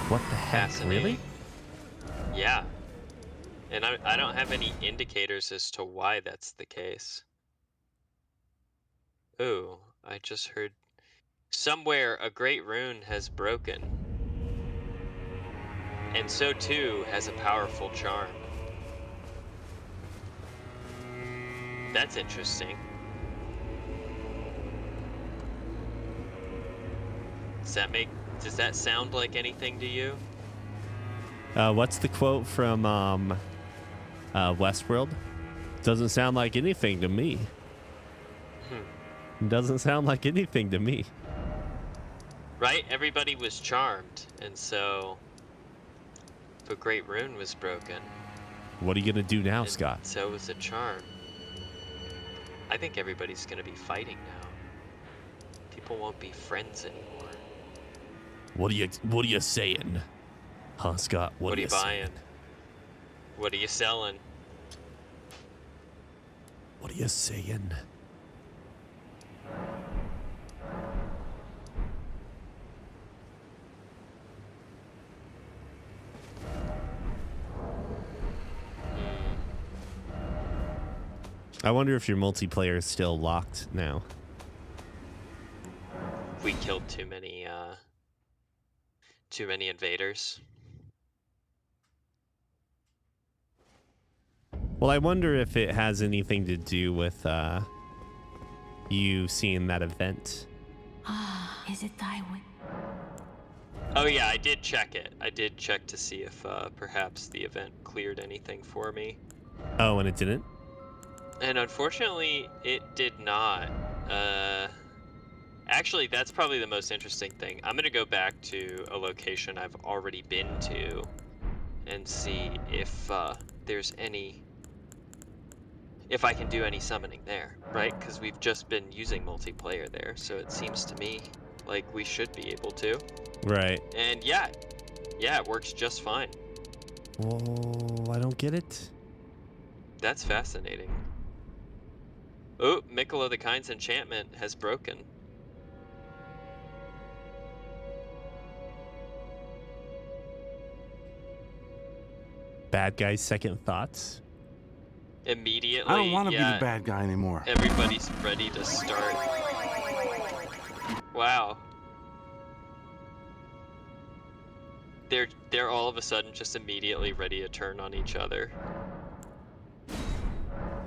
What the heck? Really? Yeah. And I don't have any indicators as to why that's the case. Ooh, I just heard somewhere a great rune has broken. And so too has a powerful charm. That's interesting. Does that sound like anything to you? What's the quote from Westworld? Doesn't sound like anything to me. Doesn't sound like anything to me. Right? Everybody was charmed, and so the Great Rune was broken. What are you gonna do now, And Scott? so was the charm. I think everybody's gonna be fighting now. People won't be friends anymore. What are you saying? Huh, Scott? What are you buying? saying? What are you selling? What are you saying? I wonder if your multiplayer is still locked now. We killed too many invaders. Well, I wonder if it has anything to do with you seeing that event. Is it thy way? Oh yeah, I did check it. I did check to see if perhaps the event cleared anything for me. Oh, and it didn't? And unfortunately, it did not. Actually, that's probably the most interesting thing. I'm going to go back to a location I've already been to and see if there's any... if I can do any summoning there, right? Because we've just been using multiplayer there, so it seems to me like we should be able to. Right. And yeah, it works just fine. Oh, I don't get it. That's fascinating. Oh, Mikkel of the Kind's enchantment has broken. Bad guy's second thoughts. Immediately, I don't want to yeah, be the bad guy anymore. everybody's ready to start. Wow. They're all of a sudden just immediately ready to turn on each other.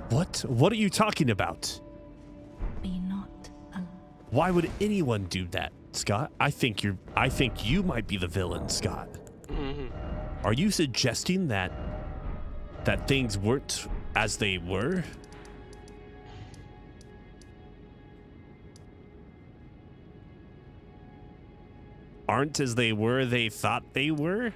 What? What are you talking about? Be not alone. Why would anyone do that, Scott? I think you might be the villain, Scott. Mhm. Are you suggesting that things weren't as they were? Aren't as they were they thought they were?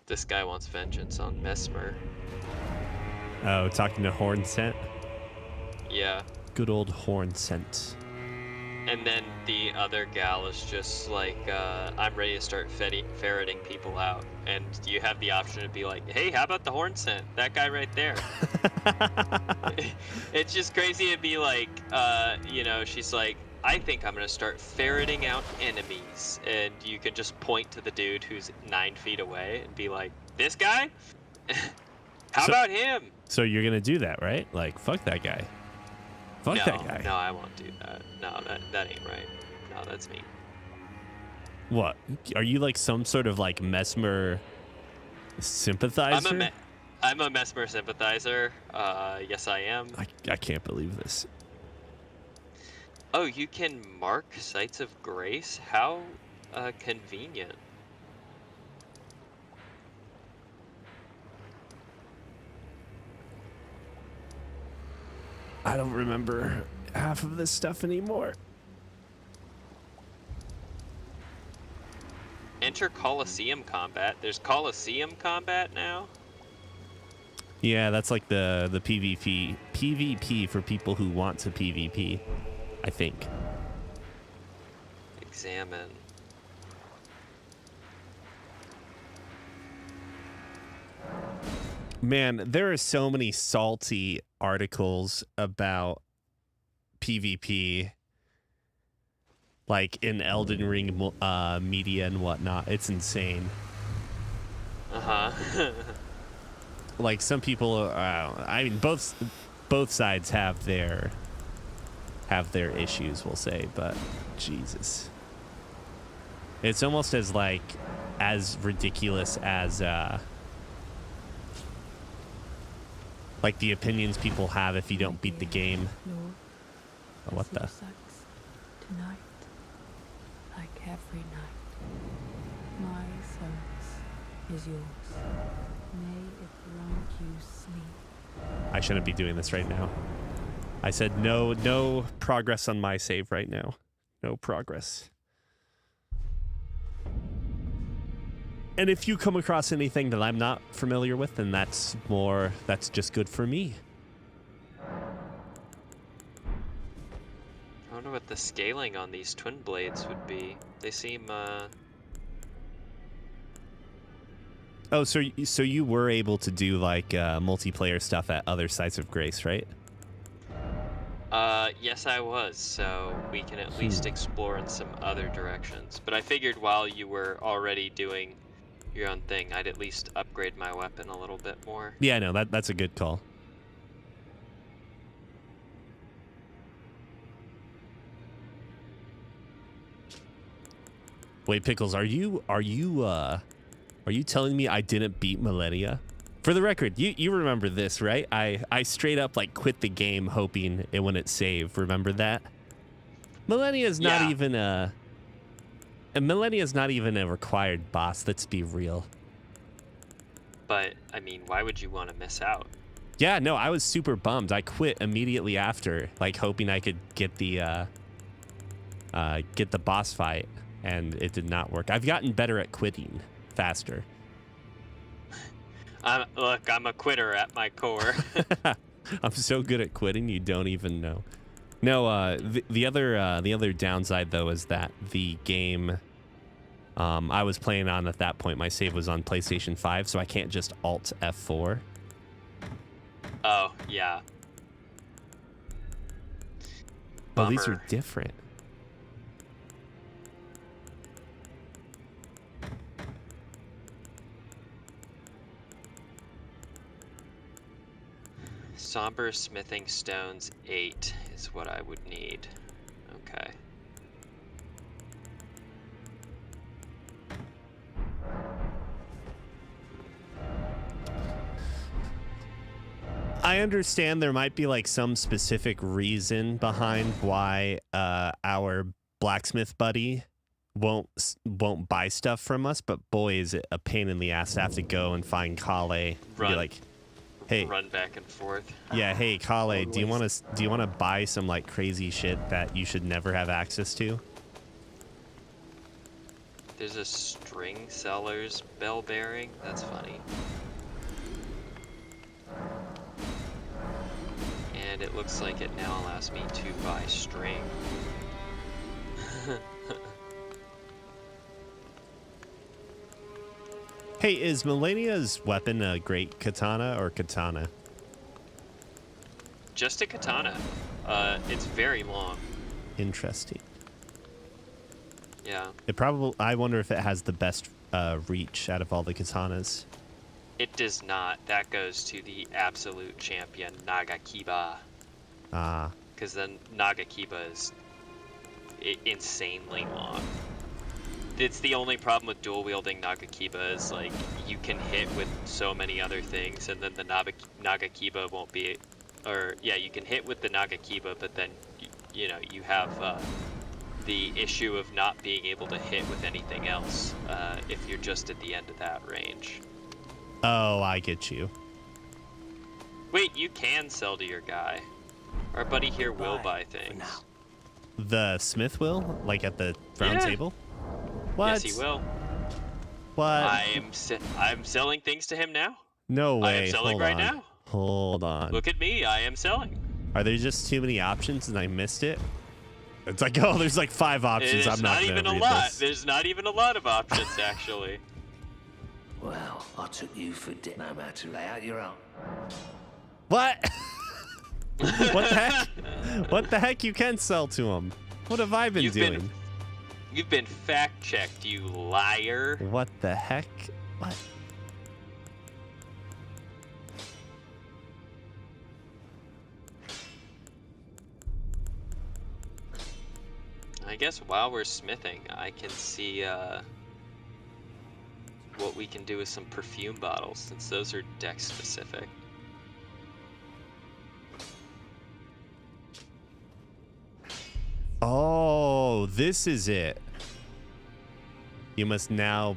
This guy wants vengeance on Mesmer. Oh, talking to Horn Scent? Yeah. Good old Horn Scent. And then the other gal is just like, I'm ready to start ferreting people out. And you have the option to be like, hey, how about the horn scent? That guy right there. It's just crazy to be like, she's like, I think I'm going to start ferreting out enemies. And you can just point to the dude who's 9 feet away and be like, this guy? How about him? So you're going to do that, right? Like, fuck that guy. Fuck that guy. No, I won't do that. No, that ain't right. No, that's me. What? Are you like some sort of like Mesmer sympathizer? I'm a Mesmer sympathizer. Yes, I am. I can't believe this. Oh, you can mark sites of grace? How convenient. I don't remember half of this stuff anymore. Enter Coliseum combat. There's Coliseum combat now? Yeah, that's like the PvP for people who want to PvP, I think. Examine. Man, there are so many salty articles about PvP, like in Elden Ring media and whatnot. It's insane. Uh-huh. Like some people, I mean, both sides have their issues, we'll say, but Jesus, it's almost as ridiculous as Like the opinions people have if you don't beat the game. Oh, what the? Tonight, like every night, my service is yours. May it grant you sleep. I shouldn't be doing this right now. I said no progress on my save right now. No progress. And if you come across anything that I'm not familiar with, then that's just good for me. I wonder what the scaling on these twin blades would be. They seem, Oh, so you were able to do like multiplayer stuff at other sites of grace, right? yes I was, so we can at least explore in some other directions. But I figured while you were already doing your own thing, I'd at least upgrade my weapon a little bit more. Yeah, no, that's a good call. Wait, Pickles, are you telling me I didn't beat Millennia? For the record, you remember this, right? I straight up like quit the game hoping it wouldn't save. Remember that? Millennia's not even a required boss, let's be real. But I mean, why would you want to miss out? Yeah, no, I was super bummed. I quit immediately after, like hoping I could get the boss fight, and it did not work. I've gotten better at quitting faster. Look, I'm a quitter at my core. I'm so good at quitting, you don't even know. No, the other downside though is that the game I was playing on at that point, my save was on PlayStation 5, so I can't just Alt F4. Oh yeah. Oh, these are Bummer. different. Somber smithing stones 8 is what I would need. Okay. I understand there might be like some specific reason behind why our blacksmith buddy won't buy stuff from us, but boy, is it a pain in the ass to have to go and find Kale. Be like, hey, run back and forth. yeah, hey Kale, do you want to buy some like crazy shit that you should never have access to? There's a string seller's bell bearing. That's funny. And it looks like it now allows me to buy string. Hey, is Millennia's weapon a great katana or katana? Just a katana. It's very long. Interesting. Yeah. I wonder if it has the best reach out of all the katanas. It does not. That goes to the absolute champion, Nagakiba. Ah. Because then Nagakiba is insanely long. It's the only problem with dual wielding Nagakiba is like you can hit with so many other things, and then the Nagakiba won't be, or yeah, you can hit with the Nagakiba, but then you know you have the issue of not being able to hit with anything else if you're just at the end of that range. Oh, I get you. Wait, you can sell to your guy. Our buddy here will buy things. The smith will? Like at the round table? What? Yes, he will. What? I'm selling things to him now. No way. I am selling right now. Hold on. Look at me, I am selling. Are there just too many options and I missed it? It's like, oh, there's like 5 options. I'm not even a read lot. this. There's not even a lot of options, actually. Well, I took you for dick. No matter, lay out your own. What? What the heck? What the heck? You can sell to him. What have I been doing? You've been fact-checked, you liar. What the heck? What? I guess while we're smithing, I can see what we can do with some perfume bottles, since those are deck specific. Oh, this is it. You now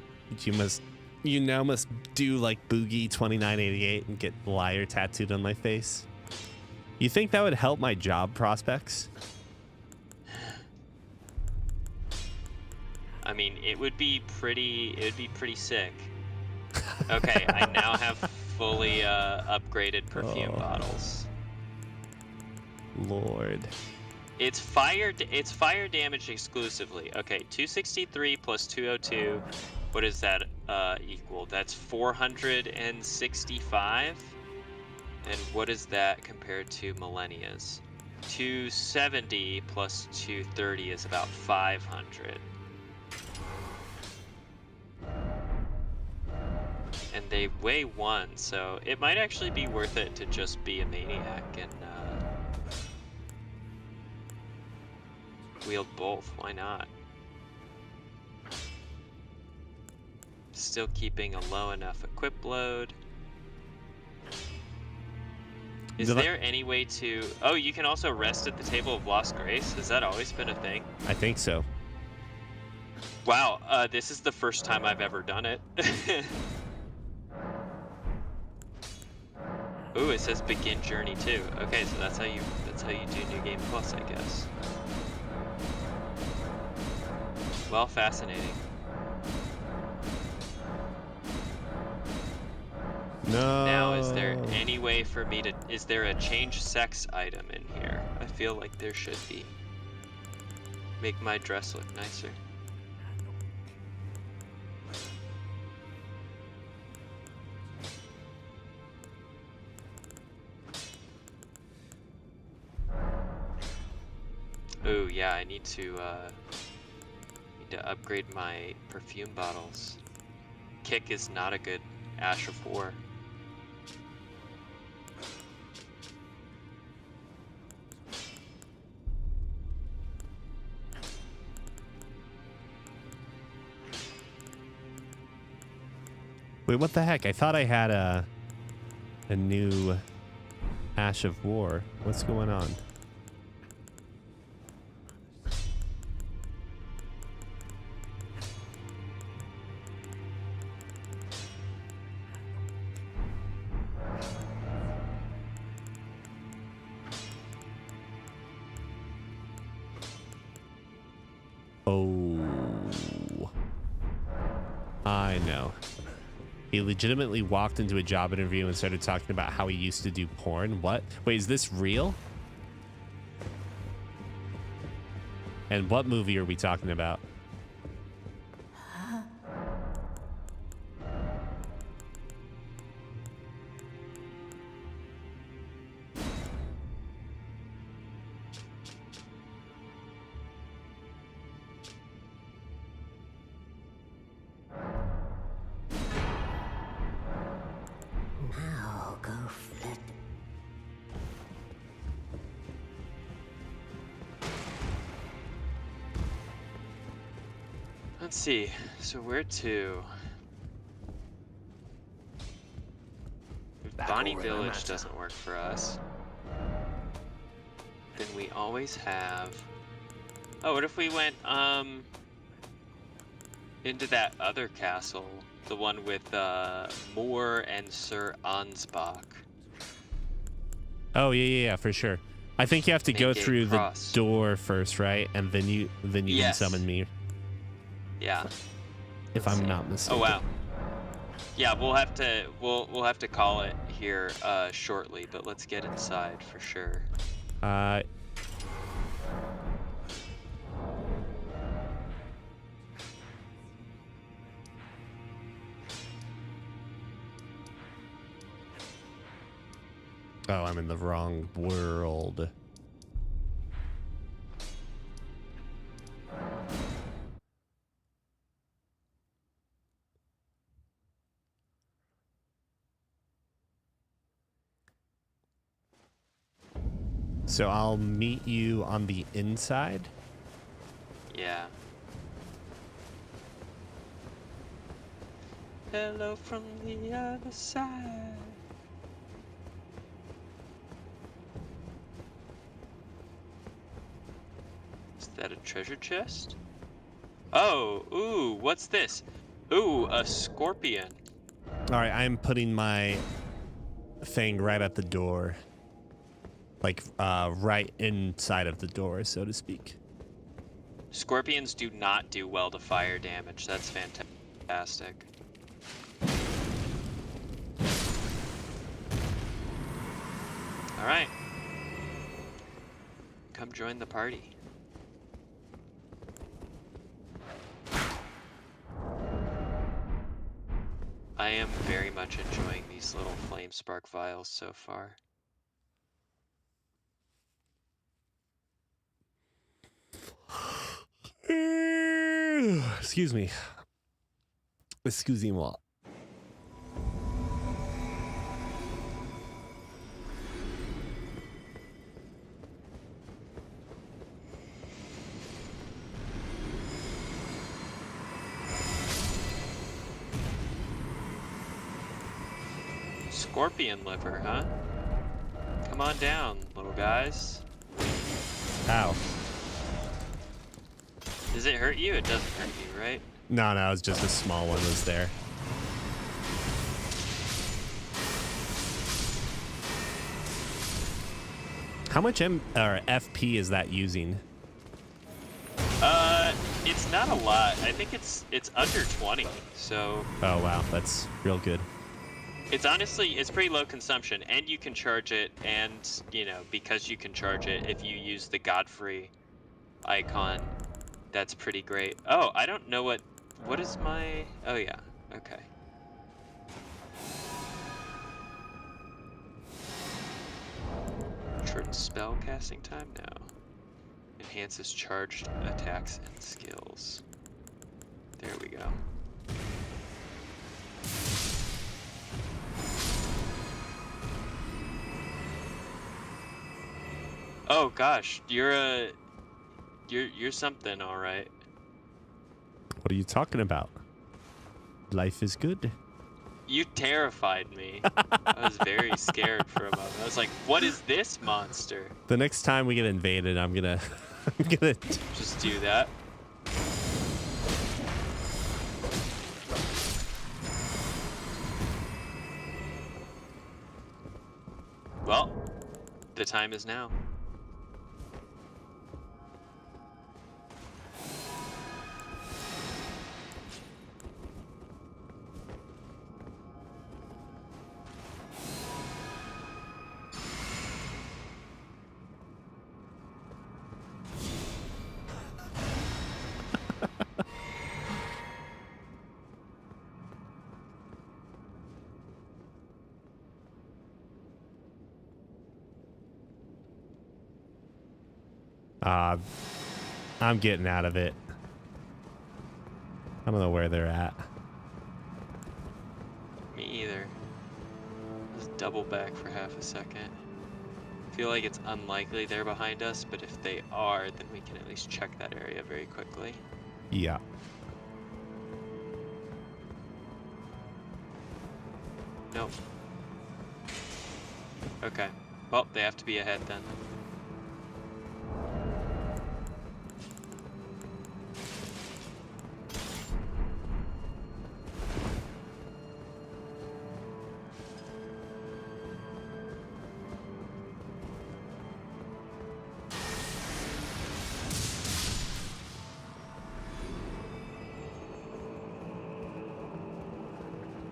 must do like Boogie 2988 and get liar tattooed on my face. You think that would help my job prospects? I mean, it would be pretty sick. Okay, I now have fully upgraded perfume bottles. Lord. It's fire damage exclusively. Okay, 263 plus 202. What does that equal? That's 465. And what is that compared to Millennia's? 270 plus 230 is about 500. And they weigh 1, so it might actually be worth it to just be a maniac and wield both. Why not? Still keeping a low enough equip load. Is there any way to... Oh, you can also rest at the Table of Lost Grace? Has that always been a thing? I think so. Wow, this is the first time I've ever done it. Ooh, it says begin journey too. Okay, so that's how you do New Game Plus, I guess. Well, fascinating. No. Now, is there any way for me to... Is there a change sex item in here? I feel like there should be. Make my dress look nicer. Ooh, yeah, I need to upgrade my perfume bottles. Kick is not a good Ash of War. Wait, what the heck? I thought I had a new Ash of War. What's going on? Oh, I know. He legitimately walked into a job interview and started talking about how he used to do porn. What? Wait, is this real? And what movie are we talking about? Now go flit. Let's see. So where to? If Bonnie Village doesn't work for us, then we always have... Oh, what if we went into that other castle? The one with Moore and Sir Ansbach. Oh yeah, for sure. I think you have to go through the Cross. door first, right? And then you can Yes. summon me, Yeah. if I'm not mistaken. Oh wow. Yeah, we'll have to call it here shortly, but let's get inside for sure. Oh, I'm in the wrong world. So I'll meet you on the inside. Yeah. Hello from the other side. Is that a treasure chest? Oh, ooh, what's this? Ooh, a scorpion. All right, I'm putting my thing right at the door. Like, right inside of the door, so to speak. Scorpions do not do well to fire damage. That's fantastic. All right. Come join the party. I am very much enjoying these little flame spark vials so far. Excuse me. Excusez-moi. Scorpion liver, huh? Come on down, little guys. Ow. Does it hurt you? It doesn't hurt you, right? No, it was just a small one was there. How much FP is that using? It's not a lot. I think it's under 20, so... Oh, wow. That's real good. It's honestly, it's pretty low consumption, and you can charge it, and, you know, because you can charge it, if you use the Godfrey icon, that's pretty great. Oh, I don't know what is my... Oh, yeah. Okay. Shortens spell casting time? No. Enhances charged attacks and skills. There we go. Oh gosh, you're something, all right. What are you talking about? Life is good. You terrified me. I was very scared for a moment. I was like, "What is this monster?" The next time we get invaded, I'm gonna Just do that. Well, the time is now. I'm getting out of it. I don't know where they're at. Me either. Let's double back for half a second. Feel like it's unlikely they're behind us, but if they are, then we can at least check that area very quickly. Yeah. Nope. Okay. Well, they have to be ahead then.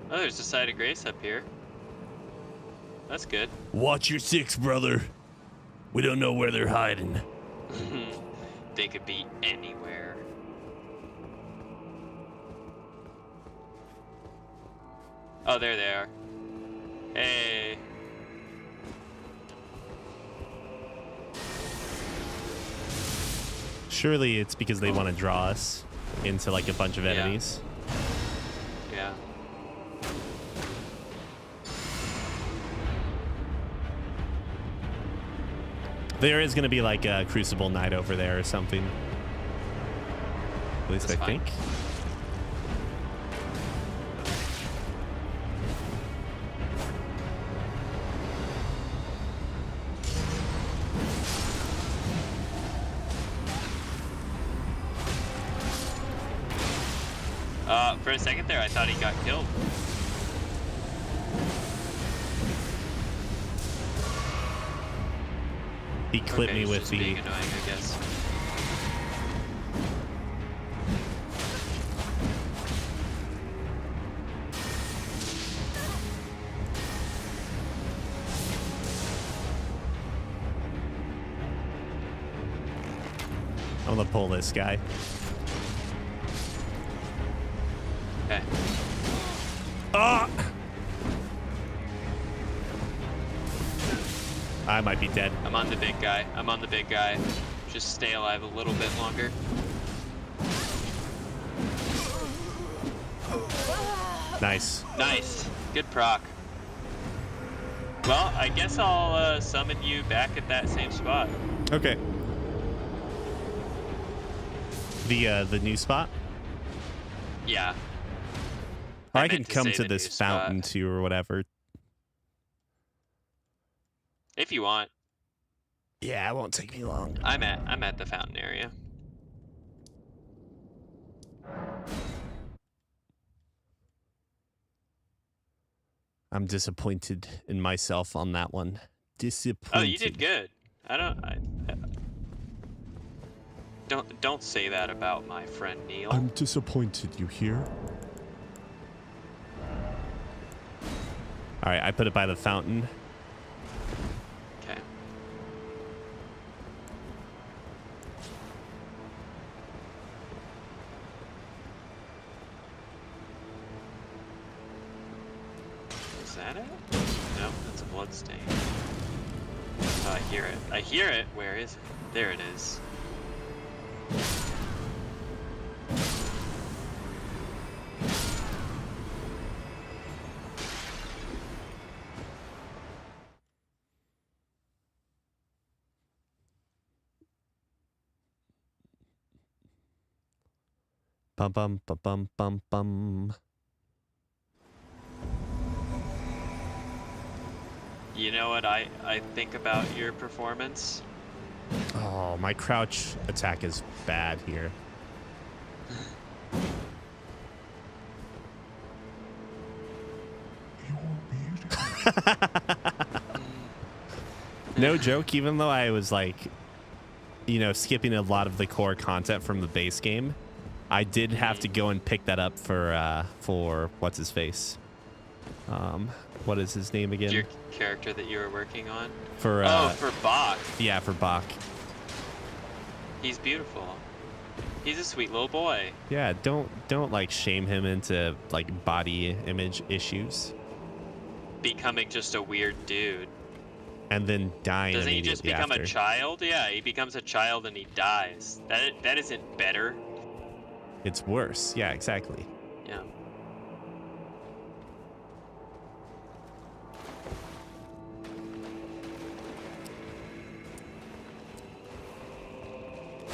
Oh, there's a site of grace up here. That's good. Watch your six, brother. We don't know where they're hiding. They could be anywhere. Oh, there they are. Hey. Surely it's because they want to draw us into like a bunch of enemies. Yeah. There is going to be like a Crucible Knight over there or something. At least That's I fine. think. For a second there, I thought he got killed. He clipped Okay, me he's with just the. being annoying, I guess. I'm gonna pull this guy. Okay. Ah! I might be dead. I'm on the big guy. I'm on the big guy. Just stay alive a little bit longer. Nice. Nice. Good proc. Well, I guess I'll summon you back at that same spot. Okay. The new spot? Yeah. Or I meant can to come say to the this new spot. fountain too or whatever. If you want. Yeah, it won't take me long. I'm at the fountain area. I'm disappointed in myself on that one. Disappointed. Oh, you did good. Don't say that about my friend Neil. I'm disappointed, you hear? Alright, I put it by the fountain. Okay. Is that it? No, that's a blood stain. Oh, I hear it. I hear it. Where is it? There it is. Bum bum bum bum bum bum. You know what I think about your performance? Oh, my crouch attack is bad here. No joke, even though I was like, you know, skipping a lot of the core content from the base game, I did have to go and pick that up for what's his face? What is his name again? Your character that you were working on? For for Bach. yeah, for Bach. He's beautiful. He's a sweet little boy. Yeah, don't like shame him into like body image issues Becoming just a weird dude. and then dying Doesn't he immediately just become after. a child? Yeah, he becomes a child and he dies. That isn't better. It's worse. Yeah, exactly. Yeah.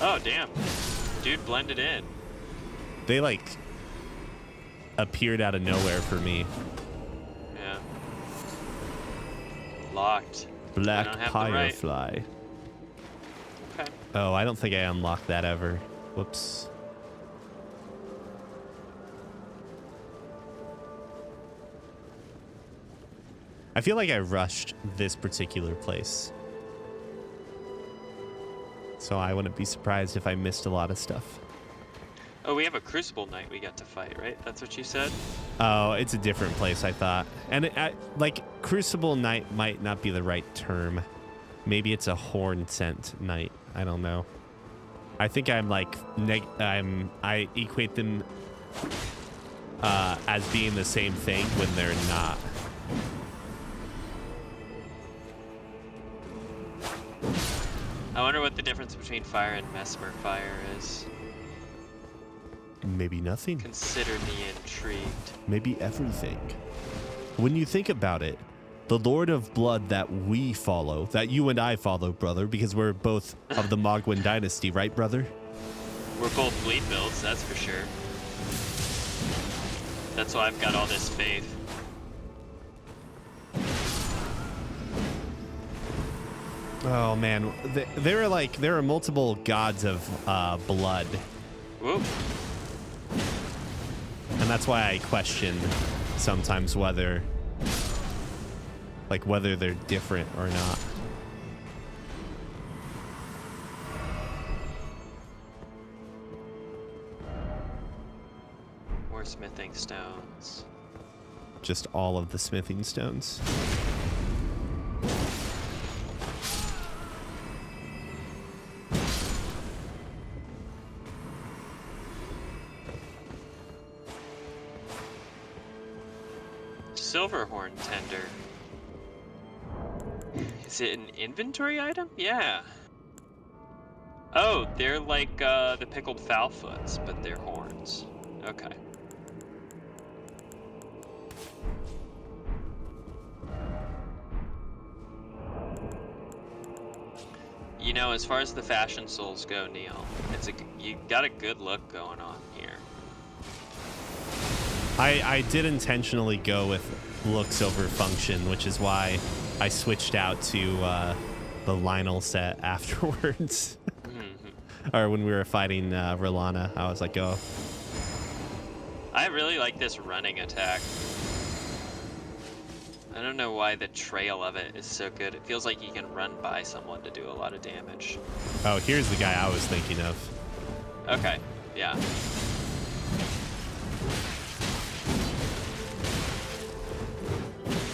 Oh, damn. Dude blended in. They like appeared out of nowhere for me. Yeah. Locked. Black I don't have the right. Firefly. Okay. Oh, I don't think I unlocked that ever. Whoops. I feel like I rushed this particular place. So I wouldn't be surprised if I missed a lot of stuff. Oh, we have a Crucible Knight we got to fight, right? That's what you said? Oh, it's a different place, I thought. And like, Crucible Knight might not be the right term. Maybe it's a horn scent knight. I don't know. I think I'm like, I equate them as being the same thing when they're not. I wonder what the difference between fire and mesmer fire is. Maybe nothing. Consider me intrigued. Maybe everything. When you think about it, the Lord of Blood that we follow, that you and I follow, brother, because we're both of the Mogwin dynasty, right, brother? We're both bleed builds, that's for sure. That's why I've got all this faith. Oh man, there are multiple gods of blood. Whoop. that's why I question sometimes whether they're different or not. More smithing stones. Just all of the smithing stones. Silverhorn tender. Is it an inventory item? Yeah. Oh, they're like the pickled foulfoots, but they're horns. Okay. You know, as far as the fashion souls go, Neil, you got a good look going on here. I did intentionally go with looks over function, which is why I switched out to the Lionel set afterwards. Or when we were fighting Rolana, I was like, oh. I really like this running attack. I don't know why the trail of it is so good. It feels like you can run by someone to do a lot of damage. Oh, here's the guy I was thinking of. Okay, yeah.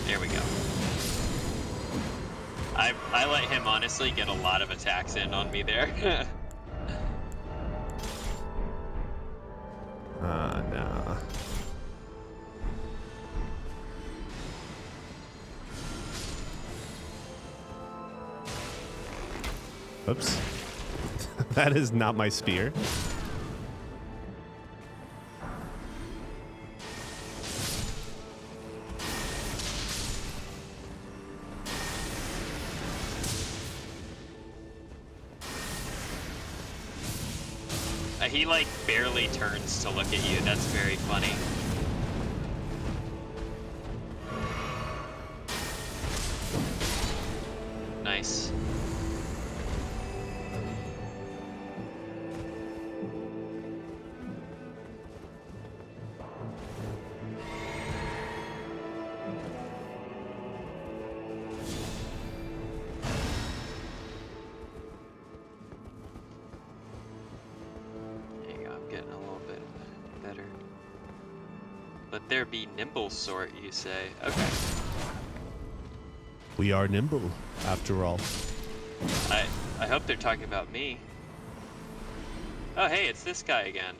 There we go. I let him honestly get a lot of attacks in on me there. No. Oops. That is not my spear. He like barely turns to look at you. That's very funny. Nice. There be nimble sort, you say? Okay. We are nimble, after all. I hope they're talking about me. Oh, hey, it's this guy again.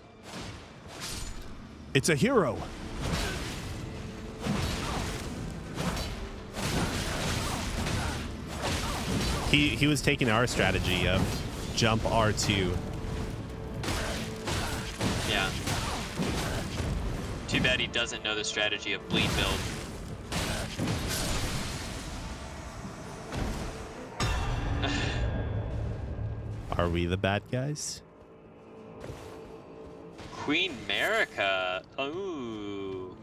It's a hero. He was taking our strategy of jump R2. Yeah. Too bad he doesn't know the strategy of bleed build. Are we the bad guys? Queen Merica. Ooh.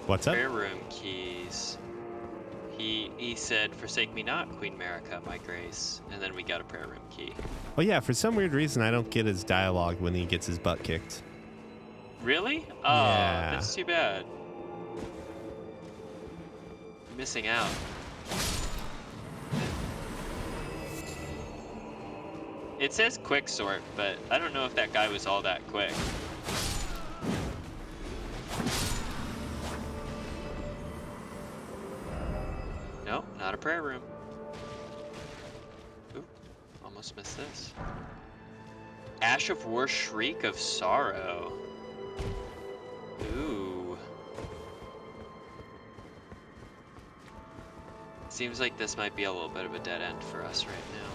What's up? Prayer room keys. He said, "Forsake me not, Queen Merica, my grace." And then we got a prayer room key. Oh yeah, for some weird reason I don't get his dialogue when he gets his butt kicked. Really? Oh, yeah. That's too bad. Missing out. It says quick sort, but I don't know if that guy was all that quick. No, not a prayer room. Ooh, almost missed this. Ash of War, Shriek of Sorrow. Ooh. Seems like this might be a little bit of a dead end for us right now.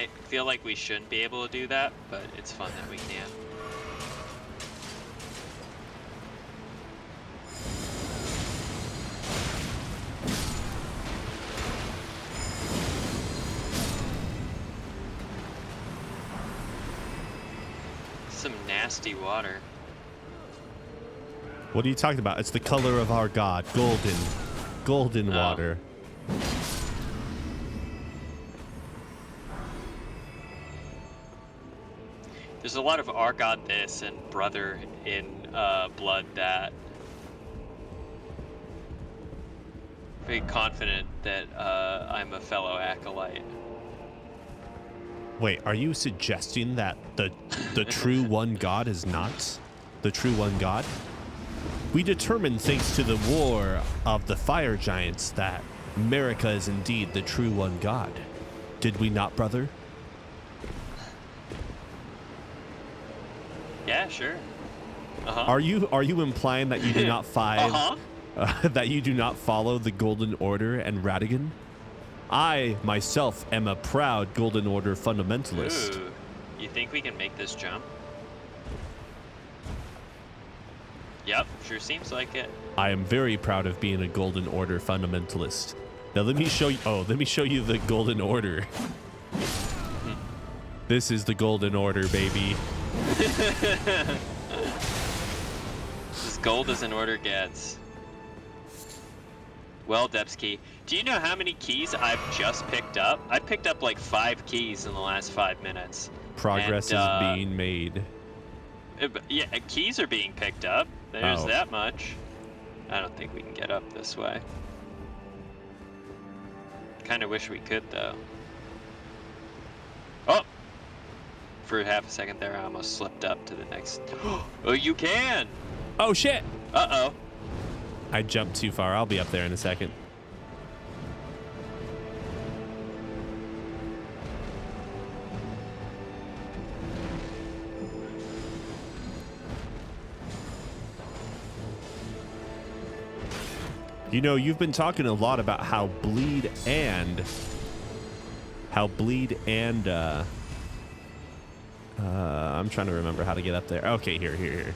I feel like we shouldn't be able to do that, but it's fun that we can. Some nasty water. What are you talking about? It's the color of our god, golden Oh. water. There's a lot of our god this and brother in blood that. Very confident that I'm a fellow acolyte. Wait, are you suggesting that the true one god is not the true one god? We determined, thanks to the war of the fire giants, that America is indeed the true one god. Did we not, brother? Yeah, sure. Uh-huh. Are you implying that you do not that you do not follow the Golden Order and Radigan? I myself am a proud Golden Order fundamentalist. Ooh. You think we can make this jump? Yep, sure seems like it. I am very proud of being a Golden Order fundamentalist. Now let me show you. Oh, let me show you the Golden Order. This is the Golden Order, baby. As gold as an order gets. Well, Depsky, do you know how many keys I've just picked up? I picked up like 5 keys in the last 5 minutes. Progress And, is being made. Yeah, keys are being picked up. There's Oh. that much. I don't think we can get up this way. Kind of wish we could, though. Oh! For half a second there, I almost slipped up to the next. Oh, you can! Oh shit! Uh-oh. I jumped too far. I'll be up there in a second. You know, you've been talking a lot about how bleed and I'm trying to remember how to get up there. Okay, here.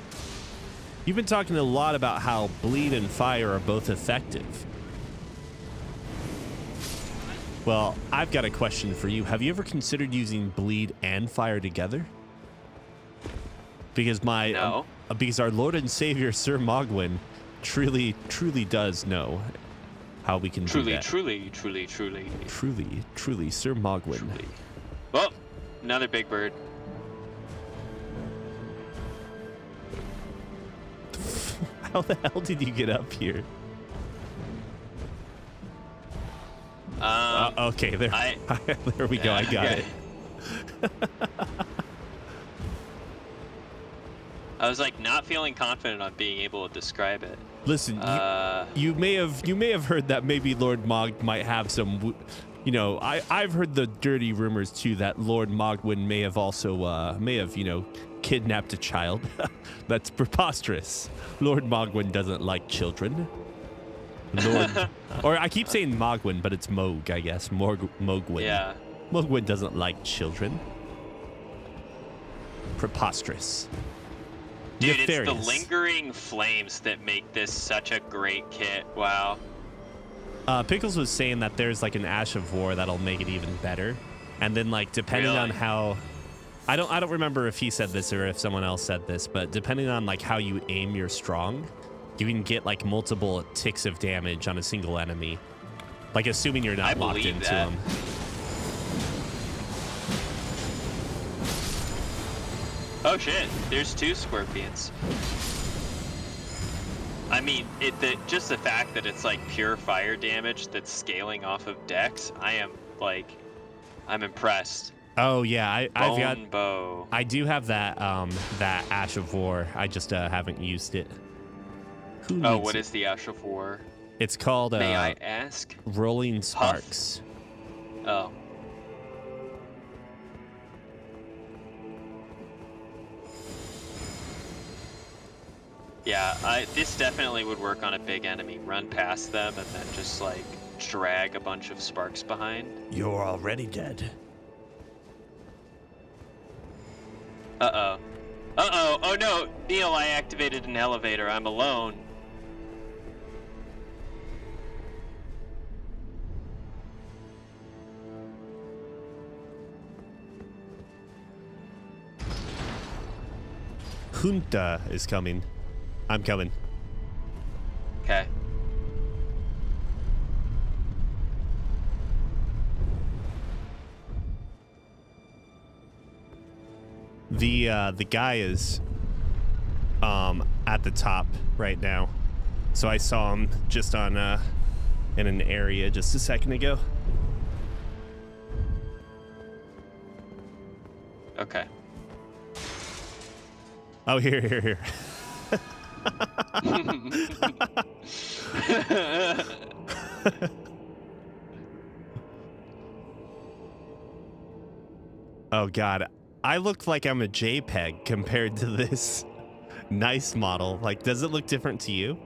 You've been talking a lot about how bleed and fire are both effective. Well, I've got a question for you. Have you ever considered using bleed and fire together? Because because our Lord and Savior Sir Mogwin truly does know how we can do that. Truly, Sir Mogwin. truly. Oh, another big bird. How the hell did you get up here? Okay, there. There we go. I got it. I was like not feeling confident on being able to describe it. Listen, you may have heard that maybe Lord Mog might have some. You know, I've heard the dirty rumors too that Lord Mogwin may have kidnapped a child. That's preposterous. Lord Mogwin doesn't like children. Or I keep saying Mogwin, but it's Moog, I guess. Mogwin. Yeah. Mogwin doesn't like children. Preposterous. Dude, Nefarious. it's the lingering flames that make this such a great kit. Wow. Pickles was saying that there's like an Ash of War that'll make it even better. And then like depending on how I don't remember if he said this or if someone else said this, but depending on like how you aim your strong, you can get like multiple ticks of damage on a single enemy. Like assuming you're not locked into them. Oh shit, there's 2 scorpions. I mean, just the fact that it's like pure fire damage that's scaling off of Dex, I'm impressed. Oh yeah, I've got bow. I do have that that Ash of War. I just haven't used it. What is the Ash of War? It's called May I ask? Rolling Sparks. Oh. Yeah, this definitely would work on a big enemy. Run past them and then just like drag a bunch of sparks behind. You're already dead. Uh-oh. Uh-oh. Oh, no. Neil, I activated an elevator. I'm alone. Junta is coming. I'm coming. Okay. The guy is at the top right now. So I saw him just on in an area just a second ago. Okay. Oh, here. Oh God, I look like I'm a JPEG compared to this nice model. Like, does it look different to you?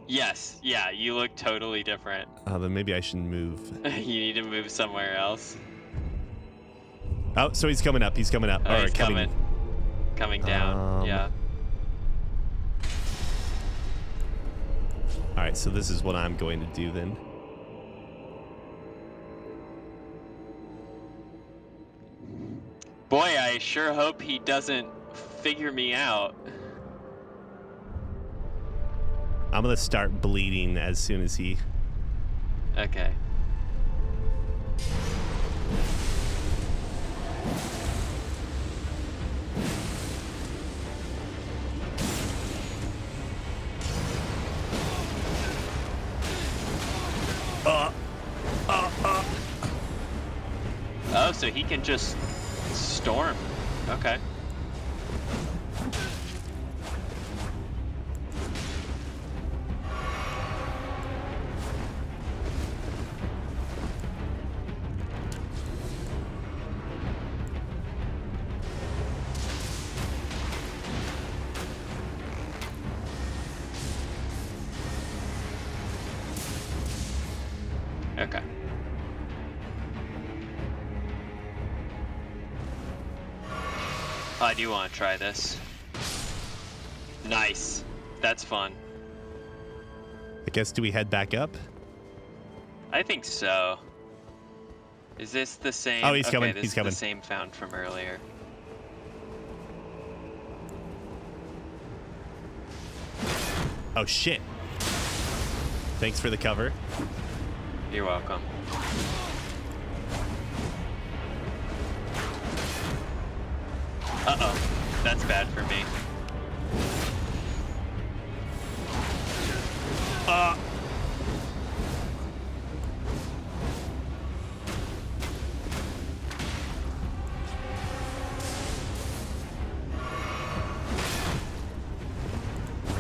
Yes. Yeah, you look totally different. Then maybe I should move. You need to move somewhere else. Oh, so he's coming up. He's coming up. Oh, Or he's coming. Coming down. Yeah. All right, so this is what I'm going to do then. Boy, I sure hope he doesn't figure me out. I'm gonna start bleeding as soon as he. Okay. Oh, so he can just storm. Okay. Okay. I do want to try this. Nice. That's fun. I guess, do we head back up? I think so. Is this the same? Oh, he's okay, coming. This He's is coming. the same found from earlier. Oh shit! Thanks for the cover. You're welcome. Uh-oh. That's bad for me.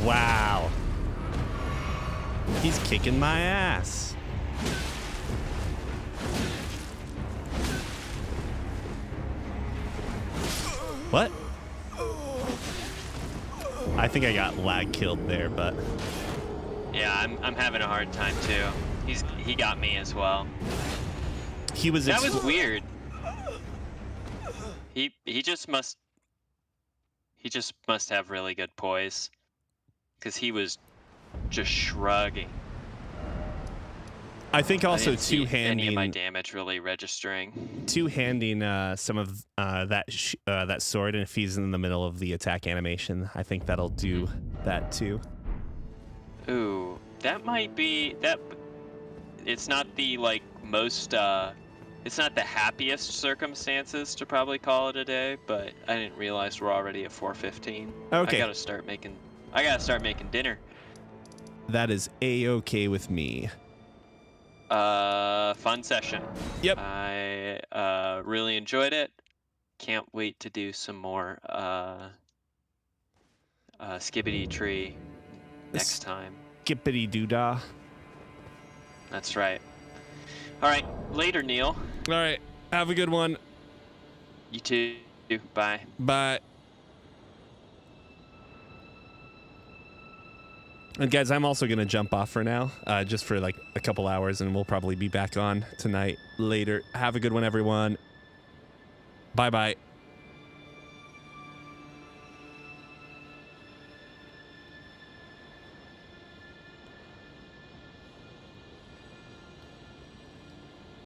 Wow. He's kicking my ass. What? I think I got lag killed there, but Yeah, I'm having a hard time too. He got me as well. he was. That was weird. He just must have really good poise, because he was just shrugging. I think also I didn't see any of my two-handing damage really registering. some of that sword, and if he's in the middle of the attack animation, I think that'll do that too. Ooh, that might be that. It's not the most. It's not the happiest circumstances to probably call it a day, but I didn't realize we're already at 4:15. Okay. I gotta start making dinner. That is a-okay with me. Fun session. Yep. I really enjoyed it. Can't wait to do some more Skibbity Tree next time. Skippity doodah. That's right. All right, later, Neil. All right. Have a good one. You too. Bye. Bye. And guys, I'm also gonna jump off for now, just for like a couple hours, and we'll probably be back on tonight later. Have a good one, everyone. Bye bye.